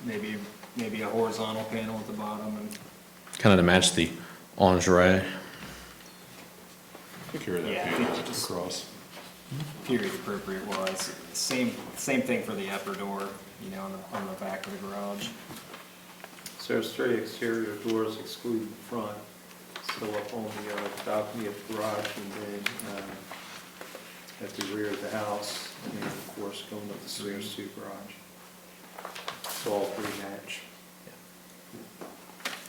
Maybe a horizontal panel at the bottom and. Kind of to match the lingerie. Take care of that Yeah, I view think just- across. Period appropriate wise, same thing for the upper door, on the back of the garage. So there's 3 exterior doors excluding the front, so up on the balcony of the garage and then at the rear of the house, and then of course going up the stairs to the garage. So all 3 match.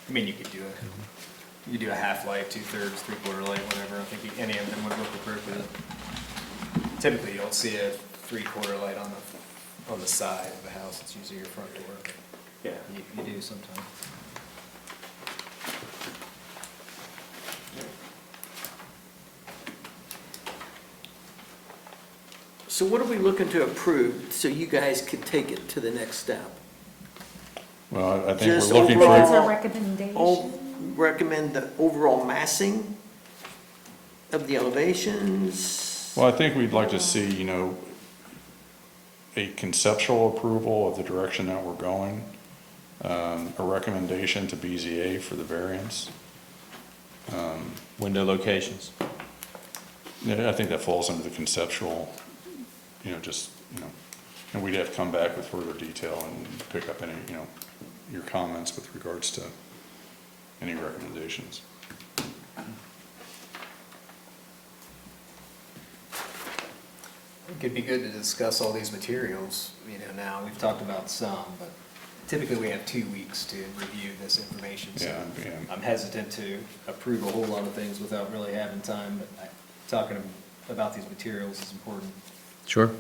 I mean, you could do a half light, 2/3, 3/4 light, whatever, I think any of them would look appropriate. Typically, you don't see a 3/4 light on the side of the house, it's usually your front door. Yeah. You do sometimes. So what are we looking to approve so you guys could take it to the next step? Well, I think Just we're looking That's for, our Oh, recommendation. recommend the overall massing of the elevations? well, I think we'd like to see, a conceptual approval of the direction that we're going, a recommendation to BZA for the variance. Window locations. Yeah, I think that falls under the conceptual, and we'd have to come back with further detail and pick up any, your comments with regards to any recommendations. It could be good to discuss all these materials, now, we've talked about some, but typically we have 2 weeks to review this information. So Yeah. I'm hesitant to approve a whole lot of things without really having time, but talking about these materials is important. Sure.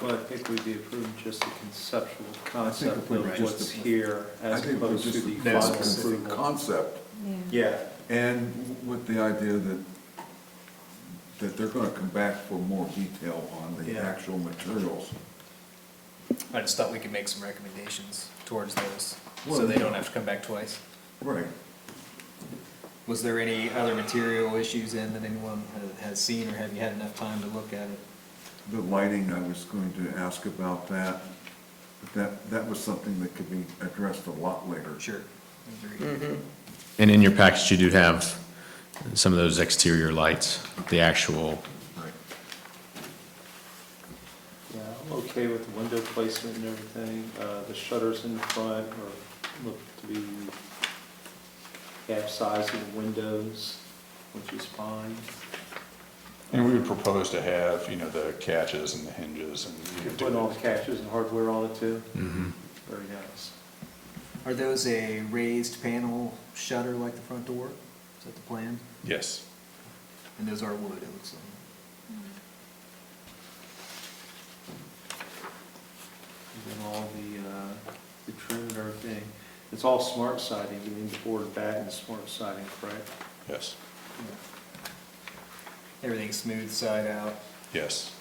Well, I think we'd be approving just the conceptual concept if we of just- what's here I as think we opposed to just the the Those final specific approval. concept, Yeah. and with the idea that they're gonna come back for more detail on the Yeah. actual materials. I just thought we could make some recommendations towards those, Well, so they don't have to come back twice. Right. Was there any other material issues in that anyone has seen, or have you had enough time to look at it? The lighting, I was going to ask about that. That was something that could be addressed a lot later. Sure. Agreed. And in your package, you do have some of those exterior lights, the actual, Right. Yeah, I'm okay with the window placement and everything. The shutters in the front look to be half size of the windows, which is fine. And we would propose to have, the catches and the hinges and. You can put all the catches and hardware on it too. mhm. Very nice. Are those a raised panel shutter like the front door? Is that the plan? Yes. And those are wood, it looks like. And then all the trim and everything. It's all smart siding, you mean the board batten is smart siding, correct? Yes. Everything's smooth side out. Yes.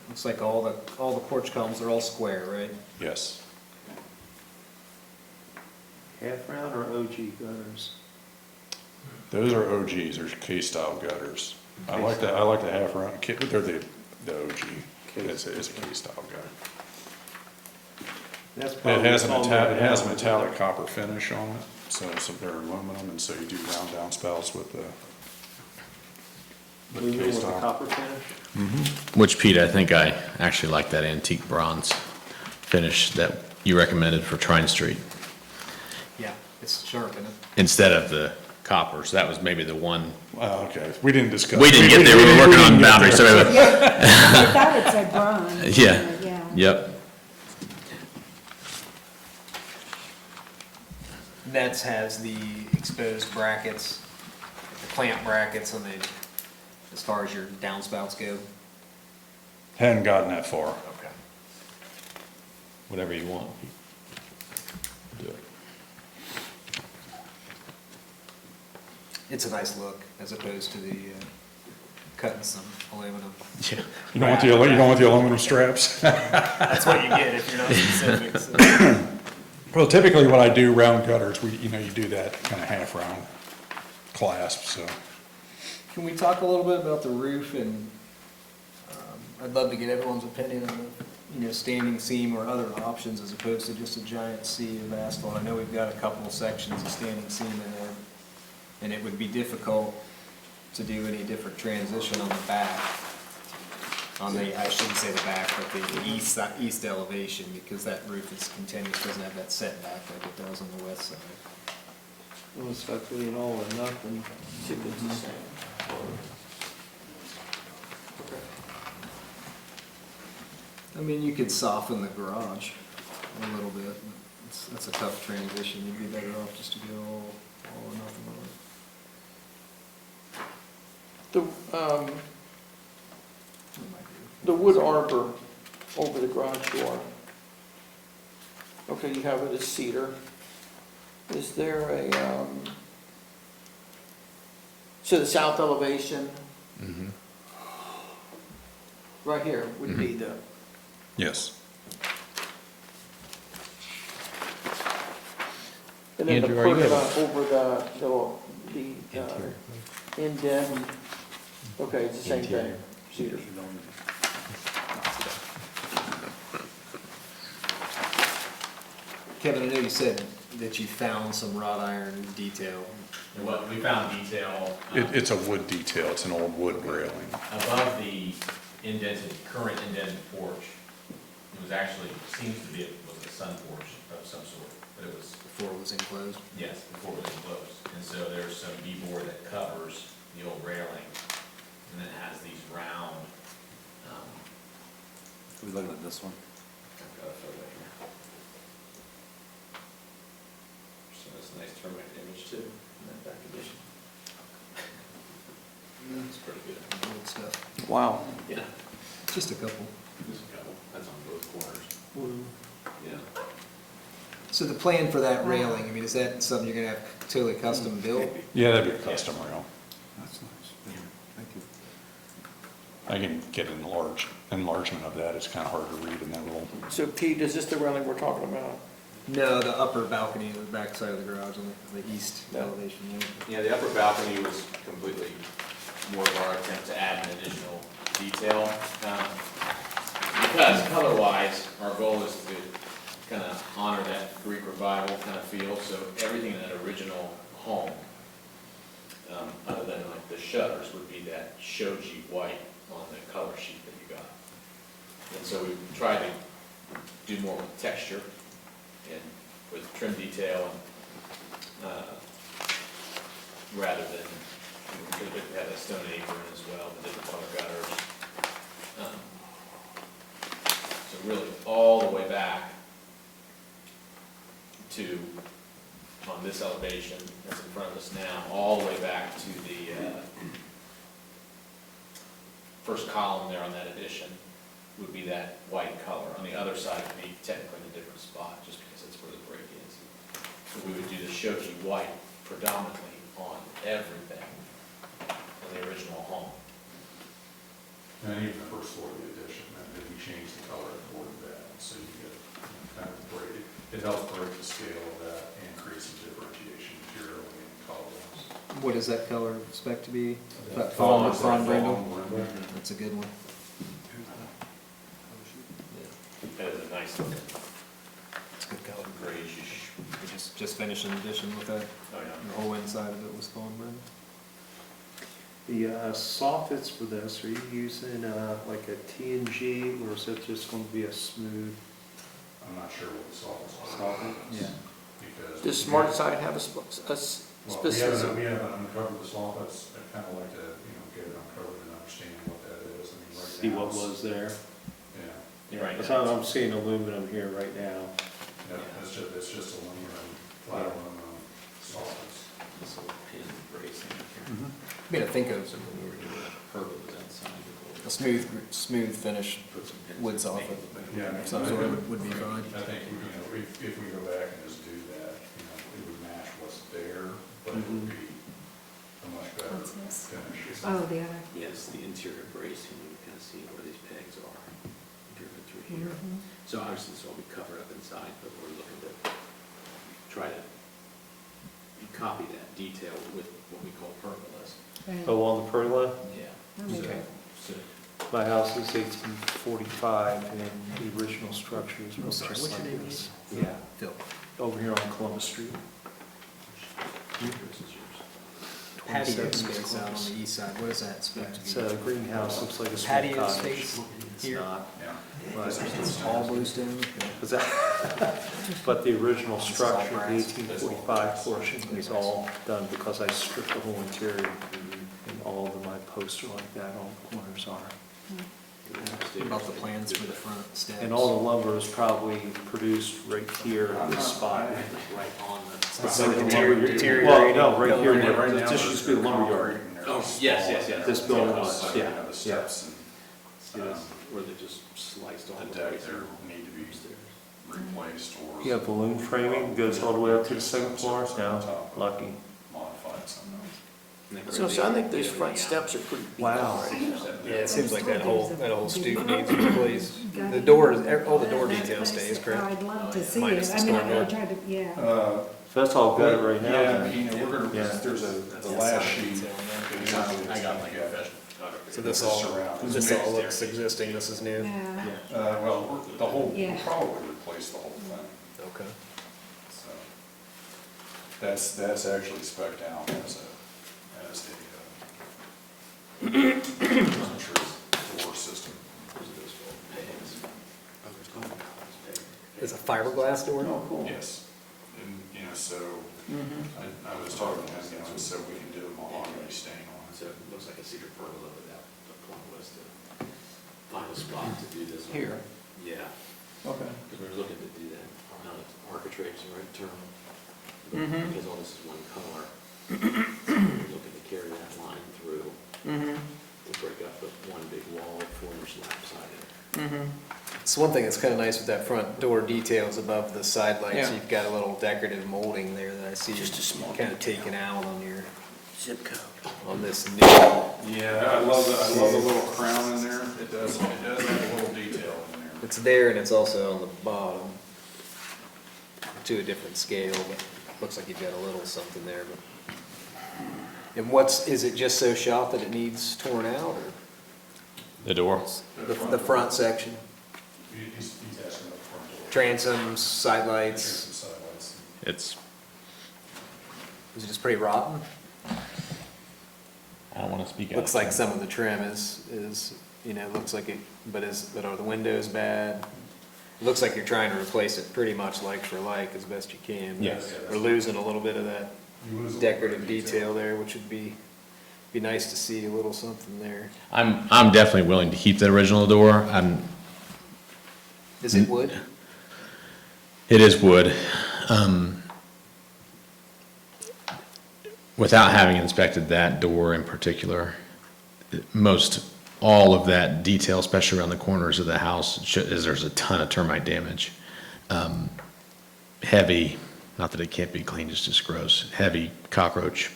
Looks like all the porch columns are all square, right? Yes. Half round or OG gutters? Those are OGs, they're K-style gutters. I like the half round, they're the OG. It's a K-style gutter. That's It probably has a what's on there it has a now. metallic copper finish on it, so they're aluminum, and so you do round downspouts with the Aluminum with a K-style. copper finish? Which, Pete, I think I actually like that antique bronze finish that you recommended for Trine Street Yeah, it's sharp, isn't it? instead of the copper. So that was maybe the one. Oh, okay, we didn't discuss. We didn't get there, we were working on didn't get boundaries, so there. I thought it said bronze. Yeah. Yeah. Yep. Nets has the exposed brackets, the clamp brackets on the, as far as your downspouts go. Hadn't gotten that far. Okay. Whatever you want. Do it. It's a nice look as opposed to the cutting some aluminum. Yeah. You don't want the aluminum straps? That's what you get if you're not specific. So. Well, typically what I do round gutters, you do that kind of half round clasp, so. Can we talk a little bit about the roof and, I'd love to get everyone's opinion on the, standing seam or other options as opposed to just a giant sea of asphalt. I know we've got a couple of sections of standing seam in there, and it would be difficult to do any different transition on the back. On the, I shouldn't say the back, but the east elevation, because that roof is continuous, doesn't have that setback like it does on the west side. Well, it's like being all or nothing, see if it's the same. I mean, you could soften the garage a little bit. That's a tough transition. You'd be better off just to go all or nothing on it. The wood arbor over the garage door. Okay, you have it as cedar. Is there a, so the south elevation, right here would be the, Yes. and then the Andrew, are you pergola able- over the indent. Okay, it's the same thing, cedar. Kevin, I know you said that you found some wrought iron detail. And what we found detail. It's a wood detail, it's an old wood railing. Above the current indented porch, it was actually, seems to be, it was a sun porch of some sort, but it was. Before it was enclosed? Yes, before it was enclosed. And so there's some beadboard that covers the old railing, and then it has these round, Are we looking at this one? I've got a photo here. So that's a nice termite image too, in that back edition. That's pretty good. Old stuff. Wow. Yeah. Just a couple. Just a couple, that's on both corners. Yeah. So the plan for that railing, I mean, is that something you're gonna have totally custom built? Yeah, that'd be a custom rail. That's nice. Thank you. I can get an enlargement of that, it's kind of hard to read in that little. So Pete, is this the railing we're talking about? No, the upper balcony, the back side of the garage on the east Yeah. elevation. Yeah, the upper balcony was completely more of our attempt to add an additional detail. Because color-wise, our goal is to kind of honor that Greek revival kind of feel, so everything in that original home, other than like the shutters, would be that shoji white on the color sheet that you got. And so we tried to do more with texture and with trim detail, and rather than, we had a stone apron as well, the different color gutters. So really, all the way back to, on this elevation that's in front of us now, all the way back to the first column there on that addition would be that white color. On the other side would be technically in a different spot, just because that's where the break is. So we would do the shoji white predominantly on everything in the original home. And even the first floor of the addition, and then you change the color toward that, so you get kind of break. It helps break the scale of that, increase the differentiation materially and colors. What is that color expect to be? That Fawn fawn brindle? brindle. That's a good one. That is a nice looking It's a good color. grayish. We just finished an addition with that. Oh, yeah. The whole inside of it was fawn brindle. The soffits for this, are you using like a T&G, or is it just going to be a smooth I'm not sure what the softness is. soffit? Yeah. Because. Does Smart Side have a Well, specific? we haven't uncovered the soffits, I'd kind of like to, get it uncovered and understand what that is. I mean, right See now what it's- was there? Yeah, You're right. Because I'm seeing aluminum here right now. yeah, it's just aluminum, flat aluminum. This little pin bracing here. I mean, I think So when we were doing that pergola outside, a smooth finish put some pins. wood soffit, Yeah, some sort of would be fine. I think, if we go back and just do that, it would match what's there, but it would be a much better What's this? finish. Oh, the other. Yes, the interior bracing, you can kind of see where these pegs are driven through here. Mhm. So obviously this will be covered up inside, but we're looking to try to copy that detail with what we call pergolas. Right. Oh, on the pergola? Yeah. Okay. So My house is 1845, and the original structure is built sorry, just what's your like name this. again? Yeah, Phil. over here on Columbus Street. yours is yours. Patio 27 space out on Columbus. the east side, what is that supposed It's to a greenhouse, looks like a be? small Patio cottage. space It's here? not. Yeah. But- All bluestone? Is that, but the original This is all structure, the brass. 1845 portion is all done because I stripped the whole interior, and all of my posts are like that, all the corners are. What about the plans for the front steps? And all the lumber is probably produced right here in this spot. Right on the. It's like deteriorating. Well, no, right here, Yeah, right now, this used to be a lumber yard. Oh, yes, yes, yes. This building was, So, you yeah, know, the steps See this, where they just sliced all and the the way deck there through. need to be upstairs. replaced or. You have balloon framing, goes all the way up to the second floor, no, lucky. Modified somehow. So I think those front steps are pretty beat up Wow. right now. Yeah, it seems like that whole stoop needs replaced. The doors, all the door detail stays, correct? I'd love to see Minus it. the I mean, storm door. I tried to, yeah. So that's all good right now. Yeah, we're gonna, Yeah. there's the last sheet. I got my professional photographer. So this all looks existing, this is new? Yeah. Well, the whole, we'll Yeah. probably replace the whole thing, Okay. so. That's actually spec'd out as a door system. It's a fiberglass door? Oh, cool. Yes, and, so, I was talking to him, so we can do a mahogany stain on it. So it looks like a cedar pergola, but the point was to find a spot to do this. on. Here. Yeah, Okay. because we were looking to do that, not architrave is the right term. but Mhm. Because all this is one color, we're looking to carry that line through to break up the one big wall of 4-inch lap siding. So one thing that's kind of nice with that front door details above the side lights, Yeah. you've got a little decorative molding there that I see Just a small kind of taken out on your, Zip code. on this new. Yeah, I love the little crown in there, it does have a little detail in there. It's there and it's also on the bottom to a different scale, but looks like you've got a little something there, but. And is it just so shot that it needs torn out, or The door? the front section? He's asking about the front door. Transoms, side lights, Side lights. It's, is it just pretty rotten? I don't want to speak out. Looks like some of the trim is, looks like it, but are the windows bad? It looks like you're trying to replace it pretty much like for like as best you can. but Yes. We're losing a little bit of that You lose a little decorative bit of detail there, which would be nice to see a little something there. I'm definitely willing to keep the original door. Is it wood? It is wood. Without having inspected that door in particular, all of that detail, especially around the corners of the house, there's a ton of termite damage. Heavy, not that it can't be cleaned, it's just gross, heavy cockroach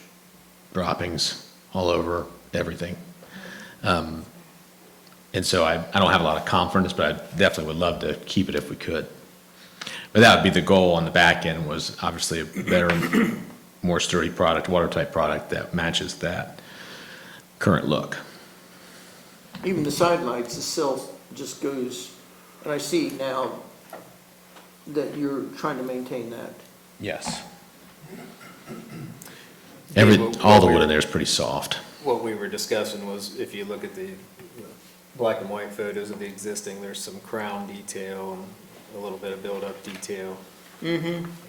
droppings all over everything. And so I don't have a lot of confidence, but I definitely would love to keep it if we could. But that would be the goal on the back end, was obviously a better, more sturdy product, watertight product that matches that current look. Even the side lights, the sill just goes, and I see now that you're trying to maintain that. Yes. Yeah, All the wood in there is pretty soft. What we were discussing was, if you look at the black and white photos of the existing, there's some crown detail and a little bit of build-up detail.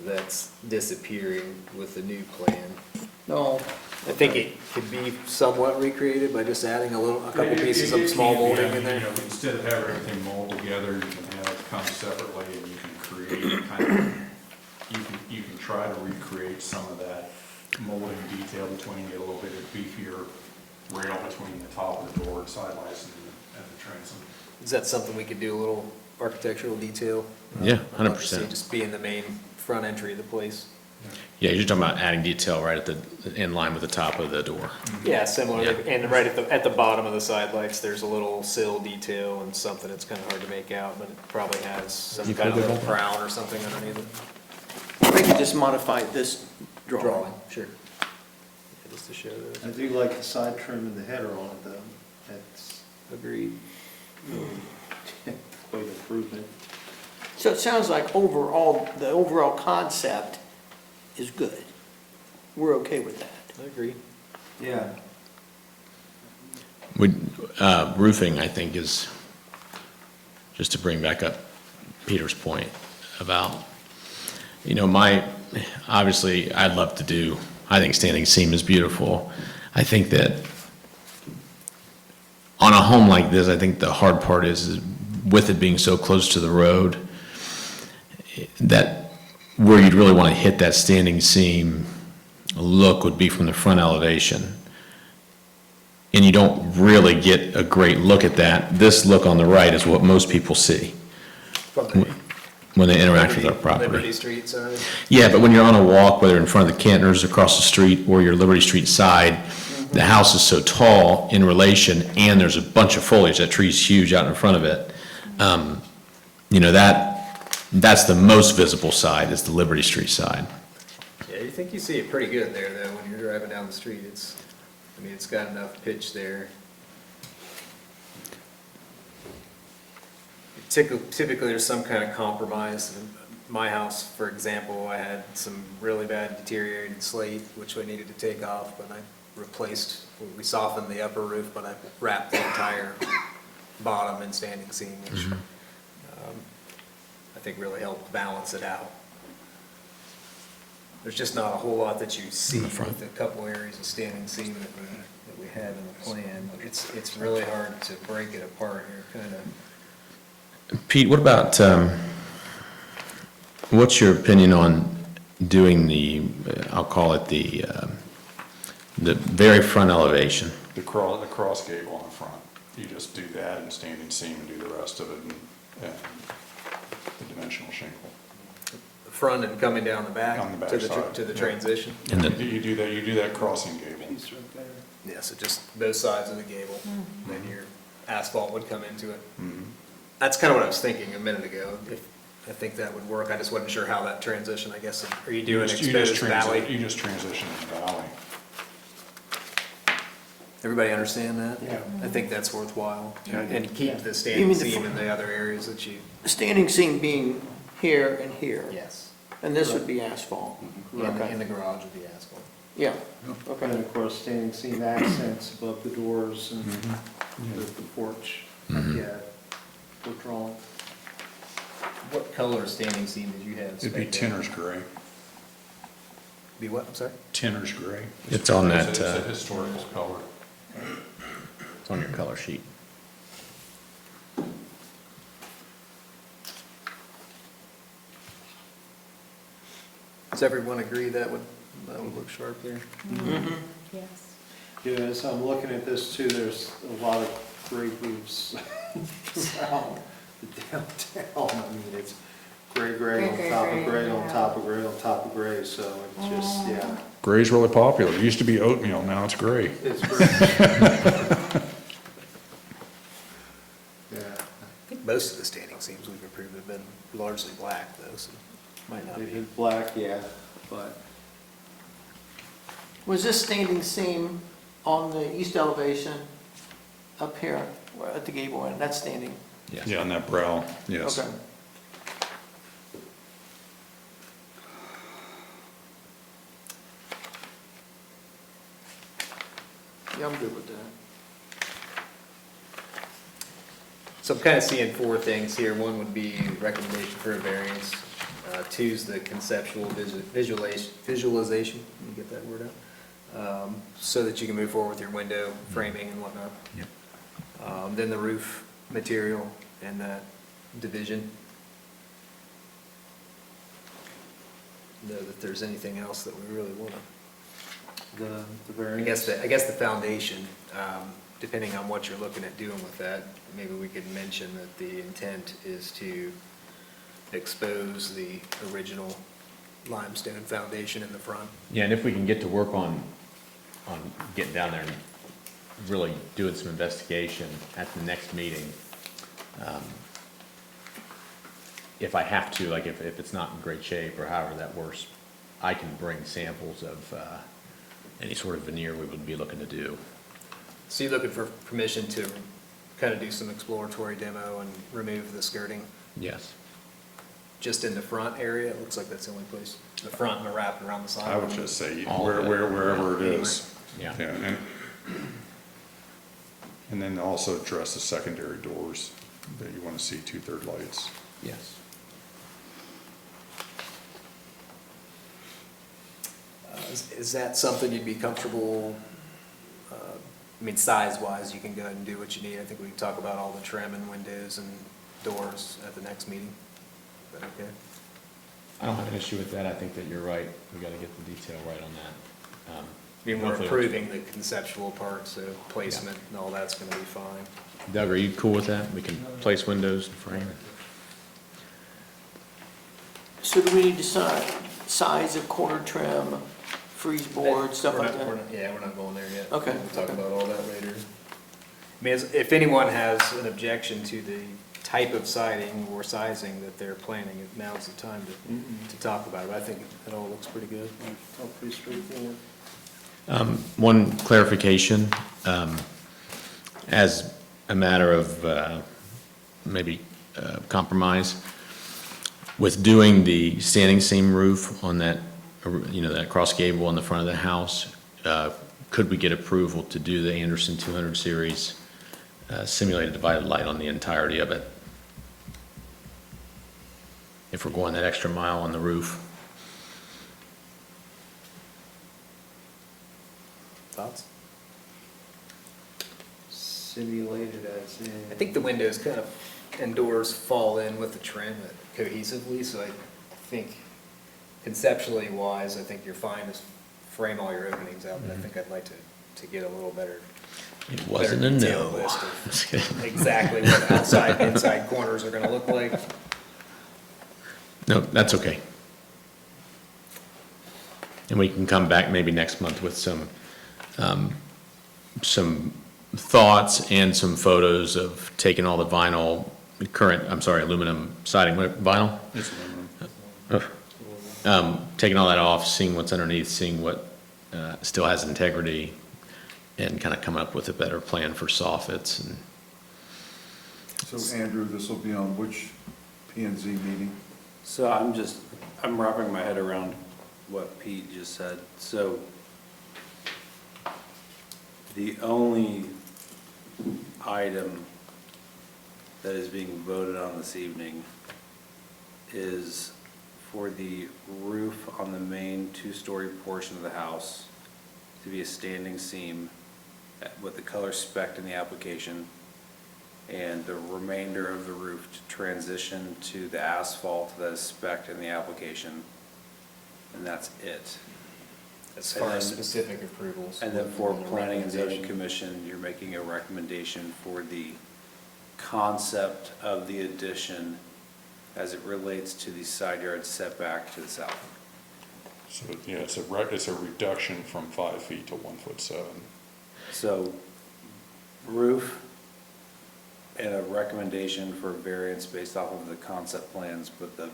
That's disappearing with the new plan. No, I think it could be somewhat recreated by just adding a couple pieces of small molding in there. Instead of having everything mold together, you can have it come separately, and you can create kind of, you can try to recreate some of that molding detail between, get a little bit of beefier rail between the top of the door and sidelights and the transom. Is that something we could do, a little architectural detail? Yeah, I'd love to 100%. see Just be in the main front entry of the place. Yeah, you're talking about adding detail right at in line with the top of the door. Yeah, similar, Yeah. and right at the bottom of the side lights, there's a little sill detail and something that's kind of hard to make out, but it probably has some You kind of could do little that. crown or something underneath it. We could just modify this drawing. Sure. Yeah, just to show those. I do like the side trim and the header on it though. That's Agreed. really quite an improvement. So it sounds like overall, the overall concept is good. We're okay with that. I agree. Yeah. Roofing, I think, is, just to bring back up Peter's point about, obviously, I'd love to do, I think standing seam is beautiful. I think that on a home like this, I think the hard part is with it being so close to the road, that where you'd really want to hit that standing seam look would be from the front elevation. And you don't really get a great look at that. This look on the right is what most people see when they interact with our property. Liberty Street side. Yeah, but when you're on a walk, whether in front of the Cantors across the street or your Liberty Street side, the house is so tall in relation, and there's a bunch of foliage, that tree's huge out in front of it. That's the most visible side, is the Liberty Street side. Yeah, you think you see it pretty good there, though, when you're driving down the street. It's got enough pitch there. Typically, there's some kind of compromise. In my house, for example, I had some really bad deteriorated slate, which I needed to take off, but I we softened the upper roof, but I wrapped the entire bottom and standing seam, which I think really helped balance it out. There's just not a whole lot that you see with a couple areas of standing seam that we have in the plan. It's really hard to break it apart here, kind of. Pete, what about, what's your opinion on doing I'll call it the very front elevation? The cross gable on the front, you just do that and standing seam and do the rest of it and the dimensional shingle. The front and coming down the back On the back to the side, to the yeah. transition. And You do that crossing gable. Yeah, so just both sides of the gable, then your asphalt would come into it. That's kind of what I was thinking a minute ago. I think that would work. I just wasn't sure how that transition, I guess. Are you doing exposed valley? You just transition in the valley. Everybody understand that? Yeah. I think that's worthwhile. And keep the You standing mean the seam in the other areas that you. The standing seam being here and here. Yes. And this would be asphalt. In the garage would be asphalt. Yeah, And okay. of course, standing seam accents above the doors and the porch. Yeah, we're drawn. What color standing seam did you have? It'd be tinner's gray. Be what, I'm sorry? Tinner's gray. It's on that, It's a historical color. It's on your color sheet. Does everyone agree that would look sharp there? Yes. Yeah, as I'm looking at this too, there's a lot of gray roofs around the downtown. I mean, it's gray on top of gray on top of gray on top of gray, so it's just, yeah. Gray's really popular. It used to be oatmeal, now it's gray. It's great. Yeah, I think most of the standing seams we've approved have been largely black though, so might not they've be. been black, yeah, but Was this standing seam on the east elevation up here at the gable end? That's standing? Yeah, on that brow, yes. Okay. Yeah, I'm good with that. So I'm kind of seeing four things here. One would be recommendation for a variance. Two's the conceptual visualization, let me get that word out, so that you can move forward with your window framing and whatnot. Yep. Then the roof material and that division. Know that there's anything else that we really want to the I variance? guess the foundation, depending on what you're looking at doing with that, maybe we could mention that the intent is to expose the original limestone foundation in the front. Yeah, and if we can get to work on getting down there and really doing some investigation at the next meeting, if I have to, like if it's not in great shape or however that works, I can bring samples of any sort of veneer we would be looking to do. So you're looking for permission to kind of do some exploratory demo and remove the skirting? Yes. Just in the front area? It looks like that's the only place. The front and the wrap around the side? I would just say All of it. wherever it is. Yeah. And then also address the secondary doors that you want to see 2/3 lights. Yes. Is that something you'd be comfortable, I mean, size-wise, you can go ahead and do what you need. I think we can talk about all the trim and windows and doors at the next meeting. Is that okay? I don't have an issue with that. I think that you're right. We got to get the detail right on that. I mean, we're Hopefully- approving the conceptual part, so placement and all that's gonna be fine. Doug, are you cool with that? We can place windows and frame. So do we need to decide size of corner trim, freeze board, stuff We're like not- that? Yeah, we're not going there yet. Okay. We'll talk about all that later. I mean, if anyone has an objection to the type of siding or sizing that they're planning, now's the time to talk about it. I think it all looks pretty good. All pretty straightforward. One clarification, as a matter of maybe compromise, with doing the standing seam roof on that, that cross gable on the front of the house, could we get approval to do the Anderson 200 series simulated divided light on the entirety of it? If we're going that extra mile on the roof. Thoughts? Simulated as in? I think the windows kind of, and doors fall in with the trim cohesively, so I think conceptually wise, I think you're fine to frame all your openings out, but I think I'd like to get a little better. It wasn't better a detailed no. list of exactly what outside and inside corners are gonna look like. No, that's okay. And we can come back maybe next month with some thoughts and some photos of taking all the aluminum siding, vinyl? It's aluminum. Taking all that off, seeing what's underneath, seeing what still has integrity, and kind of coming up with a better plan for soffits. And So Andrew, this will be on which P and Z meeting? So I'm wrapping my head around what Pete just said. So the only item that is being voted on this evening is for the roof on the main two-story portion of the house to be a standing seam with the color spec'd in the application, and the remainder of the roof to transition to the asphalt that is spec'd in the application, and that's it. As far as specific approvals. And then for Planning and Zoning Commission, you're making a recommendation for the concept of the addition as it relates to the side yard setback to the south. So, yeah, it's a reduction from 5 feet to 1'7". So roof and a recommendation for variance based off of the concept plans, but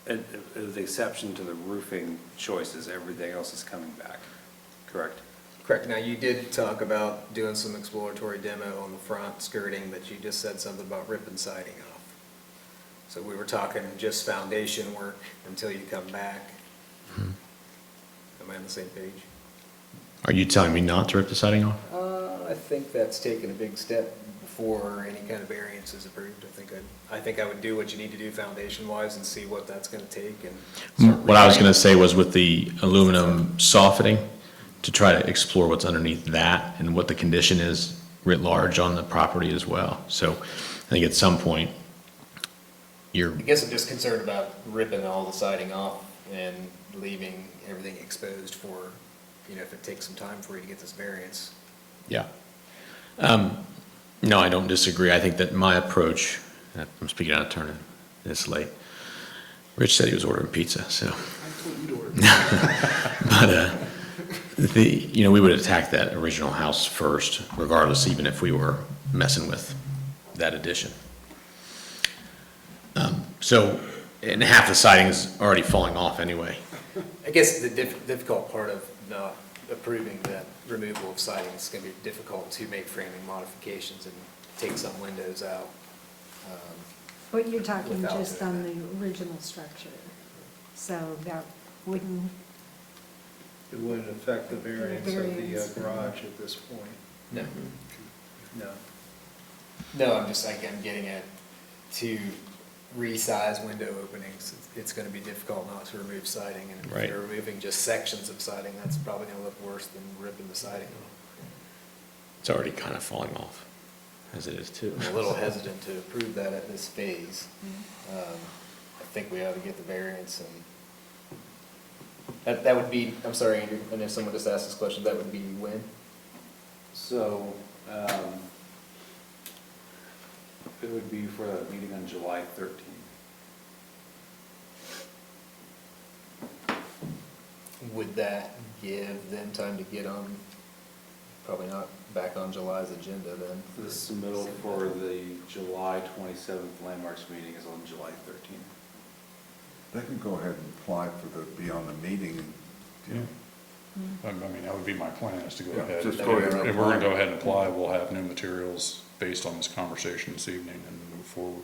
with the exception to the roofing choices, everything else is coming back, correct? Correct. Now, you did talk about doing some exploratory demo on the front skirting, but you just said something about ripping siding off. So we were talking just foundation work until you come back. Am I on the same page? are you telling me not to rip the siding off? I think that's taken a big step before any kind of variance is approved. I think I would do what you need to do foundation-wise and see what that's gonna take and. What I was going to say was with the aluminum softening, to try to explore what's underneath that and what the condition is writ large on the property as well. So I think at some point, I guess I'm just concerned about ripping all the siding off and leaving everything exposed for if it takes some time for you to get this variance. Yeah. No, I don't disagree. I think that my approach, I'm speaking out of turn this late. Rich said he was ordering pizza, so. I told you to order. But, we would attack that original house first, regardless, even if we were messing with that addition. And half the siding is already falling off anyway. I guess the difficult part of not approving that removal of siding is going to be difficult to make framing modifications and take some windows out. But you're talking Without just doing on the original structure, so that wouldn't, It wouldn't affect the variance of Variance. the garage at this point. No. No. No, I'm getting at, to resize window openings, it's going to be difficult not to remove siding. And Right. if you're removing just sections of siding, that's probably going to look worse than ripping the siding off. It's already kind of falling off, as it is too. I'm a little hesitant to approve that at this phase. I think we ought to get the variance, and that would be, I'm sorry, Andrew, and if someone just asked this question, that would be when? So, it would be for a meeting on July 13th. Would that give them time to get on, probably not back on July's agenda then? The submittal for the July 27th landmarks meeting is on July 13th. They can go ahead and apply for be on the meeting and, I mean, that would be my plan, is to go Yeah, ahead. just go ahead and If we're gonna apply. go ahead and apply, we'll have new materials based on this conversation this evening and move forward.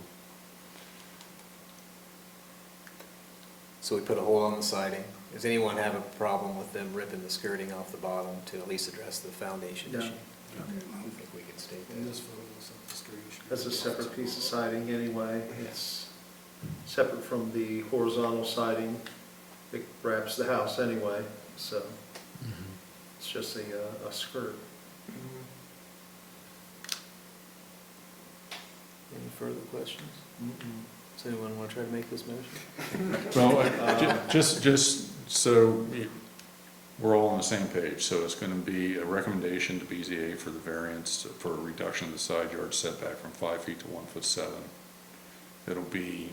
So we put a hole on the siding. Does anyone have a problem with them ripping the skirting off the bottom to at least address the foundation No. issue? I think we can state In that. this photo, it's not the street. That's a separate piece of siding anyway. It's separate from the horizontal siding that wraps the house anyway, so it's just a skirt. Any further questions? Does anyone want to try to make this motion? Well, just so we're all on the same page, so it's gonna be a recommendation to BZA for the variance for a reduction of the side yard setback from 5 feet to 1'7". It'll be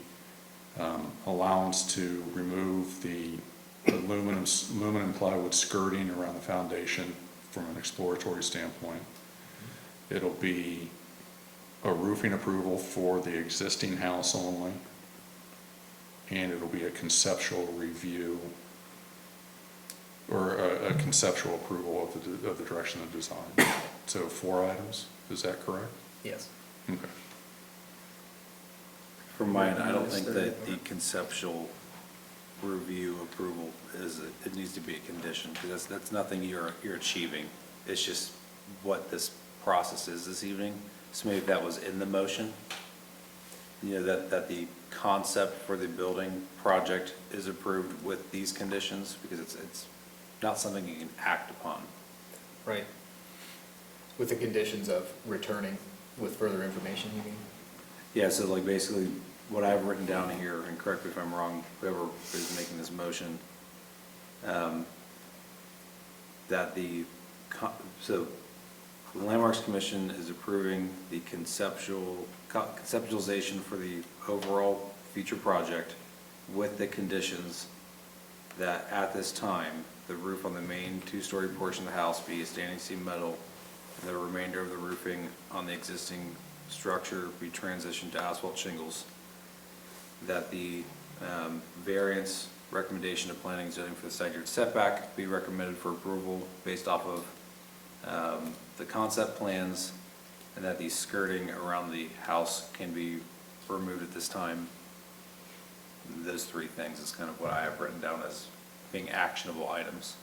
allowance to remove the aluminum plywood skirting around the foundation from an exploratory standpoint. It'll be a roofing approval for the existing house only, and it'll be a conceptual review or a conceptual approval of the direction of design. So 4 items, is that correct? Yes. Okay. From mine, I don't think that the conceptual review approval it needs to be a condition, because that's nothing you're achieving. It's just what this process is this evening. So maybe if that was in the motion, that the concept for the building project is approved with these conditions, because it's not something you can act upon. Right. With the conditions of returning with further information, you mean? Yeah, so like basically what I've written down here, and correct me if I'm wrong, whoever is making this motion, that the Landmarks Commission is approving the conceptualization for the overall future project with the conditions that at this time, the roof on the main 2-story portion of the house be standing seam metal, and the remainder of the roofing on the existing structure be transitioned to asphalt shingles, that the variance recommendation of planning and zoning for the side yard setback be recommended for approval based off of the concept plans, and that the skirting around the house can be removed at this time. Those 3 things is kind of what I have written down as being actionable items.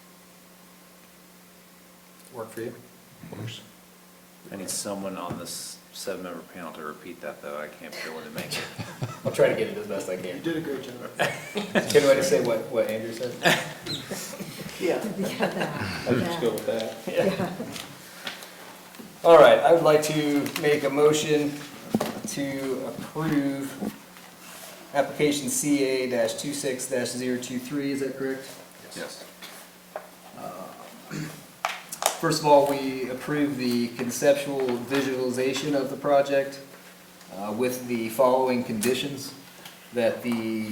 Work for you? Works. I need someone on this 7-member panel to repeat that, though. I can't be able to make it. I'll try to get it as best I You can. did a great job. Can I just say what Andrew said? Yeah. yeah, that, I'll just go with that. yeah. All right, I would like to make a motion to approve application CA-26-023, is that correct? Yes. First of all, we approve the conceptual visualization of the project with the following conditions: that the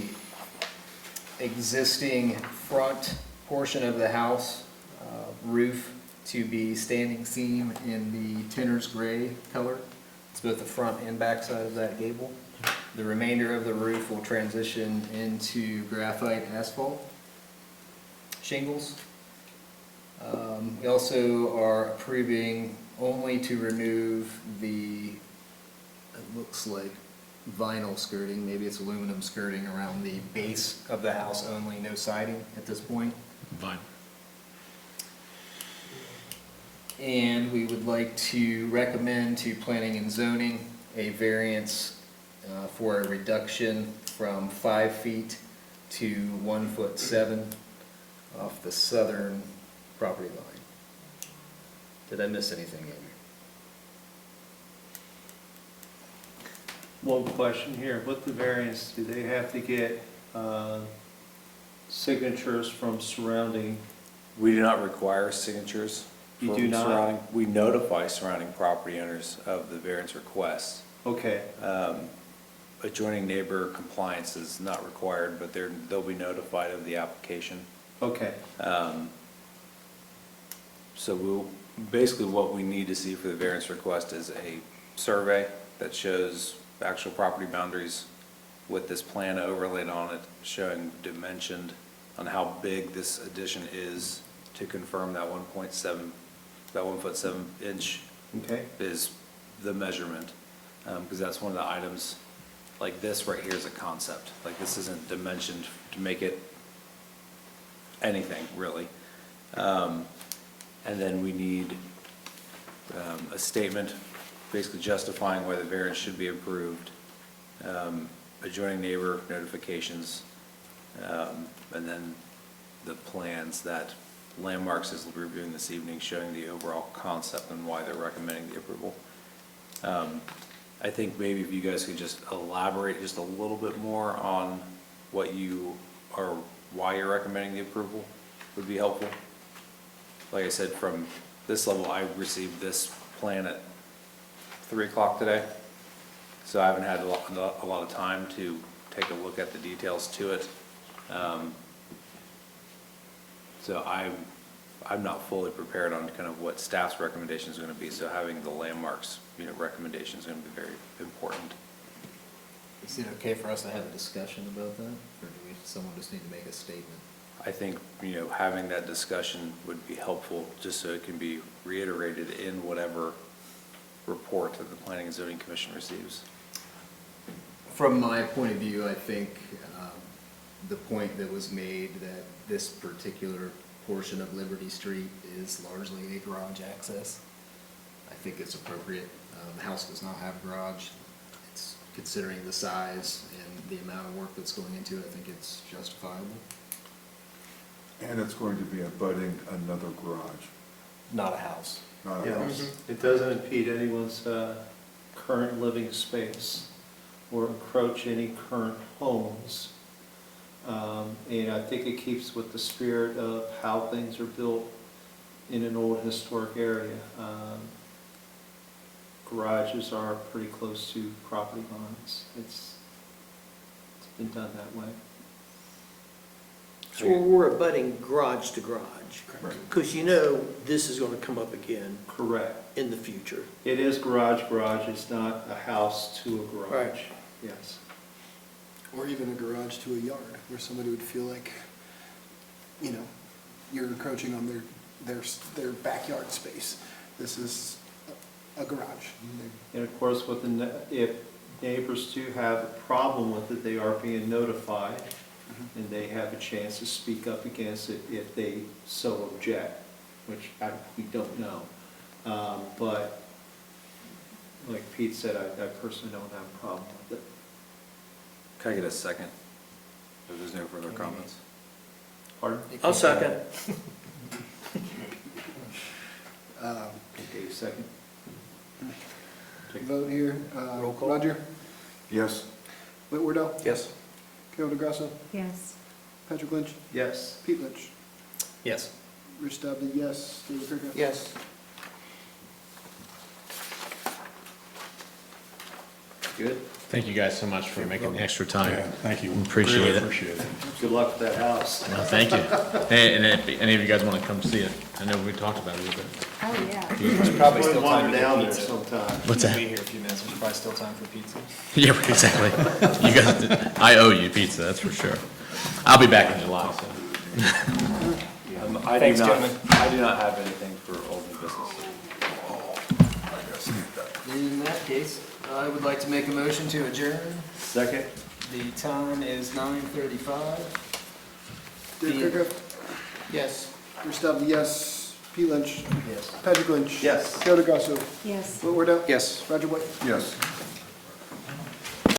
existing front portion of the house roof to be standing seam in the tinner's gray color. It's both the front and back side of that gable. The remainder of the roof will transition into graphite asphalt shingles. We also are approving only to remove the, it looks like vinyl skirting, maybe it's aluminum skirting around the base of the house only, no siding at this point. Fine. And we would like to recommend to planning and zoning a variance for a reduction from 5 feet to 1'7" off the southern property line. Did I miss anything, Andrew? One question here, with the variance, do they have to get signatures from surrounding? We do not require signatures. You from do not? surrounding- We notify surrounding property owners of the variance request. Okay, Adjoining neighbor compliance is not required, but they'll be notified of the application. okay, So basically what we need to see for the variance request is a survey that shows actual property boundaries with this plan overlaid on it, showing dimensioned on how big this addition is to confirm that 1.7, that 1'7" okay, is the measurement. Because that's one of the items, like this right here is a concept. Like this isn't dimensioned to make it anything, really. And then we need a statement basically justifying why the variance should be approved, adjoining neighbor notifications, and then the plans that Landmarks is reviewing this evening, showing the overall concept and why they're recommending the approval. I think maybe if you guys could just elaborate just a little bit more on what you are, why you're recommending the approval would be helpful. Like I said, from this level, I received this plan at 3 o'clock today, so I haven't had a lot of time to take a look at the details to it. So I'm not fully prepared on kind of what staff's recommendation is going to be, so having the Landmarks, recommendation is going to be very important. Is it okay for us to have a discussion about that, or do someone just need to make a statement? I think, having that discussion would be helpful, just so it can be reiterated in whatever report that the Planning and Zoning Commission receives. From my point of view, I think the point that was made that this particular portion of Liberty Street is largely a garage access, I think it's appropriate. The house does not have a garage. It's considering the size and the amount of work that's going into it, I think it's justifiable. And it's going to be abutting another garage, Not a house. not a house. it doesn't impede anyone's current living space or encroach any current homes. And I think it keeps with the spirit of how things are built in an old historic area. Garages are pretty close to property lines. It's been done that way. So we're abutting garage to garage. Right. Because this is going to come up again Correct. in the future. It is garage, it's not a house to a garage. Right. Yes. Or even a garage to a yard, where somebody would feel like, you're encroaching on their backyard space. This is a garage. And of course, with if neighbors do have a problem with it, they are being notified, and they have a chance to speak up against it if they so object, which we don't know. But like Pete said, I personally don't have a problem with it. Can I get a second? If there's no further comments. Pardon? I'll second. Okay, second. Vote here. Roll call. Roger? Yes, Whit Wardell? Yes. Carol DeGrasso? Yes. Patrick Lynch? Yes. Pete Lynch? Yes. Rich Dubby, yes. David Kirkhoff? Yes. Good. Thank you guys so much for making the extra time. Yeah, thank you. Appreciate Really it. Appreciate it. Good luck with that house. No, thank you. Hey, and if any of you guys want to come see it, I know we talked about it a little bit. Oh, yeah. There's probably still time Wander to down get there pizza. sometime. What's that? Be here a few minutes, there's probably still time for pizza. Yeah, exactly. You guys, I owe you pizza, that's for sure. I'll be back in July, so. Thanks, gentlemen. I do not have anything for old new business. In that case, I would like to make a motion to adjourn. Second? The time is 9:35. David Kirkhoff? Yes. Rich Dubby, yes. Pete Lynch? Yes. Patrick Lynch? Yes. Joe DeGrasso? Yes. Will Wardell? Yes. Roger White? Yes.